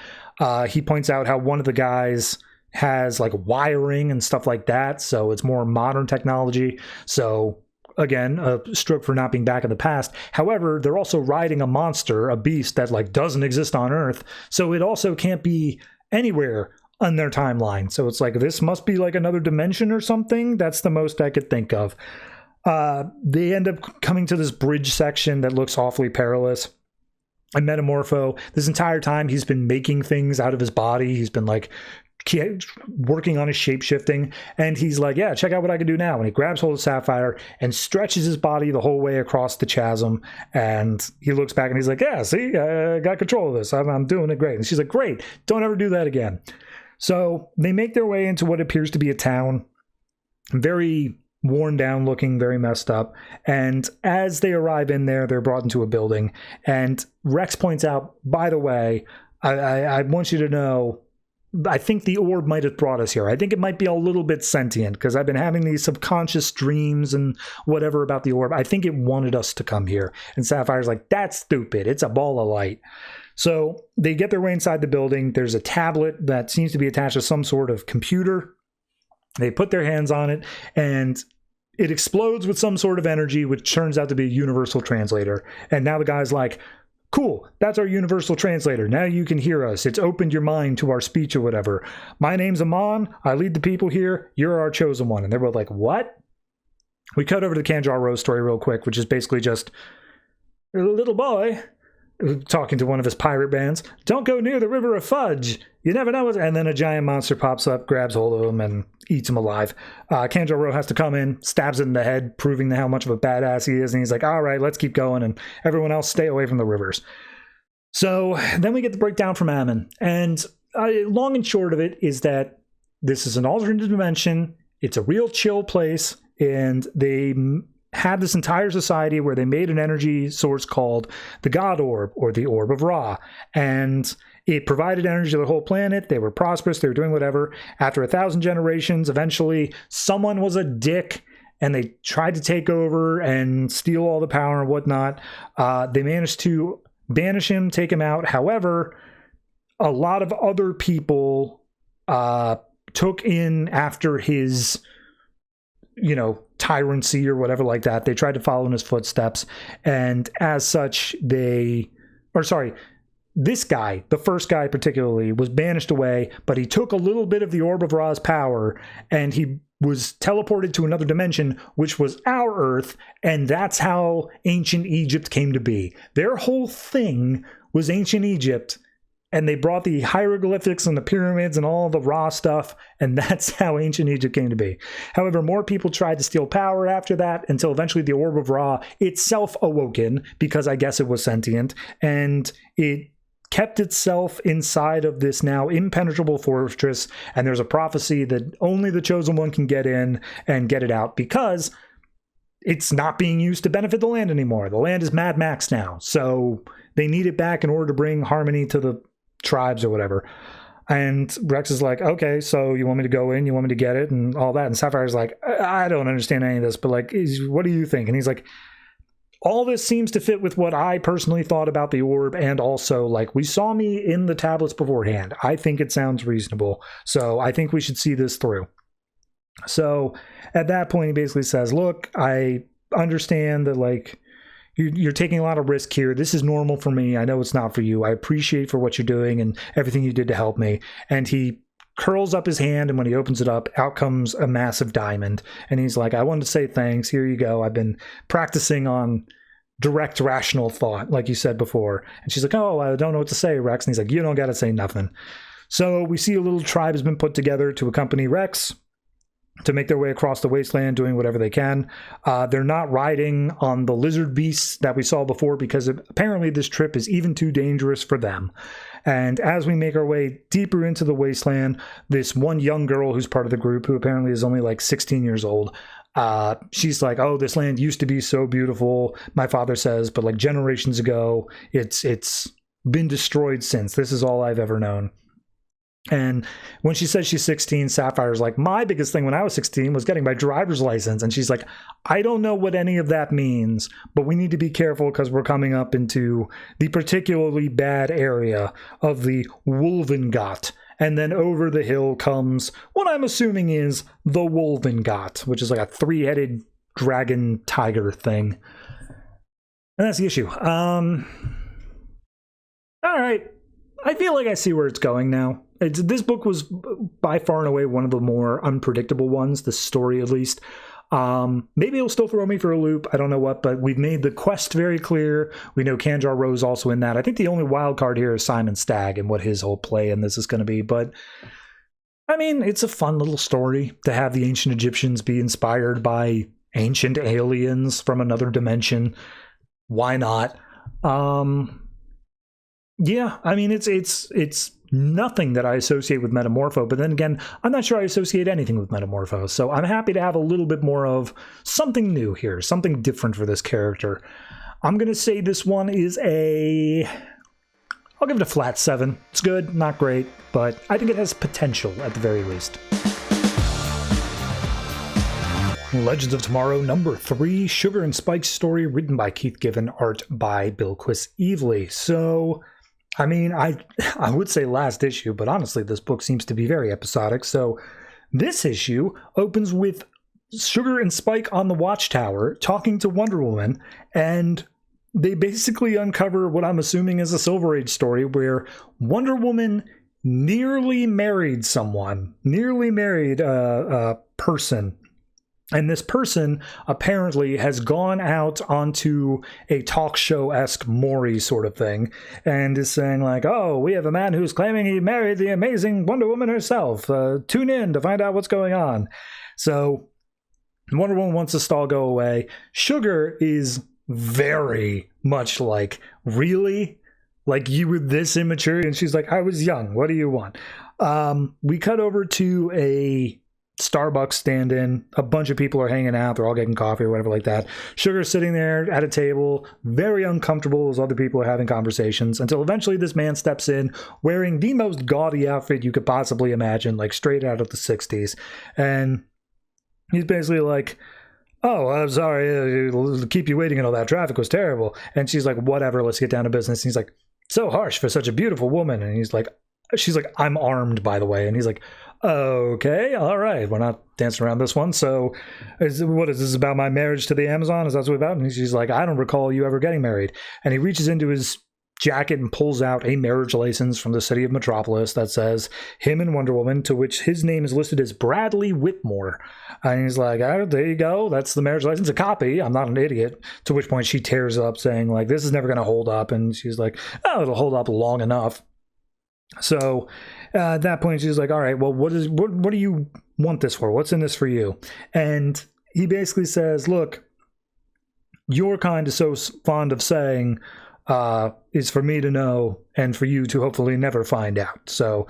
He points out how one of the guys has like wiring and stuff like that, so it's more modern technology. So again, a stroke for not being back in the past. However, they're also riding a monster, a beast that like doesn't exist on Earth, so it also can't be anywhere on their timeline. So it's like, this must be like another dimension or something. That's the most I could think of. They end up coming to this bridge section that looks awfully perilous. And Metamorpho, this entire time, he's been making things out of his body. He's been like working on his shape-shifting, and he's like, yeah, check out what I can do now. And he grabs hold of Sapphire and stretches his body the whole way across the chasm, and he looks back and he's like, yeah, see, I got control of this. I'm doing it great. And she's like, great, don't ever do that again. So they make their way into what appears to be a town, very worn down looking, very messed up. And as they arrive in there, they're brought into a building, and Rex points out, by the way, I want you to know, I think the orb might have brought us here. I think it might be a little bit sentient because I've been having these subconscious dreams and whatever about the orb. I think it wanted us to come here. And Sapphire's like, that's stupid. It's a ball of light. So they get their way inside the building. There's a tablet that seems to be attached to some sort of computer. They put their hands on it and it explodes with some sort of energy, which turns out to be a universal translator. And now the guy's like, cool, that's our universal translator. Now you can hear us. It's opened your mind to our speech or whatever. My name's Mhan. I lead the people here. You're our chosen one. And they're both like, what? We cut over to the Kanjar Rose story real quick, which is basically just a little boy talking to one of his pirate bands. Don't go near the river of fudge. You never know. And then a giant monster pops up, grabs hold of him, and eats him alive. Kanjar Rose has to come in, stabs it in the head, proving how much of a badass he is. And he's like, all right, let's keep going. And everyone else stay away from the rivers. So then we get the breakdown from Ammon. And long and short of it is that this is an alternate dimension. It's a real chill place. And they had this entire society where they made an energy source called the God Orb, or the Orb of Ra. And it provided energy to the whole planet. They were prosperous. They were doing whatever. After 1,000 generations, eventually someone was a dick and they tried to take over and steal all the power and whatnot. They managed to banish him, take him out. However, a lot of other people took in after his, tyrancy or whatever like that. They tried to follow in his footsteps. And as such, this guy, the first guy particularly, was banished away, but he took a little bit of the Orb of Ra's power and he was teleported to another dimension, which was our Earth. And that's how ancient Egypt came to be. Their whole thing was ancient Egypt. And they brought the hieroglyphics and the pyramids and all the Ra stuff, and that's how ancient Egypt came to be. However, more people tried to steal power after that until eventually the Orb of Ra itself awoken, because I guess it was sentient, and it kept itself inside of this now impenetrable fortress, and there's a prophecy that only the Chosen One can get in and get it out, because it's not being used to benefit the land anymore. The land is Mad Max now, so they need it back in order to bring harmony to the tribes or whatever. And Rex is like, okay, so you want me to go in, you want me to get it and all that. And Sapphire's like, I don't understand any of this, but like, what do you think? And he's like, all this seems to fit with what I personally thought about the orb, and also like, we saw me in the tablets beforehand. I think it sounds reasonable, so I think we should see this through. So at that point he basically says, look, I understand that like you're taking a lot of risk here. This is normal for me. I know it's not for you. I appreciate for what you're doing and everything you did to help me. And he curls up his hand, and when he opens it up, out comes a massive diamond. And he's like, I wanted to say thanks. Here you go. I've been practicing on direct rational thought, like you said before. And she's like, oh, I don't know what to say, Rex. And he's like, you don't got to say nothing. So we see a little tribe has been put together to accompany Rex to make their way across the wasteland, doing whatever they can. They're not riding on the lizard beasts that we saw before, because apparently this trip is even too dangerous for them. And as we make our way deeper into the wasteland, this one young girl who's part of the group, who apparently is only like 16 years old, she's like, oh, this land used to be so beautiful, my father says, but like generations ago, it's been destroyed since. This is all I've ever known. And when she says she's 16, Sapphire's like, my biggest thing when I was 16 was getting my driver's license. And she's like, I don't know what any of that means, but we need to be careful because we're coming up into the particularly bad area of the Wolvengot. And then over the hill comes what I'm assuming is the Wolvengot, which is like a three-headed dragon tiger thing. And that's the issue. All right. I feel like I see where it's going now. This book was by far and away one of the more unpredictable ones, the story at least. Maybe it'll still throw me for a loop. I don't know what, but we've made the quest very clear. We know Kanjar Rose also in that. I think the only wild card here is Simon Stagg and what his whole play in this is going to be. But, I mean, it's a fun little story to have the ancient Egyptians be inspired by ancient aliens from another dimension. Why not? Yeah, I mean, it's nothing that I associate with Metamorpho, but then again, I'm not sure I associate anything with Metamorpho, so I'm happy to have a little bit more of something new here, something different for this character. I'm going to say this one is a I'll give it a flat 7. It's good, not great, but I think it has potential at the very least. Legends of Tomorrow number 3, Sugar and Spike's story, written by Keith Giffen, art by Bilquis Evely. So, I mean, I would say last issue, but honestly, this book seems to be very episodic. So, this issue opens with Sugar and Spike on the Watchtower talking to Wonder Woman, and they basically uncover what I'm assuming is a Silver Age story where Wonder Woman nearly married someone, nearly married a person. And this person apparently has gone out onto a talk show-esque Maury sort of thing and is saying like, oh, we have a man who's claiming he married the amazing Wonder Woman herself. Tune in to find out what's going on. So Wonder Woman wants the stall go away. Sugar is very much like, really? Like, you were this immature? And she's like, I was young. What do you want? We cut over to a Starbucks stand-in. A bunch of people are hanging out. They're all getting coffee or whatever like that. Sugar's sitting there at a table, very uncomfortable as other people are having conversations, until eventually this man steps in wearing the most gaudy outfit you could possibly imagine, like straight out of the 60s. And he's basically like, oh, I'm sorry to keep you waiting and all that. Traffic was terrible. And she's like, whatever, let's get down to business. And he's like, so harsh for such a beautiful woman. And she's like, I'm armed, by the way. And he's like, okay, all right, we're not dancing around this one. So what is this about, my marriage to the Amazon? Is that what it's about? And she's like, I don't recall you ever getting married. And he reaches into his jacket and pulls out a marriage license from the city of Metropolis that says him and Wonder Woman, to which his name is listed as Bradley Whitmore. And he's like, oh, there you go, that's the marriage license, a copy, I'm not an idiot. To which point she tears up saying like, this is never going to hold up. And she's like, oh, it'll hold up long enough. So at that point, she's like, all right, well, what do you want this for? What's in this for you? And he basically says, look, your kind is so fond of saying is for me to know and for you to hopefully never find out. So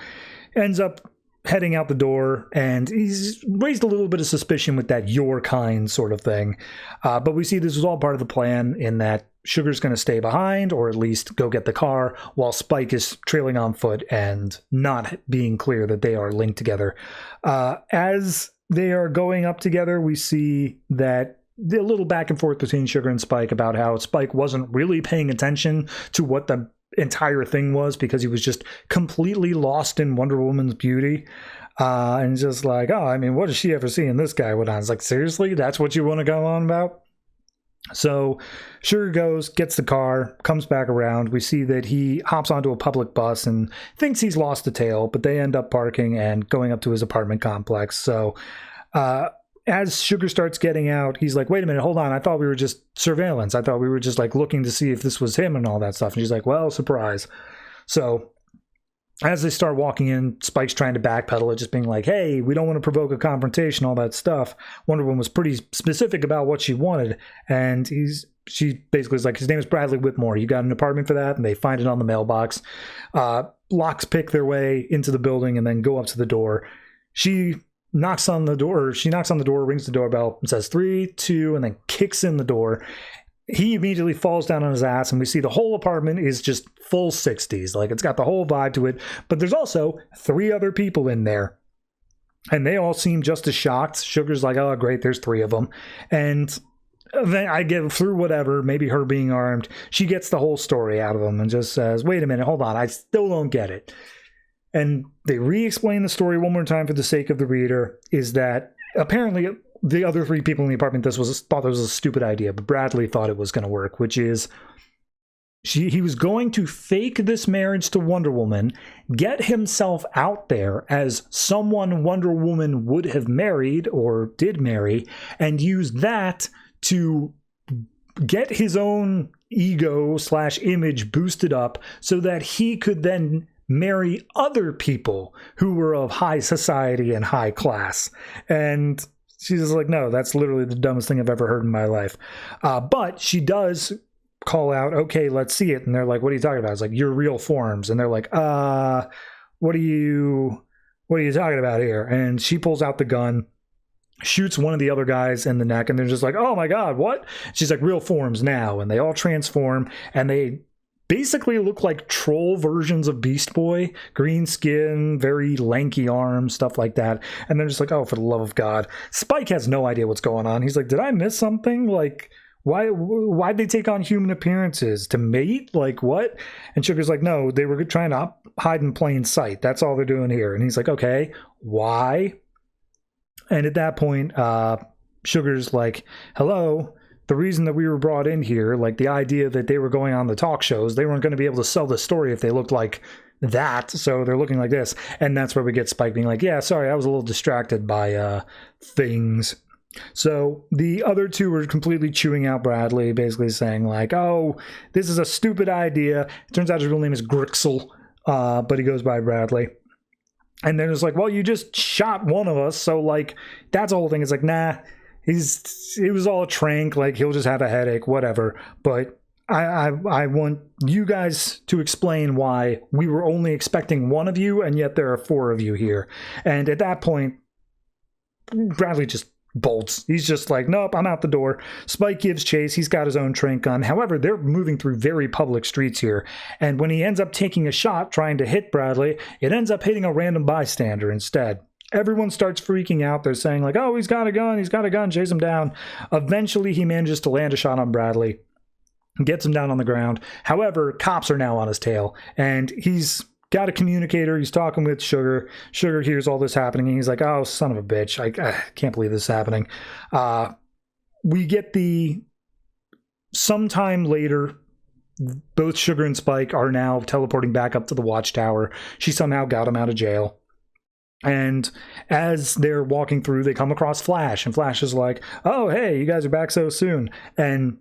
ends up heading out the door, and he's raised a little bit of suspicion with that your kind sort of thing. But we see this was all part of the plan, in that Sugar's going to stay behind, or at least go get the car, while Spike is trailing on foot and not being clear that they are linked together. As they are going up together, we see that a little back and forth between Sugar and Spike about how Spike wasn't really paying attention to what the entire thing was, because he was just completely lost in Wonder Woman's beauty. And just like, oh, I mean, what does she ever see in this guy? What on? It's like, seriously? That's what you want to go on about? So Sugar goes, gets the car, comes back around. We see that he hops onto a public bus and thinks he's lost the tail, but they end up parking and going up to his apartment complex. So as Sugar starts getting out, he's like, wait a minute, hold on. I thought we were just surveillance. I thought we were just like looking to see if this was him and all that stuff. And she's like, well, surprise. So as they start walking in, Spike's trying to backpedal it, just being like, hey, we don't want to provoke a confrontation, all that stuff. Wonder Woman was pretty specific about what she wanted. And she basically is like, his name is Bradley Whitmore. You got an apartment for that? And they find it on the mailbox. Locks pick their way into the building and then go up to the door. She knocks on the door, rings the doorbell, and says 3, 2, and then kicks in the door. He immediately falls down on his ass, and we see the whole apartment is just full 60s. Like, it's got the whole vibe to it. But there's also 3 other people in there, and they all seem just as shocked. Sugar's like, oh, great, there's 3 of them. And then I get through whatever, maybe her being armed. She gets the whole story out of them and just says, wait a minute, hold on, I still don't get it. And they re-explain the story one more time for the sake of the reader, is that apparently the other 3 people in the apartment thought this was a stupid idea, but Bradley thought it was going to work, which is he was going to fake this marriage to Wonder Woman, get himself out there as someone Wonder Woman would have married or did marry, and use that to get his own ego/image boosted up so that he could then marry other people who were of high society and high class. And she's just like, no, that's literally the dumbest thing I've ever heard in my life. But she does call out, okay, let's see it. And they're like, what are you talking about? It's like, your real forms. And they're like, what are you talking about here? And she pulls out the gun, shoots one of the other guys in the neck, and they're just like, oh my God, what? She's like, real forms now. And they all transform, and they basically look like troll versions of Beast Boy. Green skin, very lanky arms, stuff like that. And they're just like, oh, for the love of God. Spike has no idea what's going on. He's like, did I miss something? Like, why'd they take on human appearances? To mate? Like, what? And Sugar's like, no, they were trying to hide in plain sight. That's all they're doing here. And he's like, okay, why? And at that point, Sugar's like, hello, the reason that we were brought in here, like the idea that they were going on the talk shows, they weren't going to be able to sell the story if they looked like that, so they're looking like this. And that's where we get Spike being like, yeah, sorry, I was a little distracted by things. So the other two were completely chewing out Bradley, basically saying like, oh, this is a stupid idea. It turns out his real name is Grixel, but he goes by Bradley. And then it's like, well, you just shot one of us, so like that's the whole thing. It's like, nah, it was all a trank, like he'll just have a headache, whatever. But I want you guys to explain why we were only expecting one of you, and yet there are four of you here. And at that point, Bradley just bolts. He's just like, nope, I'm out the door. Spike gives chase. He's got his own trank gun. However, they're moving through very public streets here. And when he ends up taking a shot trying to hit Bradley, it ends up hitting a random bystander instead. Everyone starts freaking out. They're saying like, oh, he's got a gun, chase him down. Eventually, he manages to land a shot on Bradley, gets him down on the ground. However, cops are now on his tail, and he's got a communicator. He's talking with Sugar. Sugar hears all this happening, and he's like, oh, son of a bitch. I can't believe this is happening. We get sometime later, both Sugar and Spike are now teleporting back up to the watchtower. She somehow got him out of jail. And as they're walking through, they come across Flash, and Flash is like, oh, hey, you guys are back so soon. And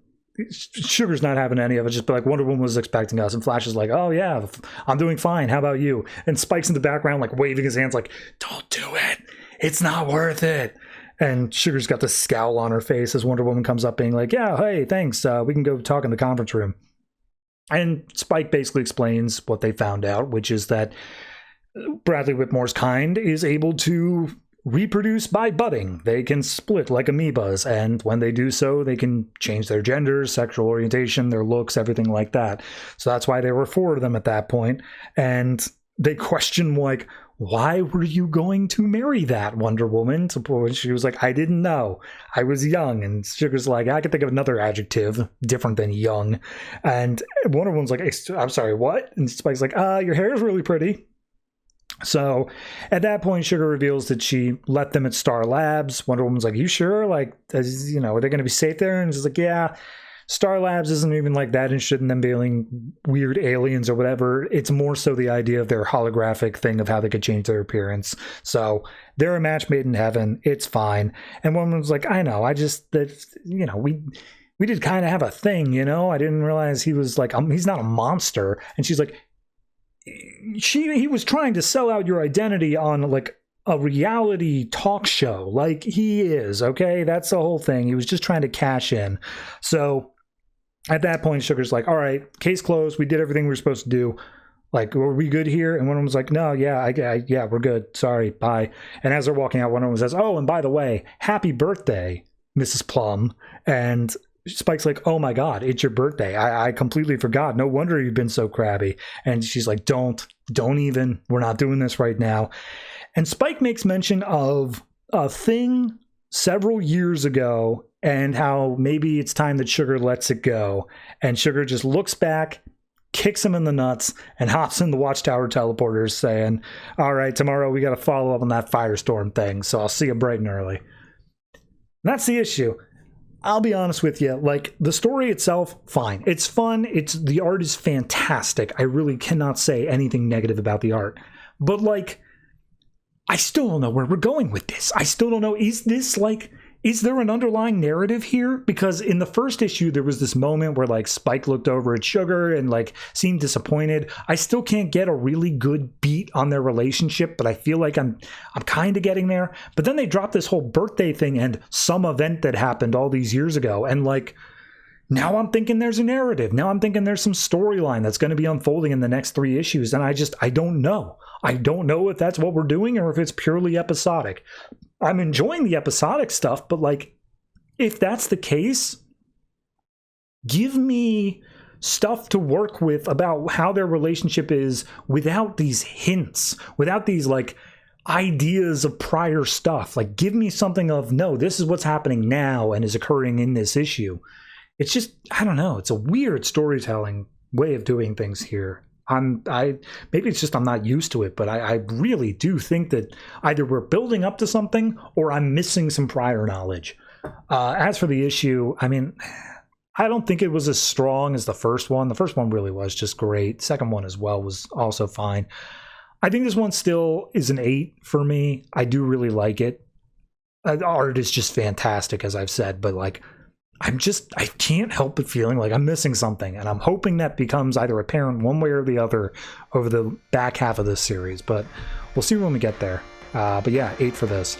Sugar's not having any of it, just like Wonder Woman was expecting us. And Flash is like, oh, yeah, I'm doing fine. How about you? And Spike's in the background, like waving his hands like, don't do it. It's not worth it. And Sugar's got this scowl on her face as Wonder Woman comes up being like, yeah, hey, thanks. We can go talk in the conference room. And Spike basically explains what they found out, which is that Bradley Whitmore's kind is able to reproduce by budding. They can split like amoebas, and when they do so, they can change their gender, sexual orientation, their looks, everything like that. So that's why there were four of them at that point. And they question, like, why were you going to marry that, Wonder Woman? So she was like, I didn't know. I was young. And Sugar's like, I can think of another adjective different than young. And Wonder Woman's like, I'm sorry, what? And Spike's like, your hair is really pretty. So at that point, Sugar reveals that she left them at Star Labs. Wonder Woman's like, you sure? Like, are they going to be safe there? And she's like, yeah, Star Labs isn't even like that interested in them being weird aliens or whatever. It's more so the idea of their holographic thing of how they could change their appearance. So they're a match made in heaven. It's fine. And Wonder Woman's like, I know. We did kind of have a thing, I didn't realize he was like, he's not a monster. And she's like, he was trying to sell out your identity on like a reality talk show, like he is, okay? That's the whole thing. He was just trying to cash in. So at that point, Sugar's like, all right, case closed. We did everything we were supposed to do. Like, were we good here? And one of them was like, no, yeah, yeah, we're good. Sorry, bye. And as they're walking out, one of them says, oh, and by the way, happy birthday, Mrs. Plum. And Spike's like, oh my God, it's your birthday. I completely forgot. No wonder you've been so crabby. And she's like, don't even. We're not doing this right now. And Spike makes mention of a thing several years ago and how maybe it's time that Sugar lets it go. And Sugar just looks back, kicks him in the nuts, and hops in the Watchtower teleporters saying, all right, tomorrow we got to follow up on that firestorm thing. So I'll see you bright and early. And that's the issue. I'll be honest with you, like, the story itself, fine. It's fun. The art is fantastic. I really cannot say anything negative about the art. But, like, I still don't know where we're going with this. I still don't know, is there an underlying narrative here? Because in the first issue, there was this moment where, like, Spike looked over at Sugar and, like, seemed disappointed. I still can't get a really good beat on their relationship, but I feel like I'm kind of getting there. But then they dropped this whole birthday thing and some event that happened all these years ago. And, like, now I'm thinking there's a narrative. Now I'm thinking there's some storyline that's going to be unfolding in the next 3 issues. And I don't know. I don't know if that's what we're doing or if it's purely episodic. I'm enjoying the episodic stuff, but like, if that's the case, give me stuff to work with about how their relationship is without these hints, without these like ideas of prior stuff. Like, give me something of, no, this is what's happening now and is occurring in this issue. It's just, I don't know, it's a weird storytelling way of doing things here. Maybe it's just I'm not used to it, but I really do think that either we're building up to something or I'm missing some prior knowledge. As for the issue, I mean, I don't think it was as strong as the first one. The first one really was just great. The second one as well was also fine. I think this one still is an 8 for me. I do really like it. The art is just fantastic, as I've said, but like, I can't help but feeling like I'm missing something, and I'm hoping that becomes either apparent one way or the other over the back half of this series, but we'll see when we get there. But yeah, 8 for this.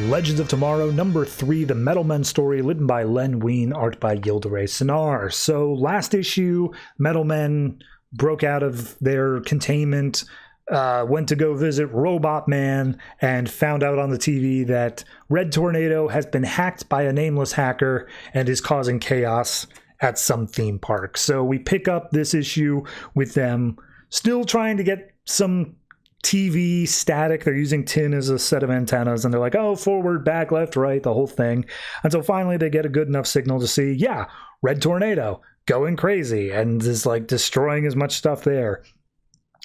Legends of Tomorrow, number 3, the Metal Men story, written by Len Wein, art by Gilderay Sinar. So last issue, Metal Men broke out of their containment, went to go visit Robot Man, and found out on the TV that Red Tornado has been hacked by a nameless hacker and is causing chaos at some theme park. So we pick up this issue with them still trying to get some TV static. They're using tin as a set of antennas, and they're like, oh, forward, back, left, right, the whole thing. Until finally they get a good enough signal to see, yeah, Red Tornado going crazy and is like destroying as much stuff there.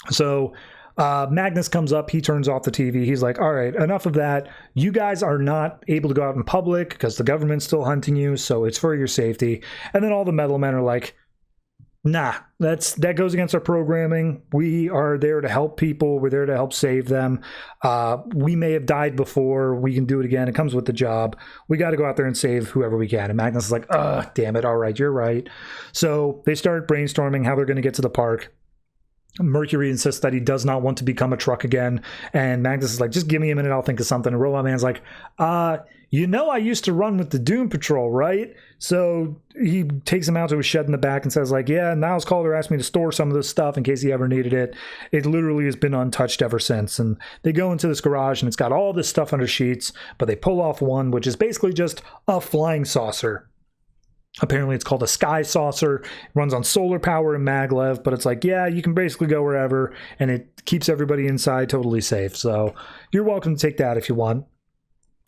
So Magnus comes up, he turns off the TV. He's like, all right, enough of that. You guys are not able to go out in public because the government's still hunting you, so it's for your safety. And then all the Metal Men are like, nah, that goes against our programming. We are there to help people. We're there to help save them. We may have died before. We can do it again. It comes with the job. We got to go out there and save whoever we can. And Magnus is like, damn it. All right, you're right. So they start brainstorming how they're going to get to the park. Mercury insists that he does not want to become a truck again. And Magnus is like, just give me a minute, I'll think of something. And Robot Man's like, you know I used to run with the Doom Patrol, right? So he takes him out to a shed in the back and says like, yeah, Niles Calder asked me to store some of this stuff in case he ever needed it. It literally has been untouched ever since. And they go into this garage and it's got all this stuff under sheets, but they pull off one, which is basically just a flying saucer. Apparently it's called a sky saucer. It runs on solar power and maglev, but it's like, yeah, you can basically go wherever, and it keeps everybody inside totally safe. So you're welcome to take that if you want.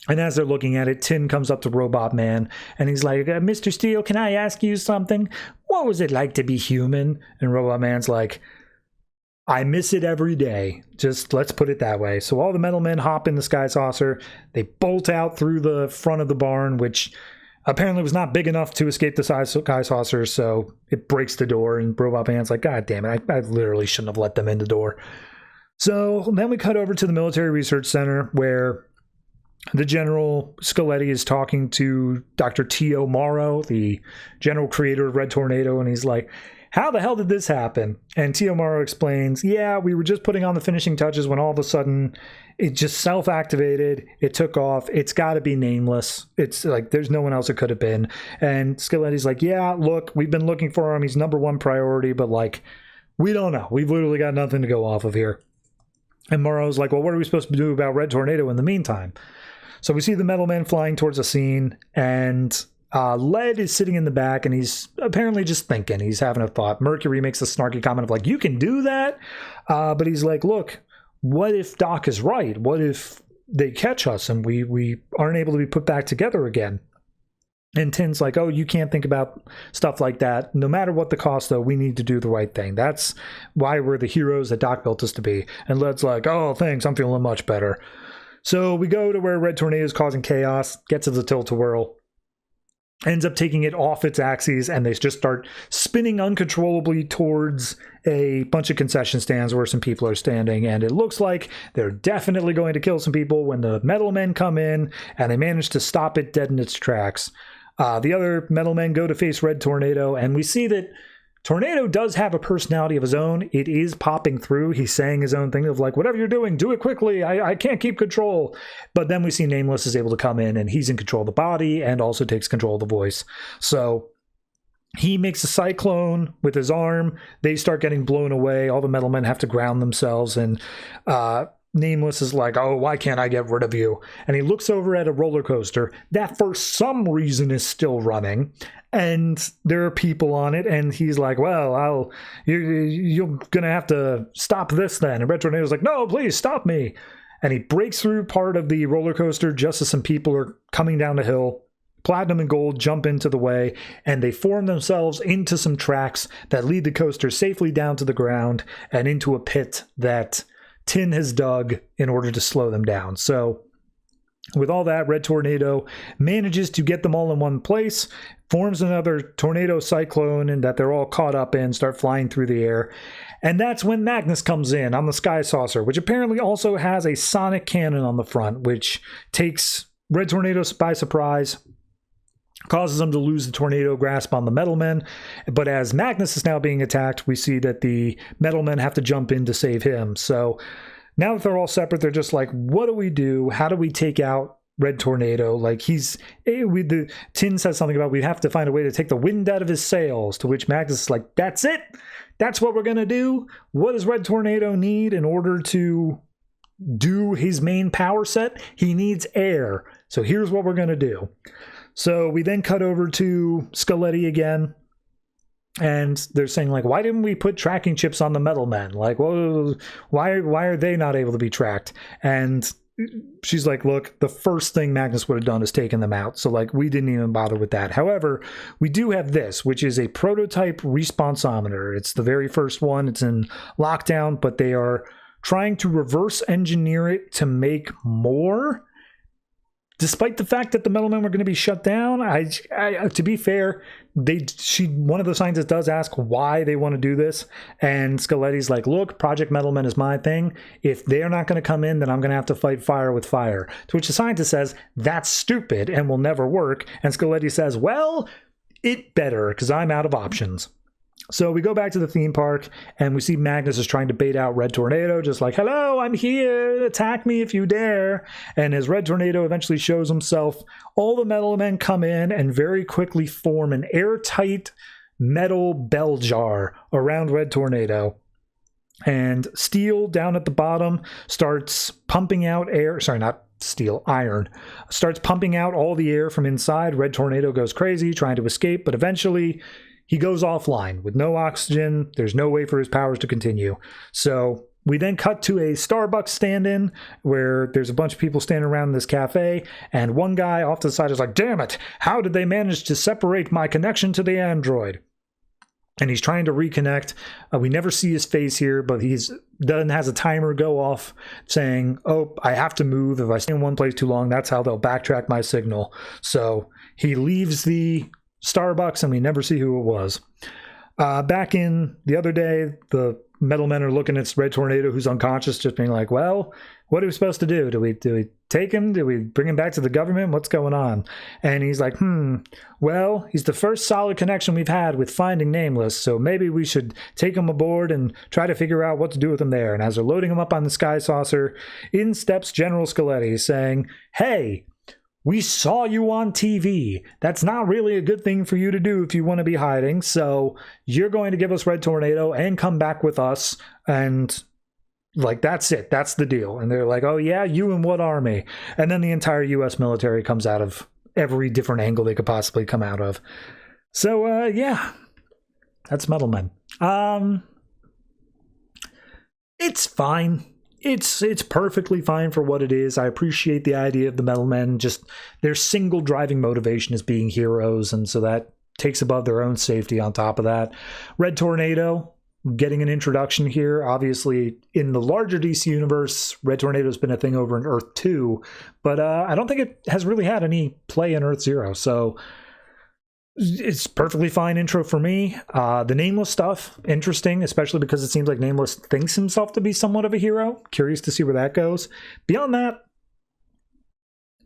And as they're looking at it, Tin comes up to Robot Man, and he's like, Mr. Steele, can I ask you something? What was it like to be human? And Robot Man's like, I miss it every day. Just let's put it that way. So all the Metal Men hop in the sky saucer. They bolt out through the front of the barn, which apparently was not big enough to escape the sky saucer, so it breaks the door, and Robot Man's like, God damn it, I literally shouldn't have let them in the door. So then we cut over to the Military Research Center, where the General Scaletti is talking to Dr. T.O. Morrow, the general creator of Red Tornado, and he's like, how the hell did this happen? And T.O. Morrow explains, yeah, we were just putting on the finishing touches when all of a sudden it just self-activated. It took off. It's got to be nameless. It's like there's no one else it could have been. And Scaletti's like, yeah, look, we've been looking for him. He's number one priority, but like, we don't know. We've literally got nothing to go off of here. And Morrow's like, well, what are we supposed to do about Red Tornado in the meantime? So we see the Metal Men flying towards a scene, and Led is sitting in the back, and he's apparently just thinking. He's having a thought. Mercury makes a snarky comment of like, you can do that? But he's like, look, what if Doc is right? What if they catch us and we aren't able to be put back together again? And Tin's like, oh, you can't think about stuff like that. No matter what the cost, though, we need to do the right thing. That's why we're the heroes that Doc built us to be. And Led's like, oh, thanks, I'm feeling much better. So we go to where Red Tornado is causing chaos, gets to the tilt-a-whirl, ends up taking it off its axes, and they just start spinning uncontrollably towards a bunch of concession stands where some people are standing, and it looks like they're definitely going to kill some people when the Metal Men come in, and they manage to stop it dead in its tracks. The other Metal Men go to face Red Tornado, and we see that Tornado does have a personality of his own. It is popping through. He's saying his own thing of like, whatever you're doing, do it quickly. I can't keep control. But then we see Nameless is able to come in, and he's in control of the body and also takes control of the voice. So he makes a cyclone with his arm. They start getting blown away. All the Metal Men have to ground themselves, and Nameless is like, oh, why can't I get rid of you? And he looks over at a roller coaster that for some reason is still running, and there are people on it, and he's like, well, you're gonna have to stop this then. And Red Tornado's like, no, please stop me. And he breaks through part of the roller coaster just as some people are coming down the hill. Platinum and Gold jump into the way, and they form themselves into some tracks that lead the coaster safely down to the ground and into a pit that Tin has dug in order to slow them down. So with all that, Red Tornado manages to get them all in one place, forms another tornado cyclone, and that they're all caught up in, start flying through the air. And that's when Magnus comes in on the Sky Saucer, which apparently also has a sonic cannon on the front, which takes Red Tornado by surprise, causes them to lose the tornado grasp on the Metal Men. But as Magnus is now being attacked, we see that the Metal Men have to jump in to save him. So now that they're all separate, they're just like, what do we do? How do we take out Red Tornado? Like, Tin says something about we have to find a way to take the wind out of his sails, to which Magnus is like, that's it? That's what we're going to do? What does Red Tornado need in order to do his main power set? He needs air. So here's what we're going to do. So we then cut over to Scaletti again, and they're saying, like, why didn't we put tracking chips on the Metal Men? Like, well, why are they not able to be tracked? And she's like, look, the first thing Magnus would have done is taken them out. So, like, we didn't even bother with that. However, we do have this, which is a prototype responsometer. It's the very first one. It's in lockdown, but they are trying to reverse engineer it to make more. Despite the fact that the Metal Men were going to be shut down, to be fair, one of the scientists does ask why they want to do this, and Scaletti's like, look, Project Metal Men is my thing. If they're not going to come in, then I'm going to have to fight fire with fire. To which the scientist says, that's stupid and will never work. And Scaletti says, well, it better, because I'm out of options. So we go back to the theme park, and we see Magnus is trying to bait out Red Tornado, just like, hello, I'm here, attack me if you dare. And as Red Tornado eventually shows himself, all the Metal Men come in and very quickly form an airtight metal bell jar around Red Tornado. And Steel, down at the bottom, starts pumping out air, sorry, not Steel, Iron, starts pumping out all the air from inside. Red Tornado goes crazy, trying to escape, but eventually he goes offline with no oxygen. There's no way for his powers to continue. So we then cut to a Starbucks stand-in where there's a bunch of people standing around this cafe, and one guy off to the side is like, damn it, how did they manage to separate my connection to the android? And he's trying to reconnect. We never see his face here, but has a timer go off saying, oh, I have to move. If I stay in one place too long, that's how they'll backtrack my signal. So he leaves the Starbucks, and we never see who it was. Back in the other day, the Metal Men are looking at Red Tornado, who's unconscious, just being like, well, what are we supposed to do? Do we take him? Do we bring him back to the government? What's going on? And he's like, well, he's the first solid connection we've had with finding Nameless, so maybe we should take him aboard and try to figure out what to do with him there. And as they're loading him up on the Sky Saucer, in steps General Scaletti saying, hey, we saw you on TV. That's not really a good thing for you to do if you want to be hiding. So you're going to give us Red Tornado and come back with us. And like, that's it. That's the deal. And they're like, oh yeah, you and what army? And then the entire U.S. military comes out of every different angle they could possibly come out of. So yeah, that's Metal Men. It's fine. It's perfectly fine for what it is. I appreciate the idea of the Metal Men. Just their single driving motivation is being heroes, and so that takes above their own safety on top of that. Red Tornado, getting an introduction here. Obviously, in the larger DC universe, Red Tornado's been a thing over in Earth 2, but I don't think it has really had any play in Earth 0, so it's perfectly fine intro for me. The Nameless stuff, interesting, especially because it seems like Nameless thinks himself to be somewhat of a hero. Curious to see where that goes. Beyond that,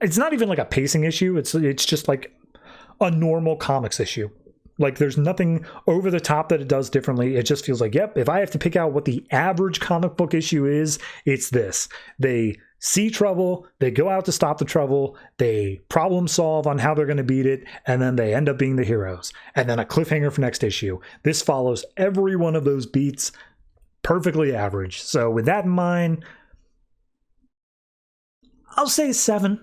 it's not even like a pacing issue. It's just like a normal comics issue. Like, there's nothing over the top that it does differently. It just feels like, yep, if I have to pick out what the average comic book issue is, it's this. They see trouble, they go out to stop the trouble, they problem solve on how they're going to beat it, and then they end up being the heroes. And then a cliffhanger for next issue. This follows every one of those beats, perfectly average. So with that in mind, I'll say 7.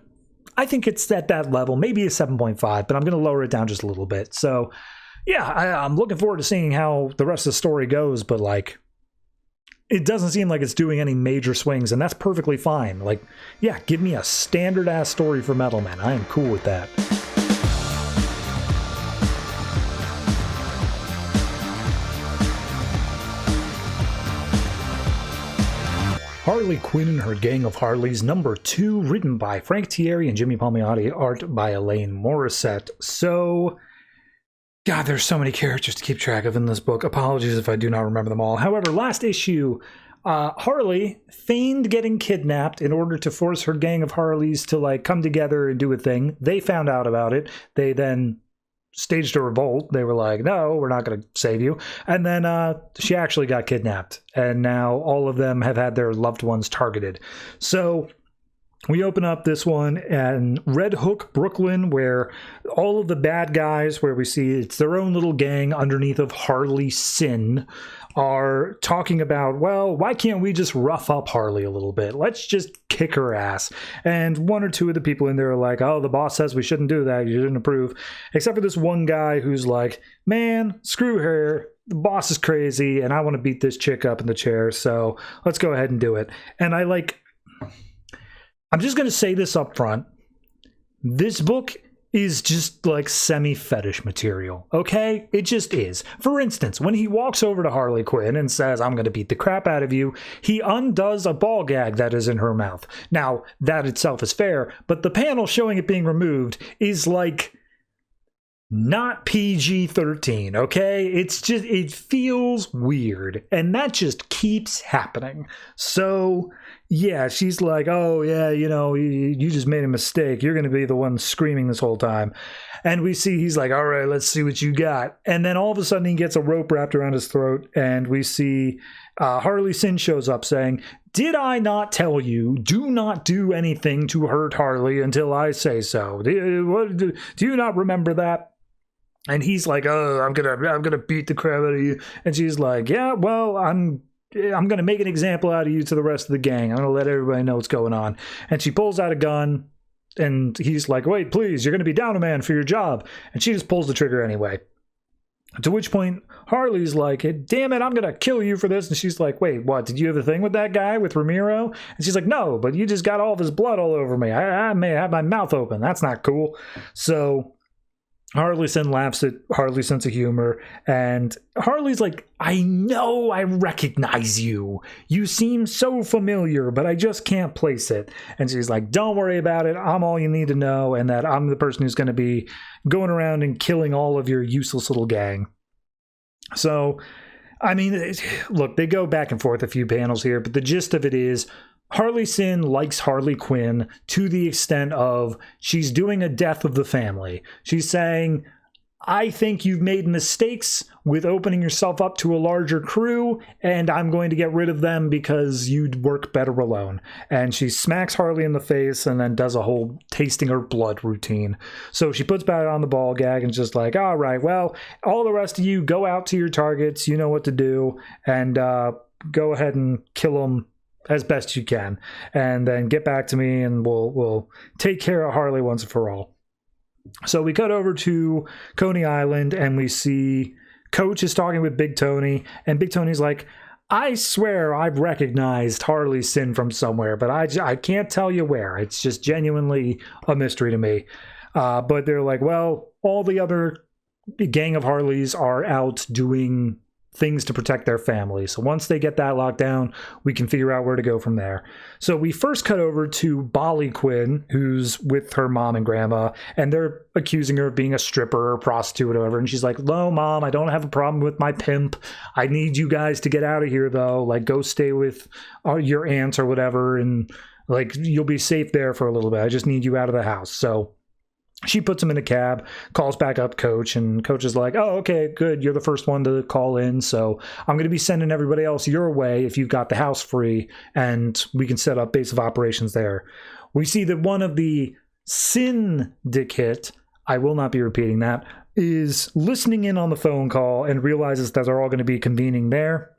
I think it's at that level, maybe a 7.5, but I'm going to lower it down just a little bit. So, yeah, I'm looking forward to seeing how the rest of the story goes, but, like, it doesn't seem like it's doing any major swings, and that's perfectly fine. Like, yeah, give me a standard-ass story for Metal Man. I am cool with that. Harley Quinn and Her Gang of Harleys, number 2, written by Frank Tieri and Jimmy Palmiotti, art by Elaine Morissette. So, God, there's so many characters to keep track of in this book. Apologies if I do not remember them all. However, last issue, Harley feigned getting kidnapped in order to force her gang of Harleys to, like, come together and do a thing. They found out about it. They then staged a revolt. They were like, no, we're not going to save you. And then she actually got kidnapped. And now all of them have had their loved ones targeted. So we open up this one in Red Hook, Brooklyn, where all of the bad guys, where we see it's their own little gang underneath of Harley Sin, are talking about, well, why can't we just rough up Harley a little bit? Let's just kick her ass. And one or two of the people in there are like, oh, the boss says we shouldn't do that. You shouldn't approve. Except for this one guy who's like, man, screw her. The boss is crazy, and I want to beat this chick up in the chair, so let's go ahead and do it. And I'm just going to say this up front. This book is just like semi-fetish material, okay? It just is. For instance, when he walks over to Harley Quinn and says, I'm going to beat the crap out of you, he undoes a ball gag that is in her mouth. Now, that itself is fair, but the panel showing it being removed is like not PG-13, okay? It's just, it feels weird, and that just keeps happening. So, yeah, she's like, oh, yeah, you just made a mistake. You're going to be the one screaming this whole time. And we see he's like, all right, let's see what you got. And then all of a sudden he gets a rope wrapped around his throat, and we see Harley Sin shows up saying, did I not tell you, do not do anything to hurt Harley until I say so? Do you not remember that? And he's like, oh, I'm gonna beat the crap out of you. And she's like, yeah, well, I'm going to make an example out of you to the rest of the gang. I'm going to let everybody know what's going on. And she pulls out a gun, and he's like, wait, please, you're going to be down a man for your job. And she just pulls the trigger anyway. To which point, Harley's like, damn it, I'm going to kill you for this. And she's like, wait, what, did you have a thing with that guy, with Ramiro? And she's like, no, but you just got all of his blood all over me. I may have my mouth open. That's not cool. So Harley Sin laughs at Harley's sense of humor, and Harley's like, I know I recognize you. You seem so familiar, but I just can't place it. And she's like, don't worry about it. I'm all you need to know, and that I'm the person who's going to be going around and killing all of your useless little gang. So, I mean, look, they go back and forth a few panels here, but the gist of it is Harley Sin likes Harley Quinn to the extent of she's doing a death of the family. She's saying, I think you've made mistakes with opening yourself up to a larger crew, and I'm going to get rid of them because you'd work better alone. And she smacks Harley in the face and then does a whole tasting her blood routine. So she puts back on the ball gag and just like, all right, well, all the rest of you go out to your targets. You know what to do, and go ahead and kill them as best you can, and then get back to me, and we'll take care of Harley once and for all. So we cut over to Coney Island, and we see Coach is talking with Big Tony, and Big Tony's like, I swear I've recognized Harley Sin from somewhere, but I can't tell you where. It's just genuinely a mystery to me. But they're like, well, all the other gang of Harleys are out doing things to protect their family. So once they get that locked down, we can figure out where to go from there. So we first cut over to Bolly Quinn, who's with her mom and grandma, and they're accusing her of being a stripper or prostitute or whatever. And she's like, no, Mom, I don't have a problem with my pimp. I need you guys to get out of here, though. Like, go stay with your aunt or whatever, and like, you'll be safe there for a little bit. I just need you out of the house. So she puts him in a cab, calls back up Coach, and Coach is like, oh, okay, good. You're the first one to call in, so I'm going to be sending everybody else your way if you've got the house free, and we can set up base of operations there. We see that one of the syndicate, I will not be repeating that, is listening in on the phone call and realizes that they're all going to be convening there.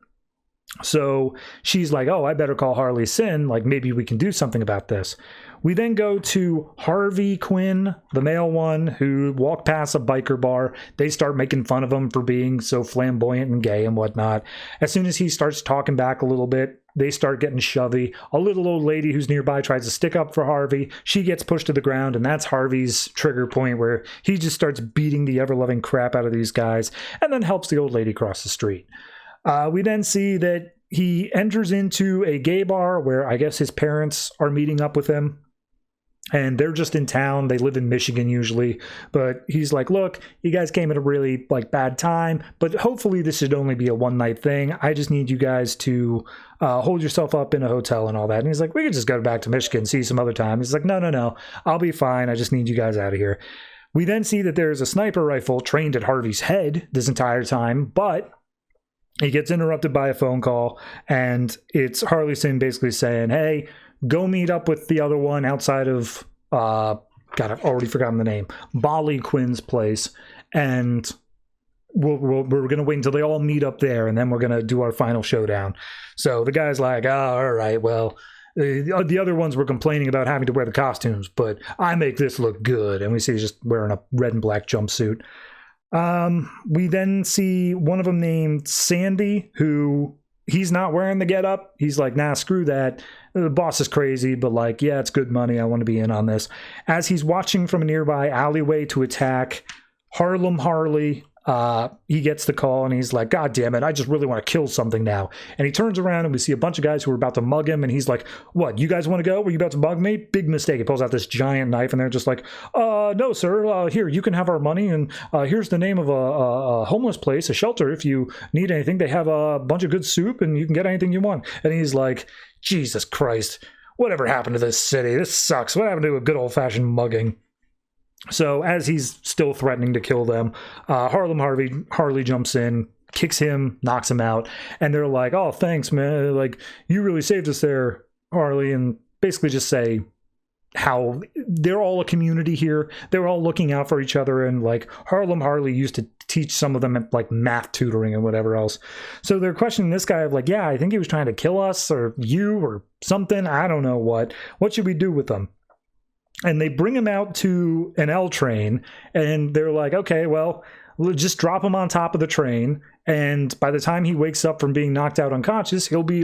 So she's like, oh, I better call Harley Sin. Like, maybe we can do something about this. We then go to Harvey Quinn, the male one, who walked past a biker bar. They start making fun of him for being so flamboyant and gay and whatnot. As soon as he starts talking back a little bit, they start getting shovey. A little old lady who's nearby tries to stick up for Harvey. She gets pushed to the ground, and that's Harvey's trigger point where he just starts beating the ever-loving crap out of these guys and then helps the old lady cross the street. We then see that he enters into a gay bar where I guess his parents are meeting up with him. And they're just in town. They live in Michigan usually. But he's like, look, you guys came at a really bad time, but hopefully this should only be a one-night thing. I just need you guys to hold yourself up in a hotel and all that. And he's like, we could just go back to Michigan, see you some other time. He's like, no, I'll be fine. I just need you guys out of here. We then see that there's a sniper rifle trained at Harvey's head this entire time, but he gets interrupted by a phone call, and it's Harley Sin basically saying, hey, go meet up with the other one outside of, God, I've already forgotten the name, Bolly Quinn's place, and we're going to wait until they all meet up there, and then we're going to do our final showdown. So the guy's like, oh, all right, well, the other ones were complaining about having to wear the costumes, but I make this look good. And we see he's just wearing a red and black jumpsuit. We then see one of them named Sandy, who he's not wearing the getup. He's like, nah, screw that. The boss is crazy, but yeah, it's good money. I want to be in on this. As he's watching from a nearby alleyway to attack Harlem Harley, he gets the call and he's like, God damn it, I just really want to kill something now. And he turns around and we see a bunch of guys who are about to mug him, and he's like, what, you guys want to go? Were you about to mug me? Big mistake. He pulls out this giant knife and they're just like, no, sir, here, you can have our money, and here's the name of a homeless place, a shelter. If you need anything, they have a bunch of good soup and you can get anything you want. And he's like, Jesus Christ, whatever happened to this city? This sucks. What happened to a good old-fashioned mugging? So as he's still threatening to kill them, Harley jumps in, kicks him, knocks him out, and they're like, oh, thanks, man. You really saved us there, Harley, and basically just say how they're all a community here. They're all looking out for each other, and Harley used to teach some of them math tutoring and whatever else. So they're questioning this guy of yeah, I think he was trying to kill us or you or something. I don't know what. What should we do with them? And they bring him out to an L train, and they're like, okay, well, we'll just drop him on top of the train, and by the time he wakes up from being knocked out unconscious, he'll be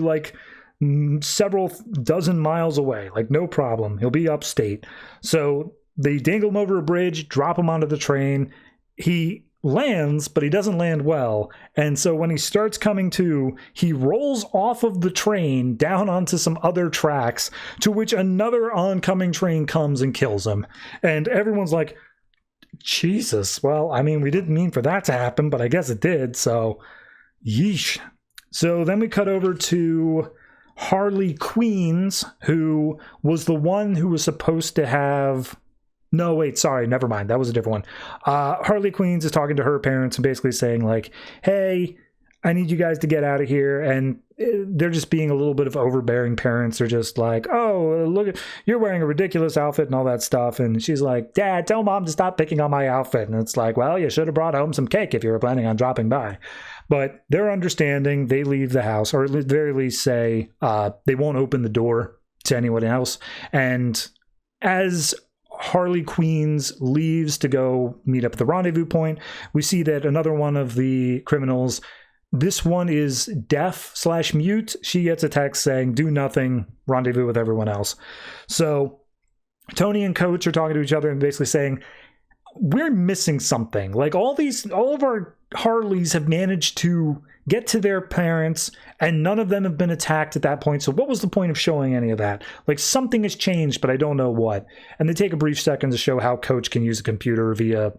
several dozen miles away. No problem. He'll be upstate. So they dangle him over a bridge, drop him onto the train. He lands, but he doesn't land well. And so when he starts coming to, he rolls off of the train down onto some other tracks, to which another oncoming train comes and kills him. And everyone's like, Jesus, well, I mean, we didn't mean for that to happen, but I guess it did. So, yeesh. So then we cut over to Harley Queens, who was the one who was supposed to have... No, wait, sorry, never mind. That was a different one. Harley Queens is talking to her parents and basically saying hey, I need you guys to get out of here. And they're just being a little bit of overbearing parents. They're just like, oh, look, you're wearing a ridiculous outfit and all that stuff. And she's like, Dad, tell Mom to stop picking on my outfit. And it's like, well, you should have brought home some cake if you were planning on dropping by. But they're understanding. They leave the house, or at the very least say they won't open the door to anyone else. And as Harley Queens leaves to go meet up at the rendezvous point, we see that another one of the criminals, this one is deaf/mute. She gets a text saying, do nothing, rendezvous with everyone else. So Tony and Coach are talking to each other and basically saying, we're missing something. All of our Harleys have managed to get to their parents, and none of them have been attacked at that point. So what was the point of showing any of that? Something has changed, but I don't know what. And they take a brief second to show how Coach can use a computer via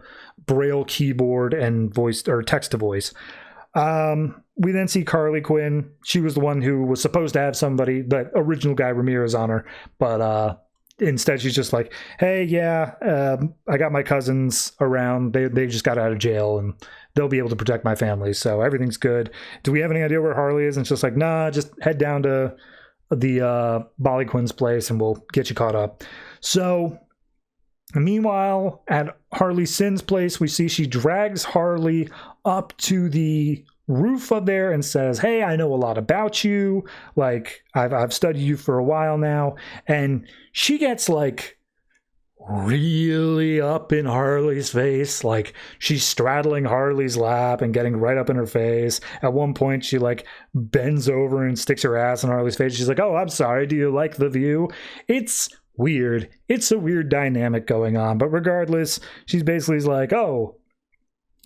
Braille keyboard and voice or text to voice. We then see Harley Quinn. She was the one who was supposed to have somebody, the original guy Ramirez, on her, but instead she's just like, hey, yeah, I got my cousins around. They just got out of jail, and they'll be able to protect my family, so everything's good. Do we have any idea where Harley is? And it's just like, nah, just head down to the Bolly Quinn's place and we'll get you caught up. So meanwhile, at Harley Sin's place, we see she drags Harley up to the roof up there and says, hey, I know a lot about you. Like, I've studied you for a while now. And she gets like really up in Harley's face. Like, she's straddling Harley's lap and getting right up in her face. At one point, she like bends over and sticks her ass in Harley's face. She's like, oh, I'm sorry. Do you like the view? It's weird. It's a weird dynamic going on. But regardless, she's basically like, oh,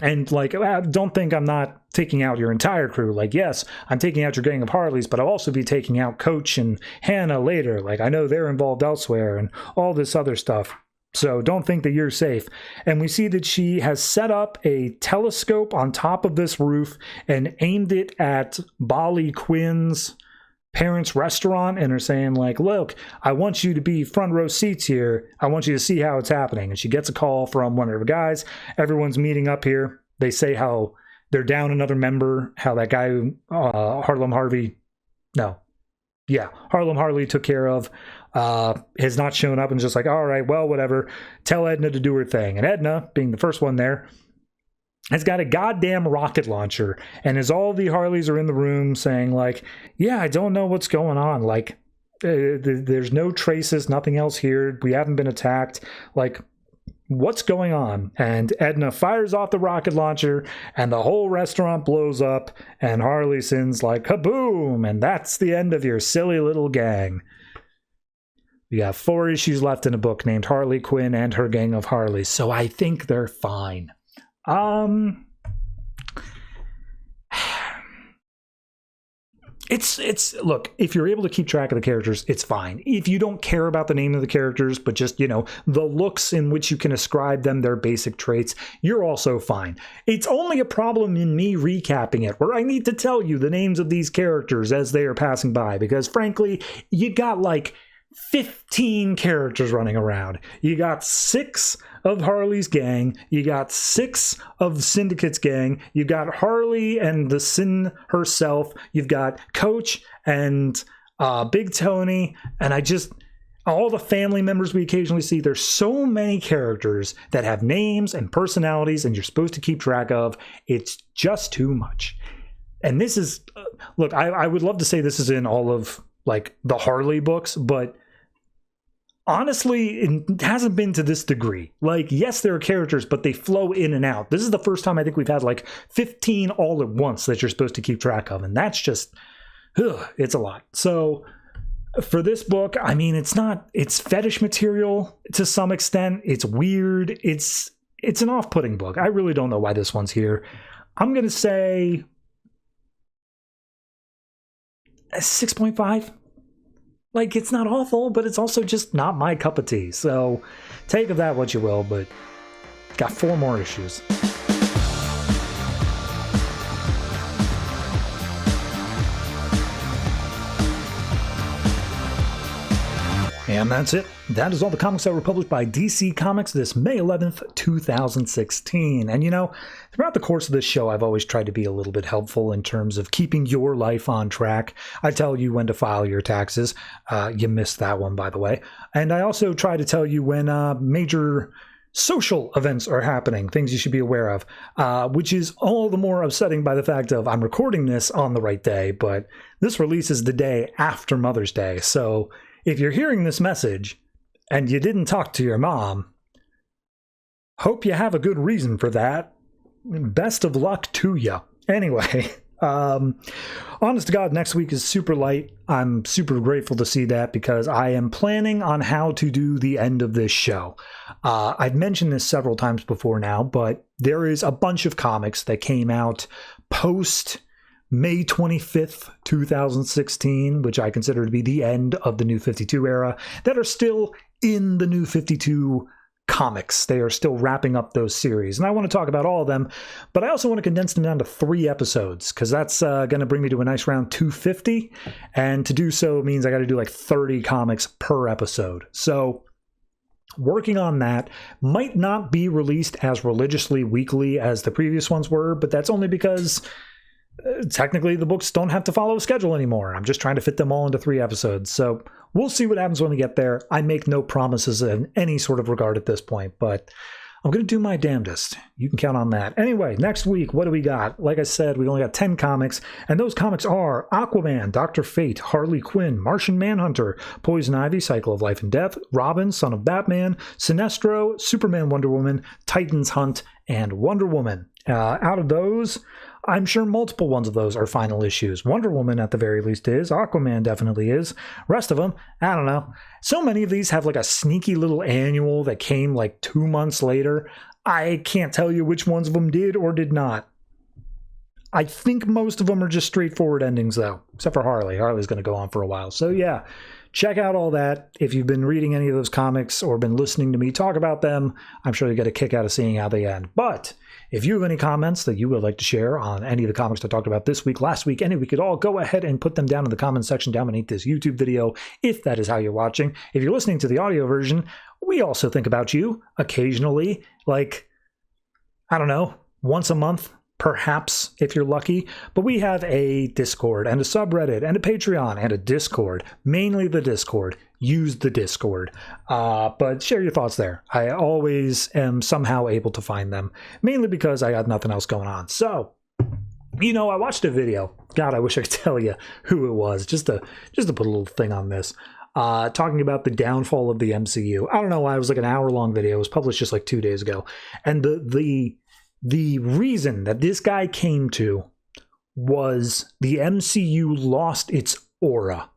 and like, don't think I'm not taking out your entire crew. Like, yes, I'm taking out your gang of Harleys, but I'll also be taking out Coach and Hannah later. Like, I know they're involved elsewhere and all this other stuff. So don't think that you're safe. And we see that she has set up a telescope on top of this roof and aimed it at Bali Quinn's parents' restaurant, and are saying like, look, I want you to be front row seats here. I want you to see how it's happening. And she gets a call from one of her guys. Everyone's meeting up here. They say how they're down another member, how that guy Harlem Harley took care of has not shown up, and just like, all right, well, whatever, tell Edna to do her thing. And Edna, being the first one there, has got a goddamn rocket launcher, and as all the Harleys are in the room saying like, yeah, I don't know what's going on, like there's no traces, nothing else here, we haven't been attacked, like what's going on? And Edna fires off the rocket launcher and the whole restaurant blows up, and Harley sings like kaboom, and that's the end of your silly little gang. We got 4 issues left in a book named Harley Quinn and Her Gang of Harleys, so I think they're fine. It's look, if you're able to keep track of the characters, it's fine. If you don't care about the name of the characters, but just, you know, the looks in which you can ascribe them their basic traits, you're also fine. It's only a problem in me recapping it, where I need to tell you the names of these characters as they are passing by, because frankly, you got like 15 characters running around. You got 6 of Harley's gang, you got 6 of Syndicate's gang, you got Harley and the Sin herself, you've got Coach and Big Tony, and all the family members we occasionally see. There's so many characters that have names and personalities and you're supposed to keep track of. It's just too much. And this is, look, I would love to say this is in all of like the Harley books, but honestly, it hasn't been to this degree. Like, yes, there are characters, but they flow in and out. This is the first time I think we've had like 15 all at once that you're supposed to keep track of. And that's just, it's a lot. So for this book, I mean, it's fetish material to some extent. It's weird. It's an off-putting book. I really don't know why this one's here. I'm going to say a 6.5. Like, it's not awful, but it's also just not my cup of tea. So take of that what you will, but got 4 more issues. And that's it. That is all the comics that were published by DC Comics this May 11th, 2016. And you know, throughout the course of this show, I've always tried to be a little bit helpful in terms of keeping your life on track. I tell you when to file your taxes. You missed that one, by the way. And I also try to tell you when major social events are happening, things you should be aware of, which is all the more upsetting by the fact of I'm recording this on the right day, but this releases the day after Mother's Day. So if you're hearing this message and you didn't talk to your mom, hope you have a good reason for that. Best of luck to you. Anyway, honest to God, next week is super light. I'm super grateful to see that because I am planning on how to do the end of this show. I've mentioned this several times before now, but there is a bunch of comics that came out post May 25th, 2016, which I consider to be the end of the New 52 era, that are still in the New 52 comics. They are still wrapping up those series. And I want to talk about all of them, but I also want to condense them down to 3 episodes, because that's going to bring me to a nice round 250. And to do so means I got to do like 30 comics per episode. So working on that. Might not be released as religiously weekly as the previous ones were, but that's only because technically the books don't have to follow a schedule anymore. I'm just trying to fit them all into 3 episodes. So we'll see what happens when we get there. I make no promises in any sort of regard at this point, but I'm going to do my damnedest. You can count on that. Anyway, next week, what do we got? Like I said, we only got 10 comics, and those comics are Aquaman, Dr. Fate, Harley Quinn, Martian Manhunter, Poison Ivy, Cycle of Life and Death, Robin, Son of Batman, Sinestro, Superman, Wonder Woman, Titans Hunt, and Wonder Woman. Out of those, I'm sure multiple ones of those are final issues. Wonder Woman, at the very least, is. Aquaman definitely is. Rest of them, I don't know. So many of these have like a sneaky little annual that came like 2 months later. I can't tell you which ones of them did or did not. I think most of them are just straightforward endings, though, except for Harley. Harley's going to go on for a while. So yeah, check out all that. If you've been reading any of those comics or been listening to me talk about them, I'm sure you get a kick out of seeing how they end. But if you have any comments that you would like to share on any of the comics I talked about this week, last week, any week at all, go ahead and put them down in the comments section down beneath this YouTube video, if that is how you're watching. If you're listening to the audio version, we also think about you occasionally, like, I don't know, once a month, perhaps, if you're lucky. But we have a Discord and a subreddit and a Patreon and a Discord, mainly the Discord. Use the Discord. But share your thoughts there. I always am somehow able to find them, mainly because I got nothing else going on. So, you know, I watched a video. God, I wish I could tell you who it was, just to put a little thing on this. Talking about the downfall of the MCU. I don't know why. It was like an hour-long video. It was published just like 2 days ago. And the reason that this guy came to was the MCU lost its aura,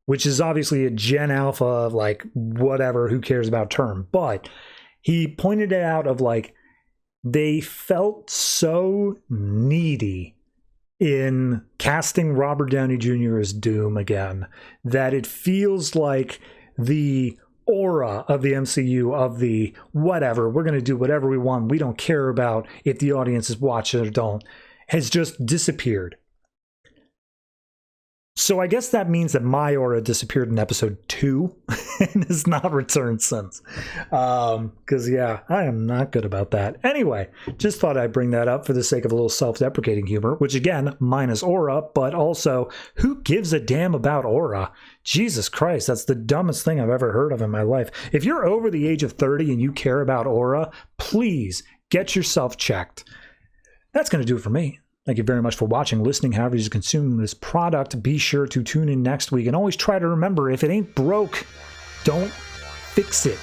which is obviously a Gen Alpha, like, whatever, who cares about term. But he pointed it out of, like, they felt so needy in casting Robert Downey Jr. as Doom again, that it feels like the aura of the MCU, of the whatever, we're going to do whatever we want, we don't care about if the audience is watching or don't, has just disappeared. So I guess that means that my aura disappeared in episode 2 and has not returned since. Because, yeah, I am not good about that. Anyway, just thought I'd bring that up for the sake of a little self-deprecating humor, which, again, minus aura, but also, who gives a damn about aura? Jesus Christ, that's the dumbest thing I've ever heard of in my life. If you're over the age of 30 and you care about aura, please get yourself checked. That's going to do it for me. Thank you very much for watching, listening, however you consume this product. Be sure to tune in next week, and always try to remember, if it ain't broke, don't fix it.